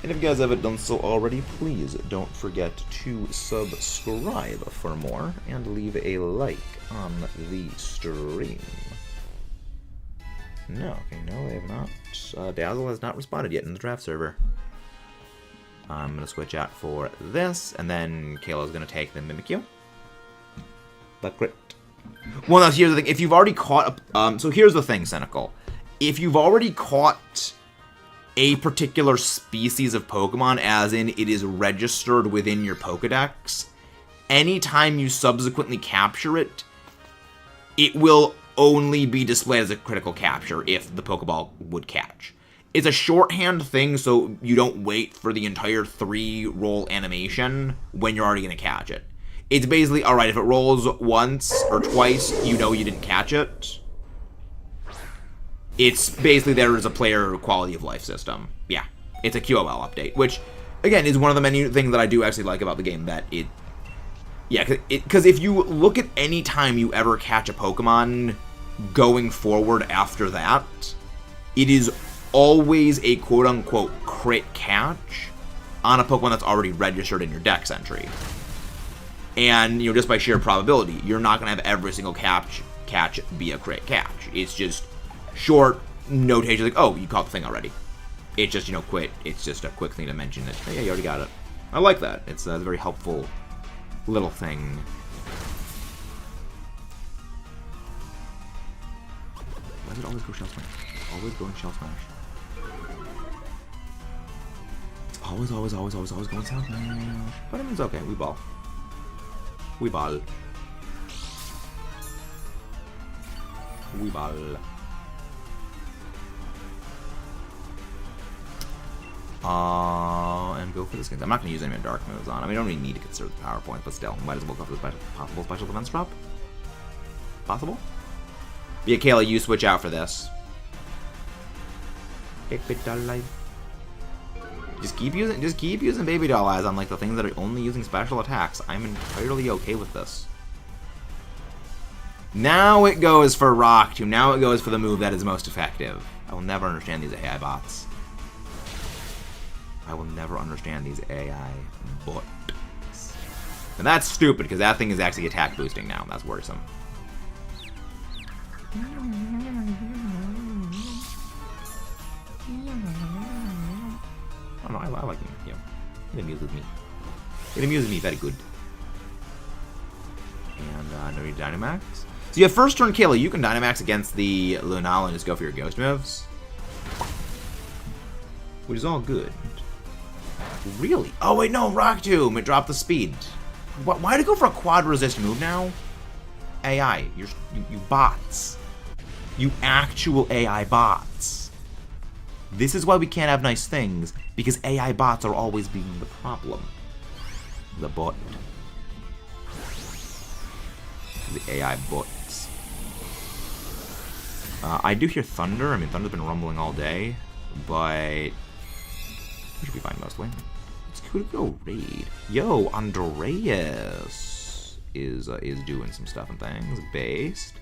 Speaker 1: And if you guys haven't done so already, please don't forget to subscribe for more and leave a like on the stream. No, okay, no, they have not. Dazzle has not responded yet in the draft server. I'm going to switch out for this, and then Kayla's going to take the Mimikyu. The crit. Well, now, here's the thing. If you've already caught... so here's the thing, Cynical. If you've already caught a particular species of Pokemon, as in it is registered within your Pokedex, anytime you subsequently capture it, it will only be displayed as a critical capture if the Pokeball would catch. It's a shorthand thing, so you don't wait for the entire 3-roll animation when you're already going to catch it. It's basically, alright, if it rolls once or twice, you know you didn't catch it. It's basically there as a player quality of life system. Yeah, it's a QOL update, which, again, is one of the many things that I do actually like about the game, that it... Yeah, because if you look at any time you ever catch a Pokemon going forward after that, it is always a quote-unquote crit catch on a Pokemon that's already registered in your Dex entry. And, you know, just by sheer probability, you're not going to have every single catch be a crit catch. It's just short notation, like, oh, you caught the thing already. It's just, you know, it's just a quick thing to mention that, hey, yeah, you already got it. I like that. It's a very helpful little thing. does it always go Shell Smash? It's always going Shell Smash. It's always going Shell Smash. But I mean, it's okay. We ball. We ball. We ball. And go for this game. I'm not going to use any dark moves on. I mean, I don't really need to consider the power points, but still, might as well go for the possible special defense drop. Possible? Yeah, Kayla, you switch out for this. Baby doll life. Just keep using baby doll eyes on like the things that are only using special attacks. I'm entirely okay with this. Now it goes for Rock Tomb. Now it goes for the move that is most effective. I will never understand these AI bots. I will never understand these AI bots. And that's stupid, because that thing is actually attack boosting now. That's worrisome. I don't know, I like him. Yeah. It amuses me. It amuses me very good. And, no need Dynamax. So you have first turn Kayla. You can Dynamax against the Lunala and just go for your ghost moves. Which is all good. Really? Oh, wait, no, Rock Tomb. It dropped the speed. Why to go for a quad resist move now? AI. You bots. You actual AI bots. This is why we can't have nice things, because AI bots are always being the problem. The bot. The AI bots. I do hear thunder. I mean, thunder's been rumbling all day, but we should be fine mostly. It's cool to go raid. Yo, Andreas is doing some stuff and things. Based.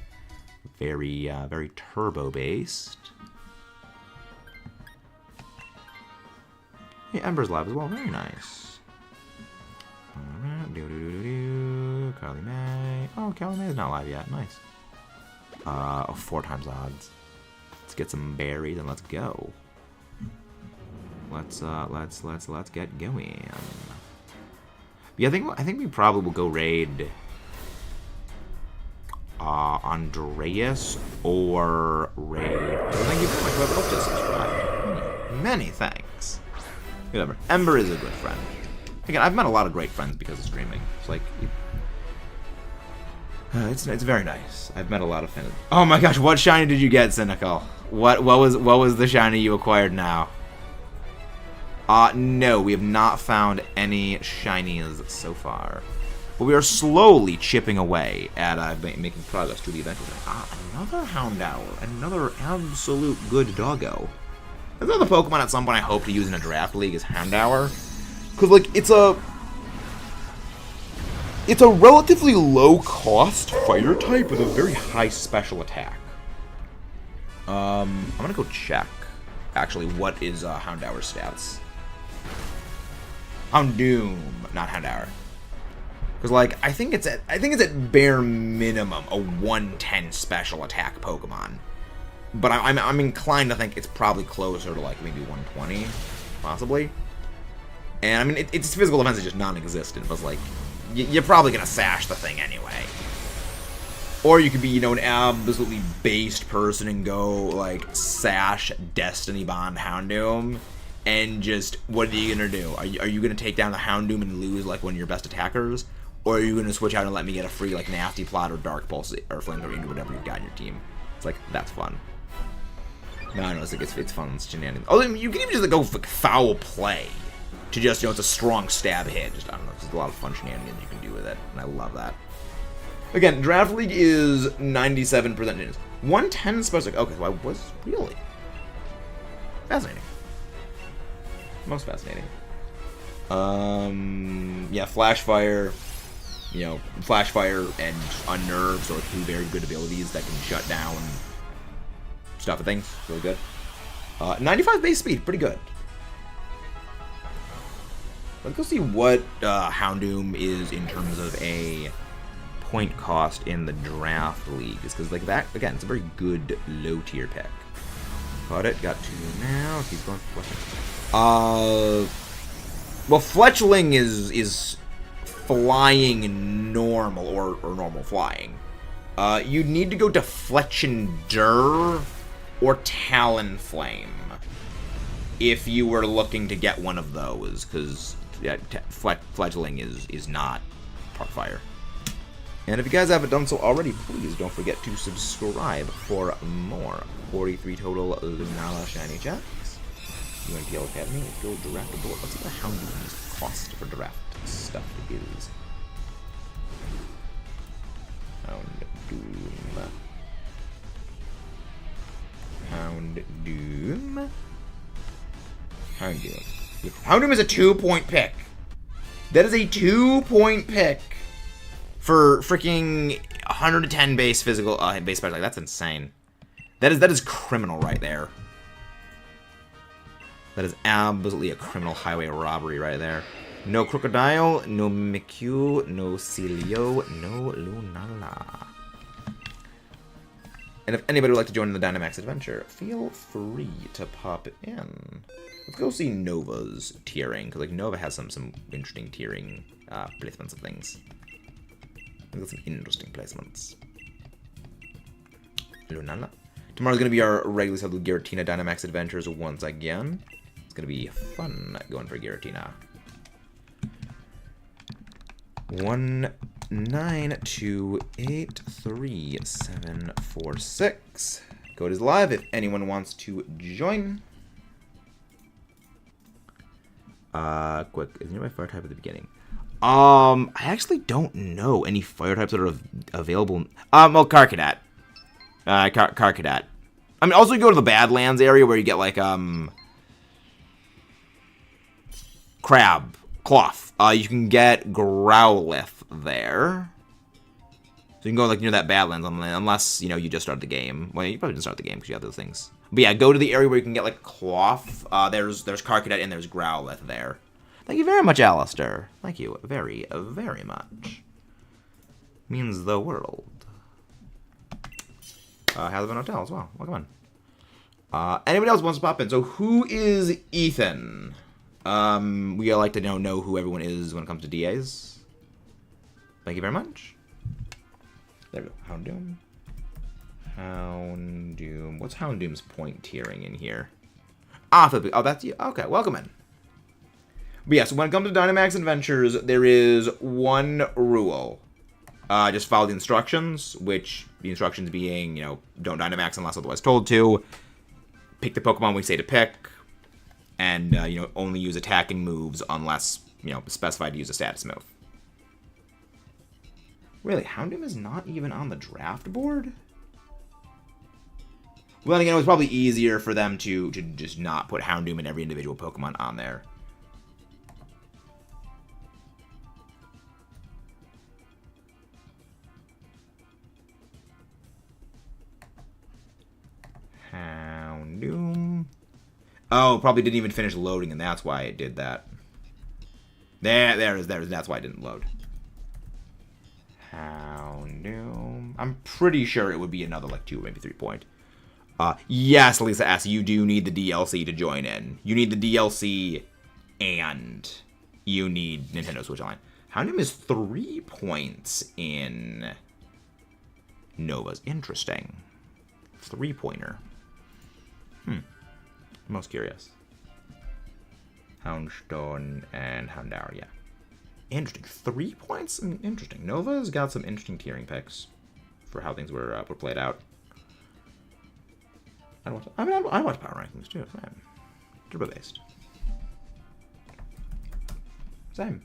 Speaker 1: Very turbo based. Hey, Ember's live as well. Very nice. Carly May. Oh, Carly May is not live yet. Nice. 4 times odds. Let's get some berries and let's go. Let's get going. Yeah, I think we probably will go raid Andreas or raid. Thank you very much for whoever just subscribed. Many thanks. Whatever. Ember is a good friend. Again, I've met a lot of great friends because of streaming. It's like it's very nice. I've met a lot of friends. Oh my gosh, what shiny did you get, Cynical? What was the shiny you acquired now? No, we have not found any shinies so far. But we are slowly chipping away at making progress to the eventual. Another Houndour. Another absolute good doggo. There's another Pokemon at some point I hope to use in a draft league is Houndour. Because, like, it's a relatively low-cost fighter type with a very high special attack. I'm gonna go check, actually, what is Houndour's stats. Houndoom, not Houndour. Because, like, I think it's at bare minimum a 110 special attack Pokemon. But I'm inclined to think it's probably closer to, like, maybe 120, possibly. And, I mean, its physical defense is just non-existent, but it's like, you're probably going to sash the thing anyway. Or you could be, you know, an absolutely based person and go, like, sash Destiny Bond Houndoom, and just, what are you going to do? Are you going to take down the Houndoom and lose, like, one of your best attackers? Or are you going to switch out and let me get a free, like, Nasty Plot or Dark Pulse or Flamethrower or whatever you've got in your team? It's like, that's fun. No, it's like, it's fun, it's shenanigans. Oh, you can even just, like, go for foul play. To just, you know, it's a strong stab hit. Just, I don't know, there's a lot of fun shenanigans you can do with it, and I love that. Again, Draft League is 97% ninjas. 110 special. Okay, so I was really fascinating. Most fascinating. Yeah, Flash Fire. You know, Flash Fire and Unnerve, so 2 very good abilities that can shut down stuff and things. Really good. 95 base speed, pretty good. Let's go see what Houndoom is in terms of a point cost in the draft leagues, because like that again, it's a very good low tier pick. Caught it, got 2 now. Keep going. Well, Fletchling is flying normal or normal flying. You'd need to go to Fletchender or Talonflame, if you were looking to get one of those, because yeah, Fledgling is not part fire. And if you guys haven't done so already, please don't forget to subscribe for more 43 total Lunala Shiny Jacks. UNPL Academy, let's go draft a board. Let's see what Houndoom's cost for draft stuff is. Houndoom. Houndoom. Houndoom. Houndoom is a 2-point pick. That is a 2-point pick for freaking 110 base physical base special. Like, that's insane. That is criminal right there. That is absolutely a criminal highway robbery right there. No Crocodile, no Mimikyu, no Celio, no Lunala. And if anybody would like to join the Dynamax adventure, feel free to pop in. Let's go see Nova's tiering, because like Nova has some interesting tiering placements of things. We've got some interesting placements. Lunala. Tomorrow's going to be our regularly scheduled Giratina Dynamax adventures once again. It's going to be fun going for Giratina. 192834746. Code is live if anyone wants to join. Quick, isn't there my fire type at the beginning? I actually don't know any fire types that are available. Well, Karkadat. Karkadat. I mean, also you go to the Badlands area where you get like Crab, Cloth. You can get Growlithe there. So you can go like near that Badlands, unless you know you just started the game. Well, you probably didn't start the game because you have those things. But yeah, go to the area where you can get like Cloth. There's Karkadat and there's Growlithe there. Thank you very much, Alistair. Thank you very, very much. Means the world. Hazbin Hotel as well. Welcome on. Anybody else wants to pop in? So who is Ethan? We like to know who everyone is when it comes to DAs. Thank you very much. There we go. Houndoom. Houndoom. What's Houndoom's point tiering in here? Oh, that's you. Okay, welcome in. But yeah, so when it comes to Dynamax Adventures, there is one rule. Just follow the instructions, which the instructions being, you know, don't Dynamax unless otherwise told to. Pick the Pokemon we say to pick. And, you know, only use attacking moves unless, you know, specified to use a status move. Really, Houndoom is not even on the draft board? Well, again, it was probably easier for them to just not put Houndoom and every individual Pokemon on there. Houndoom. Oh, probably didn't even finish loading, and that's why it did that. There is. That's why it didn't load. Houndoom. I'm pretty sure it would be another, like, 2 or maybe 3 point. Yes, Lisa S., you do need the DLC to join in. You need the DLC, and you need Nintendo Switch Online. Houndoom is 3 points in Nova's. Interesting. 3-pointer. I'm most curious. Houndstone and Houndour, yeah. Interesting. 3 points? Interesting. Nova's got some interesting tiering picks for how things were played out. I watch Power Rankings too. Same. Turbo-based. Same.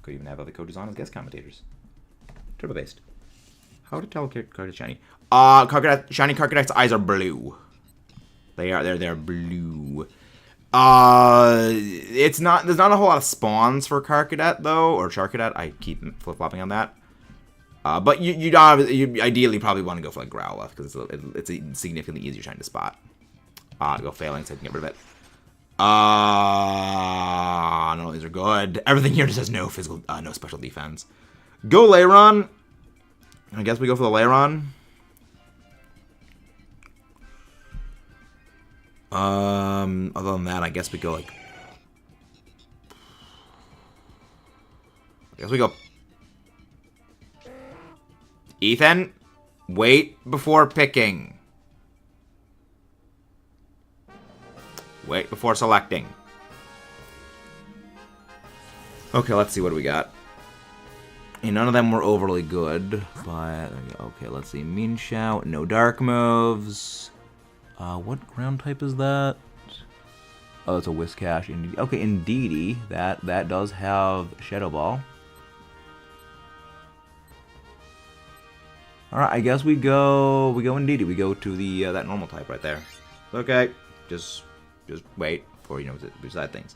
Speaker 1: Could even have other coaches on as guest commentators. Turbo-based. How to tell Karkadat shiny? Shiny Karkadat's eyes are blue. They're blue. There's not a whole lot of spawns for Karkadat though, or Charcadet. I keep flip-flopping on that. But you ideally probably want to go for like Growlithe because it's a significantly easier shiny to spot. Go failing so I can get rid of it. None of these are good. Everything here just has no physical, no special defense. Go Lairon. I guess we go for the Lairon. Other than that, I guess we go like guess we go. Ethan, wait before picking. Wait before selecting. Okay, let's see what we got. And none of them were overly good, but okay, let's see. Mean Shout, no dark moves. What ground type is that? Oh, it's a Whiscash. Okay, Indeedee. That does have Shadow Ball. All right, I guess we go Indeedee. We go to the that normal type right there. Okay, just wait for beside things.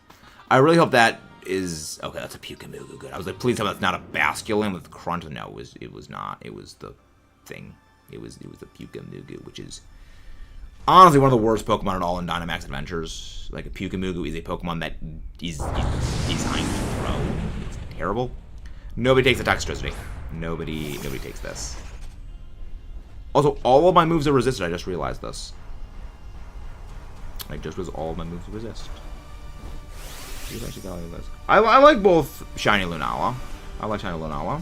Speaker 1: I really hope that is okay. That's a Pukamugu. Good. I was like, please tell me that's not a Basculin with Crunch. No, it was not. It was the thing. It was the Pukamugu, which is honestly one of the worst Pokemon at all in Dynamax Adventures. Like, a Pukamugu is a Pokemon that is designed to throw. It's terrible. Nobody takes the Toxtricity. Nobody takes this. Also, all of my moves are resisted. I just realized this. Like, just was all of my moves resist. I like both Shiny Lunala. I like Shiny Lunala.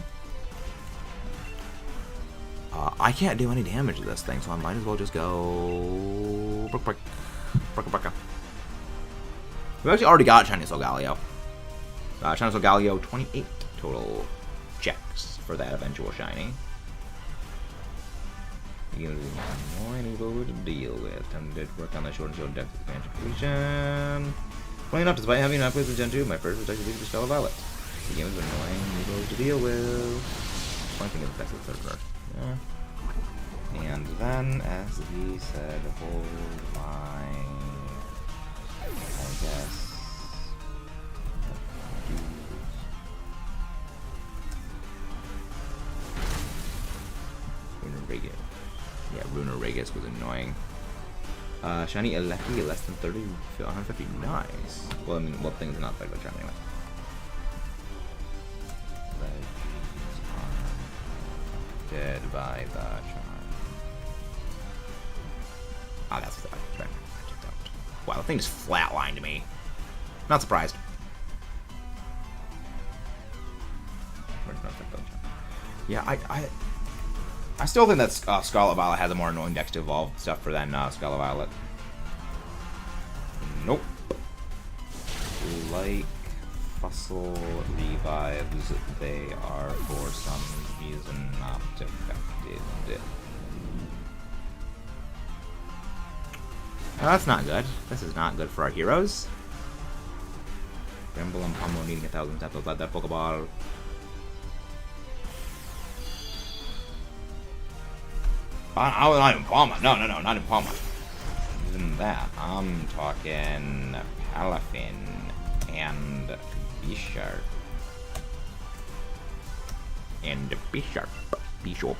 Speaker 1: I can't do any damage to this thing, so I might as well just go... We've actually already got Shiny Solgaleo. Shiny Solgaleo, 28 total checks for that eventual Shiny. You're more able to deal with. Time to work on that short and short depth expansion completion. Funny enough, despite having not played with Gen 2, my first was actually the Stella Violet. The game is annoying, able to deal with. One thing is the best of the third card. Yeah. And then, as he said, hold line. I guess. Lunar Regis. Yeah, Lunar Regis was annoying. Shiny Electri, less than 30, 150, nice. Well, I mean, what thing's not like that anyway? Dead by the charm. Ah, that's what I checked out. Wow, the thing just flatlined me. Not surprised. Yeah, I still think that Scarlet Violet has a more annoying dex to evolve stuff for than Scarlet Violet. Nope. Like Fossil Revives, they are for some reason not affected. Oh, that's not good. This is not good for our heroes. Grimble and Pommel needing 1,000 steps outside that Pokeball. Not in Palma. No, not in Palma. Even that. I'm talking Palafin and Bisharp. And Bisharp. Bishop.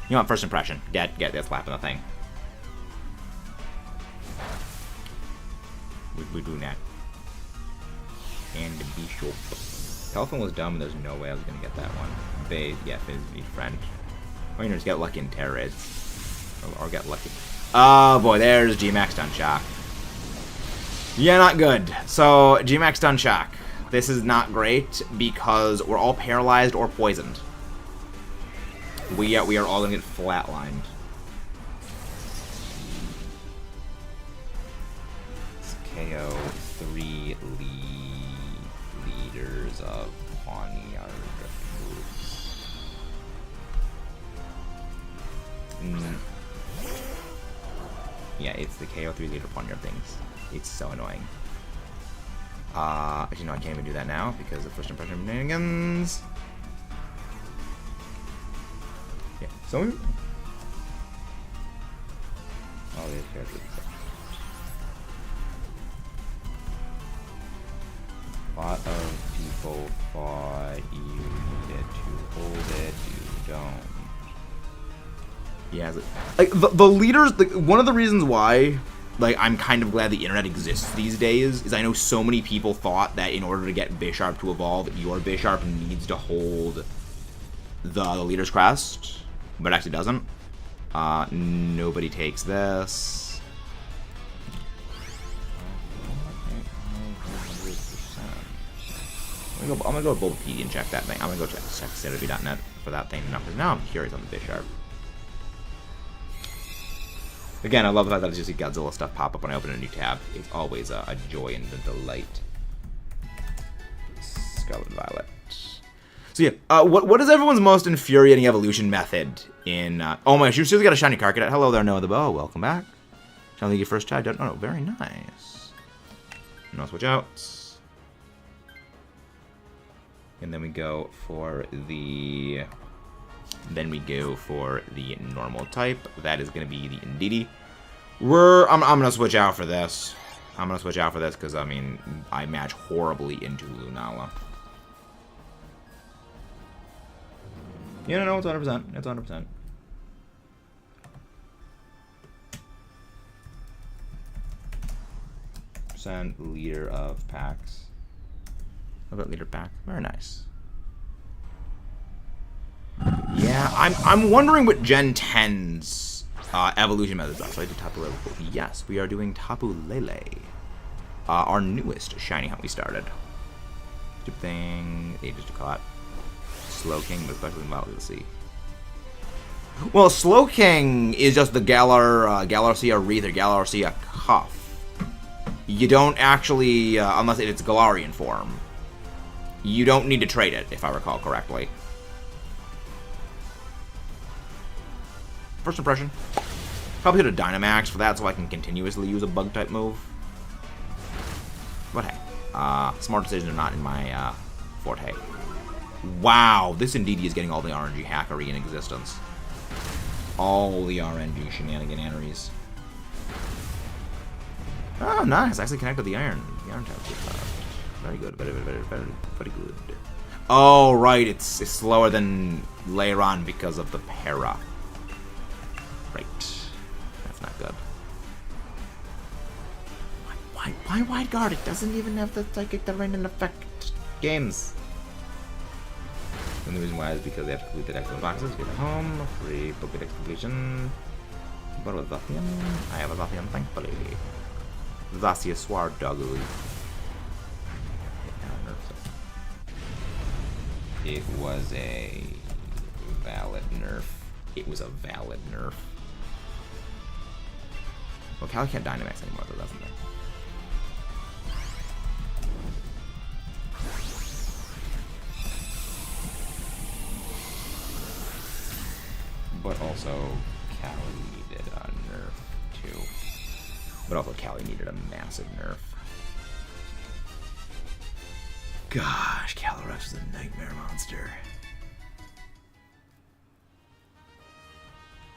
Speaker 1: You want first impression? Get that slap in the thing. We do that. And Bishop. Telephone was dumb, and there's no way I was gonna get that one. Yeah, Fizzy friend. Or you know, just get lucky in Terra Raids. Or get lucky. Oh boy, there's G-Max Dunshock. Yeah, not good. So, G-Max Dunshock. This is not great because we're all paralyzed or poisoned. We are all gonna get flatlined. Let's KO 3 leaders of Pawniard moves. Yeah, it's the KO 3 leader Pawniard things. It's so annoying. Actually, no, I can't even do that now because of first impression shenanigans. Yeah, so. Oh, these characters. A lot of people thought you needed to hold it, you don't. Yeah, like the leaders. One of the reasons why, like, I'm kind of glad the internet exists these days is I know so many people thought that in order to get Bisharp to evolve, your Bisharp needs to hold the leader's crest, but it actually doesn't. Nobody takes this. I'm gonna go to Bulbapedia and check that thing. I'm gonna go check Citadel.net for that thing now, because now I'm curious on the Bisharp. Again, I love the fact that I just see Godzilla stuff pop up when I open a new tab. It's always a joy and a delight. Scarlet Violet. So yeah, what is everyone's most infuriating evolution method in... oh my gosh, you seriously got a shiny Carcadet. Hello there, Noah the Bow. Welcome back. Shall I leave your first try? Don't know. Very nice. No switch outs. And then we go for the... Then we go for the normal type. That is going to be the Indeedee. I'm going to switch out for this. I'm going to switch out for this because, I mean, I match horribly into Lunala. Yeah, no, it's 100%. It's 100%. Leader of packs. How about leader pack? Very nice. Yeah, I'm wondering what Gen 10's evolution methods are. So I did Tapu Lele. Yes, we are doing Tapu Lele. Our newest shiny hunt we started. Stupid thing. Ages to caught. Slowking, but especially in Wild, you'll see. Well, Slowking is just the Galarcia Wreath or Galarcia Cuff. You don't actually, unless it's Galarian form, you don't need to trade it, if I recall correctly. First impression. Probably hit a Dynamax for that so I can continuously use a Bug-type move. But hey, smart decisions are not in my forte. Wow, this Indeedee is getting all the RNG hackery in existence. All the RNG shenaniganeries. Oh, nice. Actually connected the iron. The iron type. Very good. Very good. Oh, right. It's slower than Leiron because of the para. Right. That's not good. Why wide guard? It doesn't even have the psychic terrain in effect. Games. And the reason why is because they have to complete the excellent boxes. Get it home. Free Pokédex completion. But with Zacian, I have a Zacian, thankfully. Zacia Swar Doggery. It was a valid nerf. It was a valid nerf. Well, Cali can't Dynamax anymore, though, doesn't it? But also, Cali needed a nerf, too. But also, Cali needed a massive nerf. Gosh, Calyrex is a nightmare monster.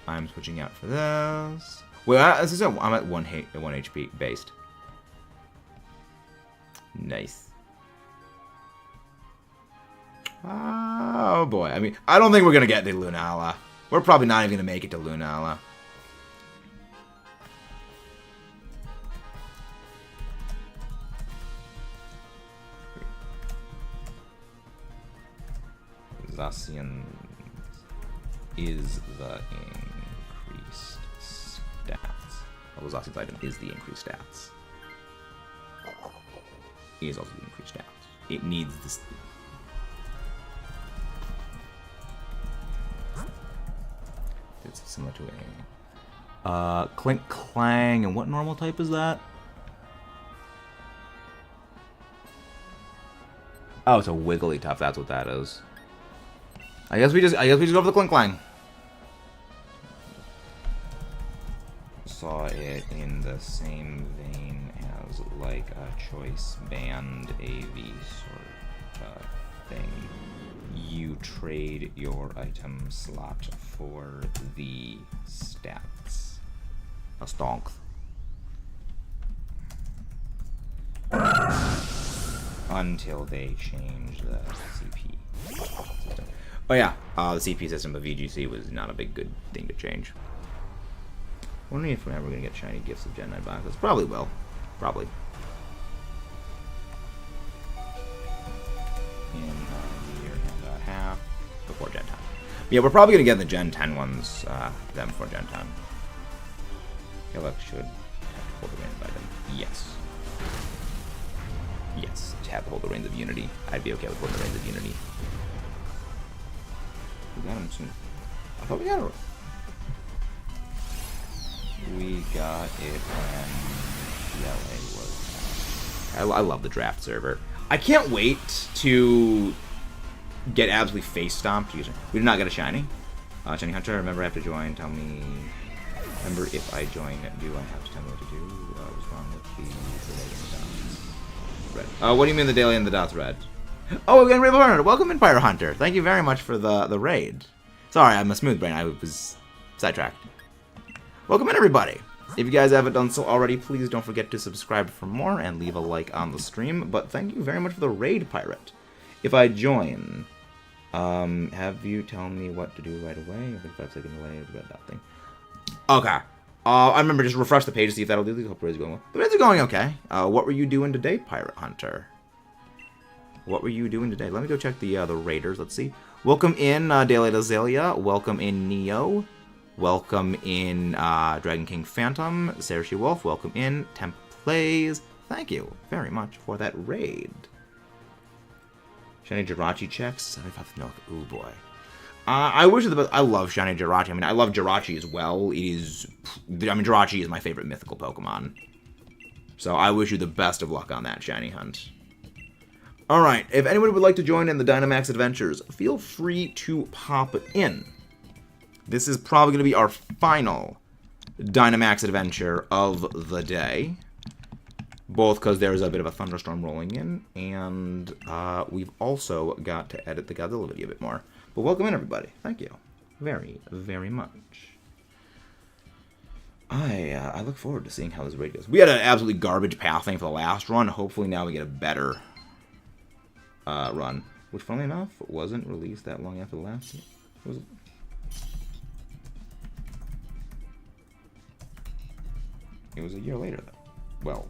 Speaker 1: I'm switching out for this. Well, as I said, I'm at 1 HP based. Nice. Oh boy, I mean, I don't think we're gonna get the Lunala. We're probably not even gonna make it to Lunala. Zacian is the increased stats. Although Zacian's item is the increased stats. It is also the increased stats. It needs this. It's similar to a
Speaker 2: Clink Clang, and what normal type is that?
Speaker 1: Oh, it's a Wigglytuff. That's what that is. I guess we just go for the Clink Clang. Saw it in the same vein as like a choice band AV sort of thing. You trade your item slot for the stats. A stonk. Until they change the CP system. Oh yeah, the CP system of VGC was not a good thing to change. Wondering if we're ever gonna get shiny gifts of Gen 9 boxes. Probably will. Probably. In a year and a half before Gen 10. Yeah, we're probably gonna get the Gen 10 ones them before Gen 10. Hillock should have Pokemon by them. Yes. Yes, to have to hold the Reins of Unity. I'd be okay with holding the Reins of Unity. We got him soon. I thought we got it. We got it when LA was. I love the draft server. I can't wait to get absolutely face stomped. We did not get a shiny. Shiny Hunter, remember I have to join. Tell me. Remember if I join, do I have to tell me what to do? What's wrong with the red? What do you mean the daily and the dots red? Oh, again, Rainbow Hunter. Welcome in, Fire Hunter. Thank you very much for the raid. Sorry, I'm a smooth brain. I was sidetracked. Welcome in, everybody. If you guys haven't done so already, please don't forget to subscribe for more and leave a like on the stream. But thank you very much for the raid, Pirate. If I join, have you tell me what to do right away? I think 5 seconds away. I've got nothing. Okay. I remember just refresh the page to see if that'll do. Hope the raids are going well. The raids are going okay. What were you doing today, Pirate Hunter? What were you doing today? Let me go check the raiders. Let's see. Welcome in Daylight Azalea. Welcome in Neo. Welcome in Dragon King Phantom. Sarah She Wolf. Welcome in Templays. Thank you very much for that raid. Shiny Jirachi checks. 75 milk. Ooh boy. I wish you the best. I love Shiny Jirachi. I mean, I love Jirachi as well. It is. I mean, Jirachi is my favorite mythical Pokemon. So I wish you the best of luck on that shiny hunt. Alright, if anyone would like to join in the Dynamax adventures, feel free to pop in. This is probably going to be our final Dynamax adventure of the day. Both because there's a bit of a thunderstorm rolling in, and we've also got to edit the Godzilla video a bit more. But welcome in, everybody. Thank you very, very much. I look forward to seeing how this raid goes. We had an absolutely garbage pathing for the last run. Hopefully now we get a better run, which, funnily enough, wasn't released that long after the last. Was it? It was a year later, though. Well,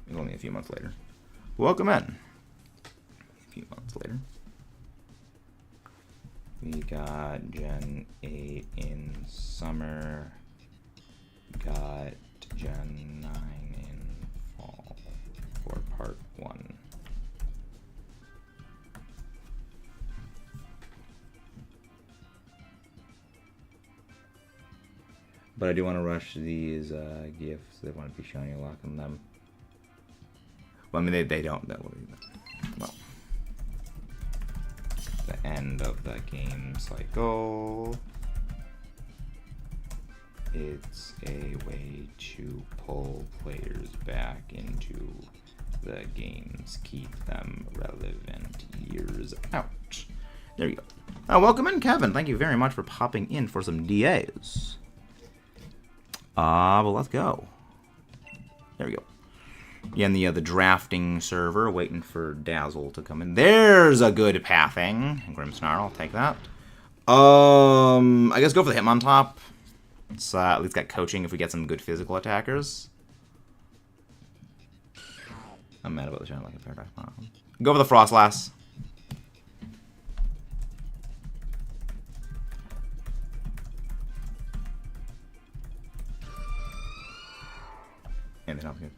Speaker 1: it was only a few months later. Welcome in. A few months later. We got Gen 8 in summer. Got Gen 9 in fall for part 1. But I do want to rush these gifts. They want to be shiny, locking them. Well, I mean, they don't. That will be, well, the end of the game cycle. It's a way to pull players back into the games, keep them relevant years out. There you go. Welcome in, Kevin. Thank you very much for popping in for some DAs. But let's go. There we go. Again, the drafting server, waiting for Dazzle to come in. There's a good pathing. Grimmsnarl, I'll take that. I guess go for the Hitmontop. It's at least got coaching if we get some good physical attackers. I'm mad about the shiny like a Paradox Bomb. Go for the Frostlass. Anything else good?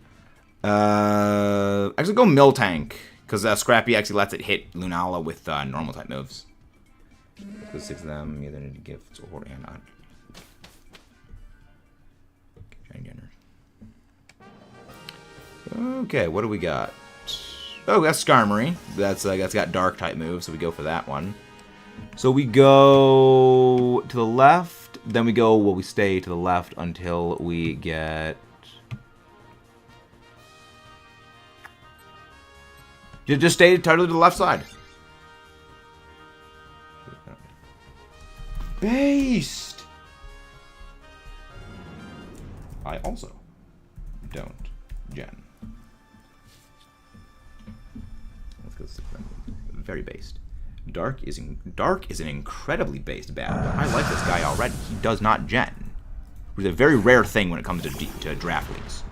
Speaker 1: Actually go Miltank, because Scrappy actually lets it hit Lunala with normal type moves. Because 6 of them either need gifts or not. Okay, what do we got? Oh, that's Skarmory. That's got dark type moves, so we go for that one. So we go to the left, then we go. Well, we stay to the left until we get. Just stay totally to the left side. Based. I also don't gen. Let's go 6 them. Very based. Dark is an incredibly based battle. I like this guy already. He does not gen, which is a very rare thing when it comes to draft leagues.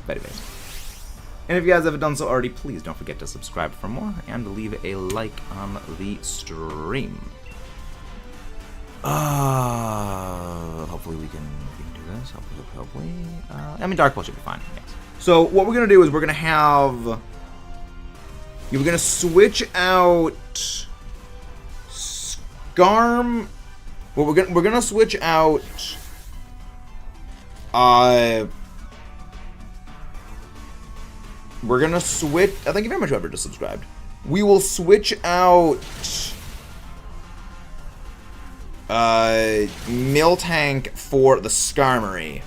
Speaker 1: Very basic. And if you guys haven't done so already, please don't forget to subscribe for more and leave a like on the stream. Hopefully we can do this. Hopefully. I mean, Dark Pulse should be fine. Yes. So what we're gonna do is we're gonna have. We're gonna switch out Skarm. Well, we're gonna switch out. We're gonna switch. Thank you very much, whoever just subscribed. We will switch out Miltank for the Skarmory,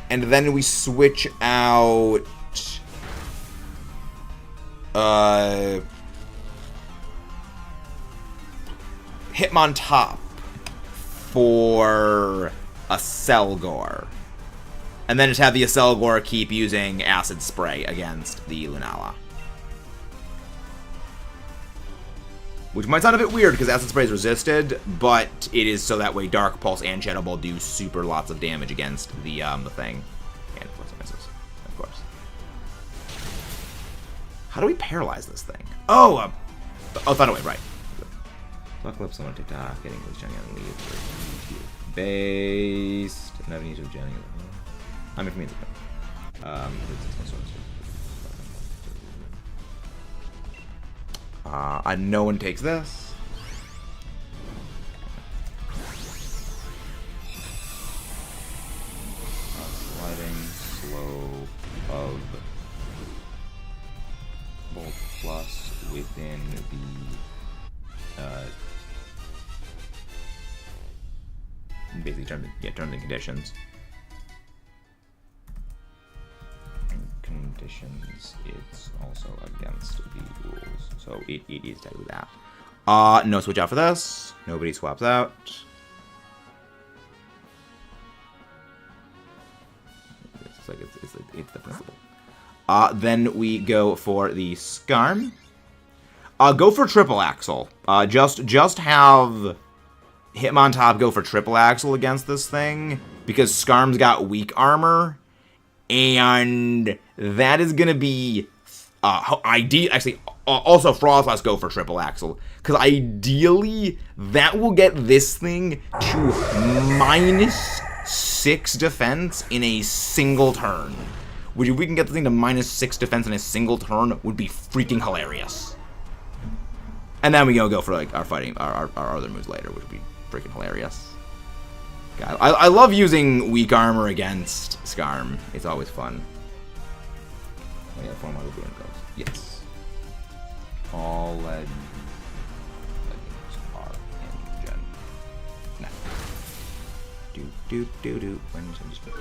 Speaker 1: and then we switch out Hitmontop for a Selgor. And then just have the Selgor keep using Acid Spray against the Lunala. Which might sound a bit weird because Acid Spray is resisted, but it is so that way Dark Pulse and Shadow Ball do super lots of damage against the thing. And of course it misses. Of course. How do we paralyze this thing? Oh, Thunder Wave, right. Fuck up someone TikTok, getting with Jenny on the lead. Based. Never need to Jenny. I mean, for me, it's no one takes this. Sliding slope of Bolt Plus within the basically terms and conditions. Conditions, it's also against the rules, so it is tied with that. No switch out for this. Nobody swaps out. It's the principle. Then we go for the Skarm. Go for triple axle. Just have Hitmontop go for triple axle against this thing because Skarm's got weak armor. And that is gonna be actually also Frostlass go for triple axle because ideally that will get this thing to -6 defense in a single turn. Which if we can get the thing to -6 defense in a single turn would be freaking hilarious. And then we go for like our other moves later, which would be freaking hilarious. God, I love using weak armor against Skarm. It's always fun. Oh yeah, form level goes. Yes. All leggings are in gen. Nah. Do. When changes for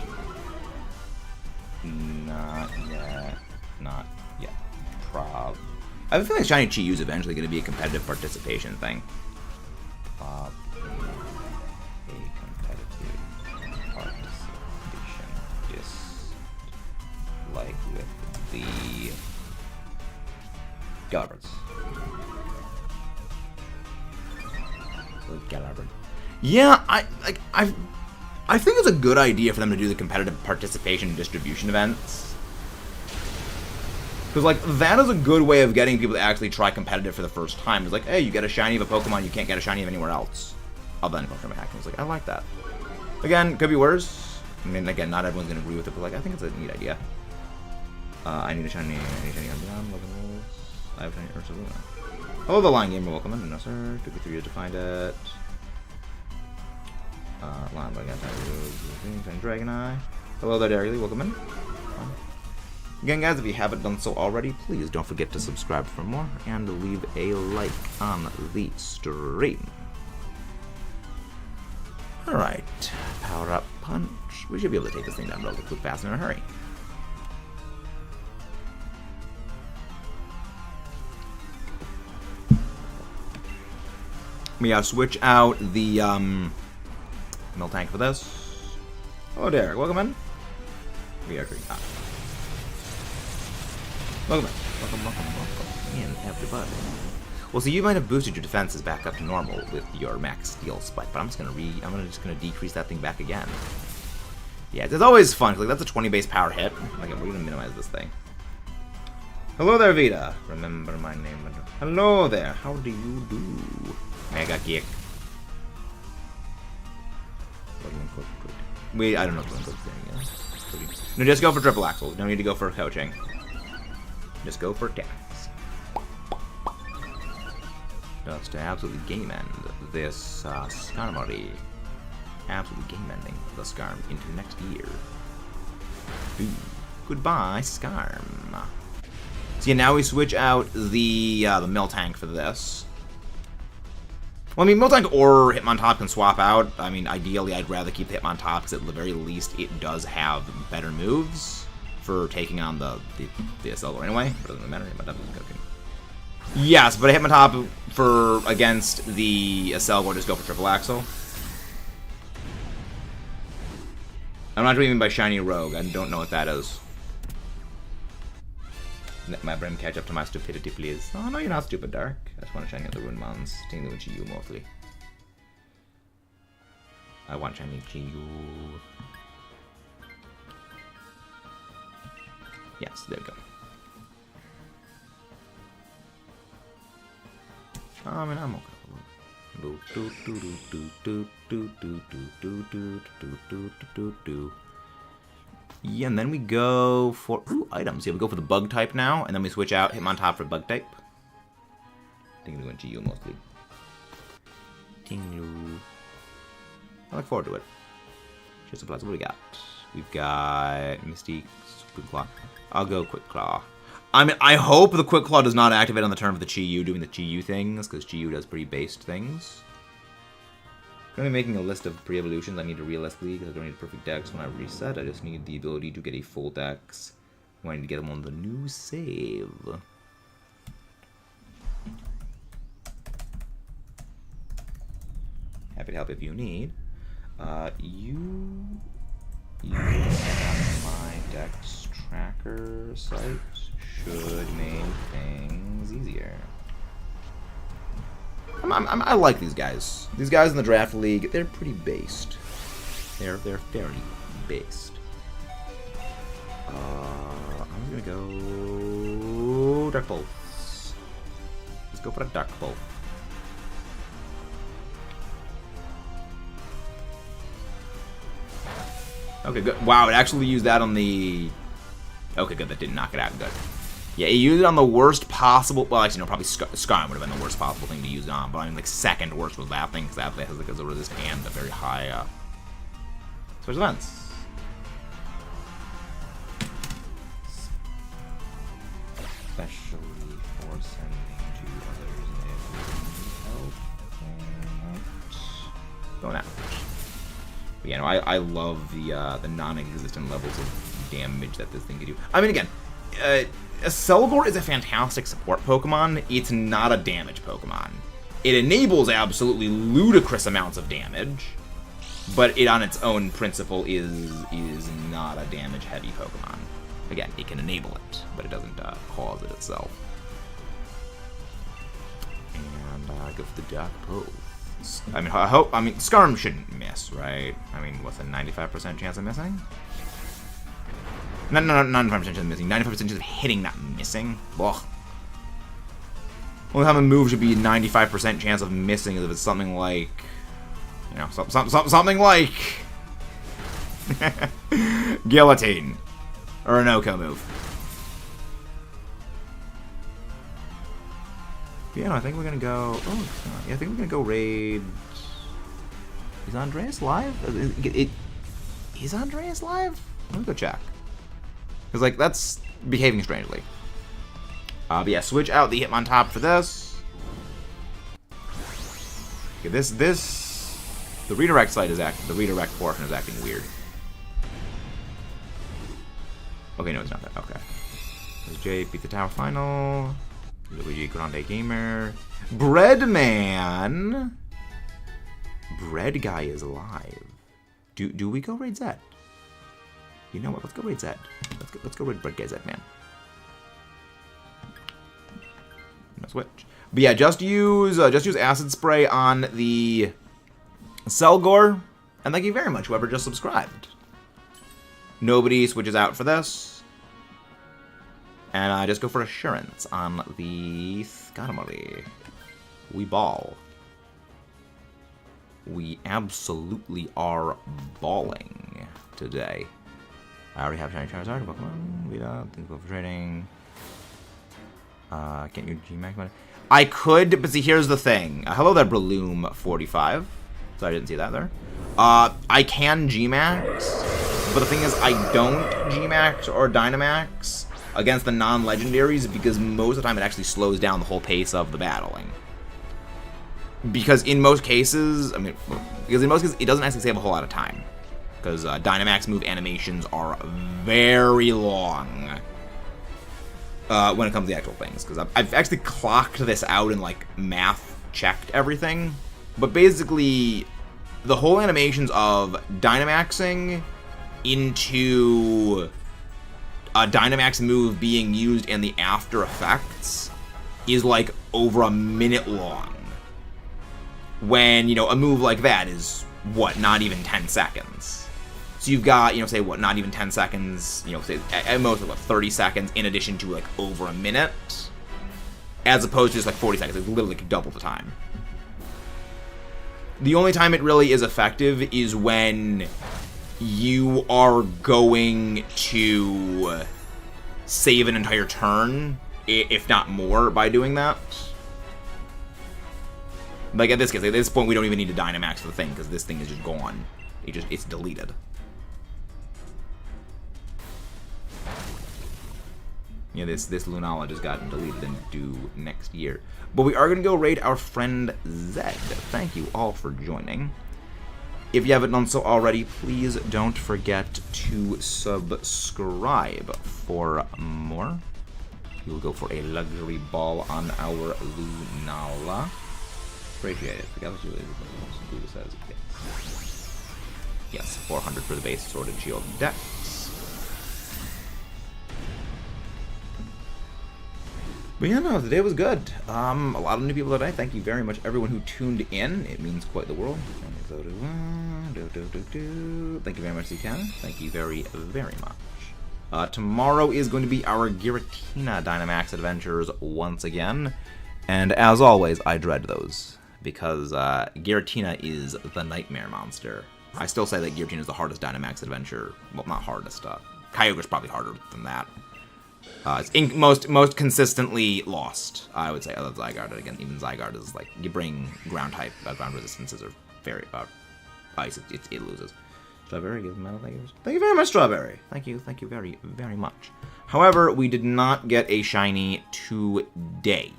Speaker 1: Not yet. Prob. I have a feeling Shiny Chi-Yu is eventually going to be a competitive participation thing. Like with the Galabirds. Yeah, I think it's a good idea for them to do the competitive participation distribution events. Because, like, that is a good way of getting people to actually try competitive for the first time. It's like, hey, you get a shiny of a Pokemon, you can't get a shiny of anywhere else. Other than Pokemon hacking. It's like, I like that. Again, could be worse. I mean, again, not everyone's going to agree with it, but, like, I think it's a neat idea. I need a shiny on down. I have a shiny Ursaluna. Hello, the Line Gamer. Welcome in. No, sir. Took me 3 years to find it. Line, but I got Shiny Dragonite. Hello there, Derek Lee. Welcome in. Again, guys, if you haven't done so already, please don't forget to subscribe for more and leave a like on the stream. Alright. Power Up Punch. We should be able to take this thing down relatively fast and in a hurry. We switch out the Miltank for this. Hello, Derek. Welcome in. We are green. Welcome in, everybody. Well, so you might have boosted your defenses back up to normal with your max steel spike, but I'm just gonna decrease that thing back again. Yeah, it's always fun. Like, that's a 20 base power hit. Like, we're gonna minimize this thing. Hello there, Vita. Remember my name. Hello there. How do you do? Mega kick. Wait, I don't know what I'm doing. No, just go for triple axles. No need to go for coaching. Just go for attacks. Just to absolutely game end this Skarmory. Absolutely game ending the Skarm into next year. Ooh. Goodbye, Skarm. So yeah, now we switch out the Miltank for this. Well, I mean, Miltank or Hitmontop can swap out. I mean, ideally, I'd rather keep the Hitmontop because at the very least, it does have better moves for taking on the Accelgor anyway. But it doesn't matter. Hitmontop is cooking. Yes, but a Hitmontop for against the Accelgor, just go for triple axle. I'm not dreaming by Shiny Rogue. I don't know what that is. Let my brain catch up to my stupidity, please. Oh, no, you're not stupid, Dark. I just want to shiny out the Rune Mons. Taking the Chi-Yu mostly. I want shiny Chi-Yu. Yes, there we go. I mean, I'm okay. Yeah, and then we go for items. Yeah, we go for the bug type now, and then we switch out Hitmontop for bug type. I think we went GU mostly. Tinglu. I look forward to it. Cheers supplies. What do we got? We've got Misty, Quick Claw. I'll go Quick Claw. I mean, I hope the Quick Claw does not activate on the turn of the Chi-Yu doing the Chi-Yu things, because Chi-Yu does pretty based things. I'm going to be making a list of pre-evolutions I need to realistically, because I don't need a perfect dex when I reset. I just need the ability to get a full dex when I need to get them on the new save. Happy to help if you need. You on my dex tracker site should make things easier. I like these guys. These guys in the draft league, they're pretty based. They're fairly based. I'm gonna go Dark Pulse. Let's go for a Dark Pulse. Okay, good. Wow, it actually used that on the... Okay, good. That didn't knock it out. Good. Yeah, it used it on the worst possible... Well, actually, no, probably Skarm would have been the worst possible thing to use it on. But I mean, like, second worst was that thing, because that has, like, a resist and a very high, special events. Especially for sending to others if you need help. Going out. But yeah, no, I love the non-existent levels of damage that this thing can do. I mean, again, Accelgor is a fantastic support Pokemon. It's not a damage Pokemon. It enables absolutely ludicrous amounts of damage, but it on its own principle is not a damage-heavy Pokemon. Again, it can enable it, but it doesn't cause it itself. And I go for the Dark Pulse. I mean, Skarm shouldn't miss, right? I mean, what's a 95% chance of missing? No, 95% chance of missing. 95% chance of hitting, not missing. Ugh. Only time a move should be 95% chance of missing is if it's something like, you know, something like Guillotine or an Oko move. Yeah, no, I think we're gonna go. Oh, yeah, I think we're gonna go raid. Is Andreas live? Is Andreas live? Let me go check. Because, like, that's behaving strangely. But yeah, switch out the Hitmontop for this. Okay, the redirect site is acting. The redirect portion is acting weird. Okay, no, it's not that. Okay. There's Jay beat the tower final. Luigi Grande Gamer. Breadman. Bread guy is live. Do we go raid Zed? You know what? Let's go raid Zed. Let's go raid Bread guy Zed, man. No switch. But yeah, just use acid spray on the Accelgor, and thank you very much, whoever just subscribed. Nobody switches out for this. And I just go for Assurance on the Skarmory. We ball. We absolutely are balling today. I already have Shiny Charizard, Pokemon. We don't think about trading. Can't use Gmax money. I could, but see, here's the thing. Hello there, Breloom 45. So I didn't see that there. I can Gmax, but the thing is, I don't Gmax or Dynamax against the non-legendaries because most of the time it actually slows down the whole pace of the battling. Because in most cases, it doesn't actually save a whole lot of time. Because Dynamax move animations are very long when it comes to the actual things. Because I've actually clocked this out and like math checked everything. But basically, the whole animations of Dynamaxing into a Dynamax move being used and the after effects is like over a minute long. When, a move like that is, what, not even 10 seconds. So you've got, say, what, not even 10 seconds, say, at most, what, 30 seconds in addition to, like, over a minute. As opposed to just, like, 40 seconds. It's literally like double the time. The only time it really is effective is when you are going to save an entire turn, if not more, by doing that. Like, at this point, we don't even need to Dynamax for the thing, because this thing is just gone. It's deleted. Yeah, this Lunala just got deleted and due next year. But we are going to go raid our friend Zed. Thank you all for joining. If you haven't done so already, please don't forget to subscribe for more. We will go for a luxury ball on our Lunala. Appreciate it. Yes, 400 for the base Sword and Shield Dex. But yeah, no, the day was good. A lot of new people today. Thank you very much, everyone who tuned in. It means quite the world. Thank you very much, Zcana. Thank you very, very much. Tomorrow is going to be our Giratina Dynamax adventures once again. And as always, I dread those. Because Giratina is the nightmare monster. I still say that Giratina is the hardest Dynamax adventure. Well, not hardest. Kyogre's probably harder than that. It's most consistently lost, I would say, other than Zygarde. Again, even Zygarde is like, you bring ground type, ground resistances are very, ice, it loses. Strawberry gives metal, thank you very much, Strawberry. Thank you very, very much. However, we did not get a shiny today.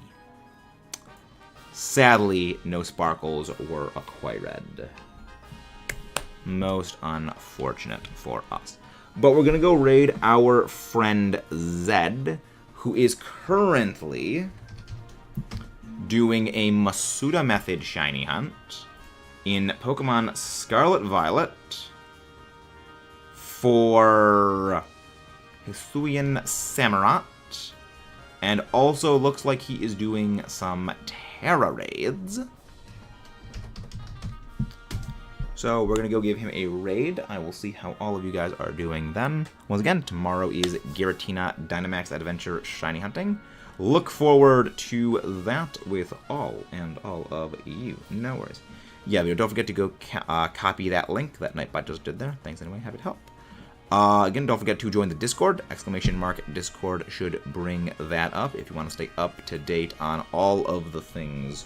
Speaker 1: Sadly, no sparkles were acquired. Most unfortunate for us. But we're going to go raid our friend Zed, who is currently doing a Masuda Method shiny hunt in Pokemon Scarlet Violet for Hisuian Samurott. And also looks like he is doing some Terra raids. So we're going to go give him a raid. I will see how all of you guys are doing then. Once again, tomorrow is Giratina Dynamax Adventure Shiny Hunting. Look forward to that with all of you. No worries. Yeah, but don't forget to go copy that link that Nightbot just did there. Thanks anyway, happy to help. Again, don't forget to join the Discord. !Discord should bring that up if you want to stay up to date on all of the things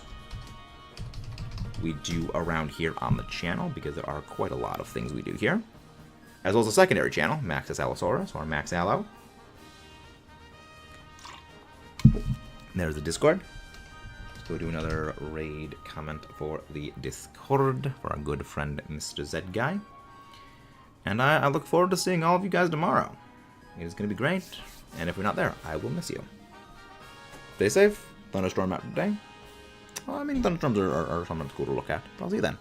Speaker 1: we do around here on the channel, because there are quite a lot of things we do here. As well as a secondary channel, Maxis Allosaurus, or Max Allo. There's the Discord. Let's go do another raid comment for the Discord for our good friend Mr. Z Guy. And I look forward to seeing all of you guys tomorrow. It is going to be great, and if we're not there, I will miss you. Stay safe. Thunderstorm out today. Well, I mean, thunderstorms are something cool to look at. I'll see you then.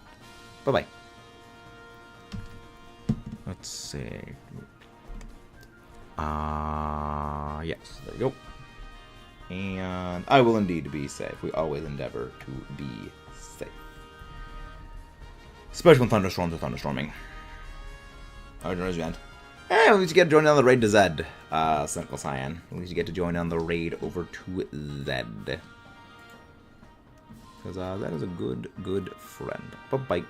Speaker 1: Bye-bye. Let's see. Yes, there we go. And I will indeed be safe. We always endeavor to be safe. Especially when thunderstorms are thunderstorming. Alright, end. At least you get to join on the raid to Zed, Cynical Cyan. At least you get to join on the raid over to Zed. Because that is a good friend. Bye-bye.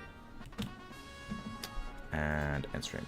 Speaker 1: And end stream.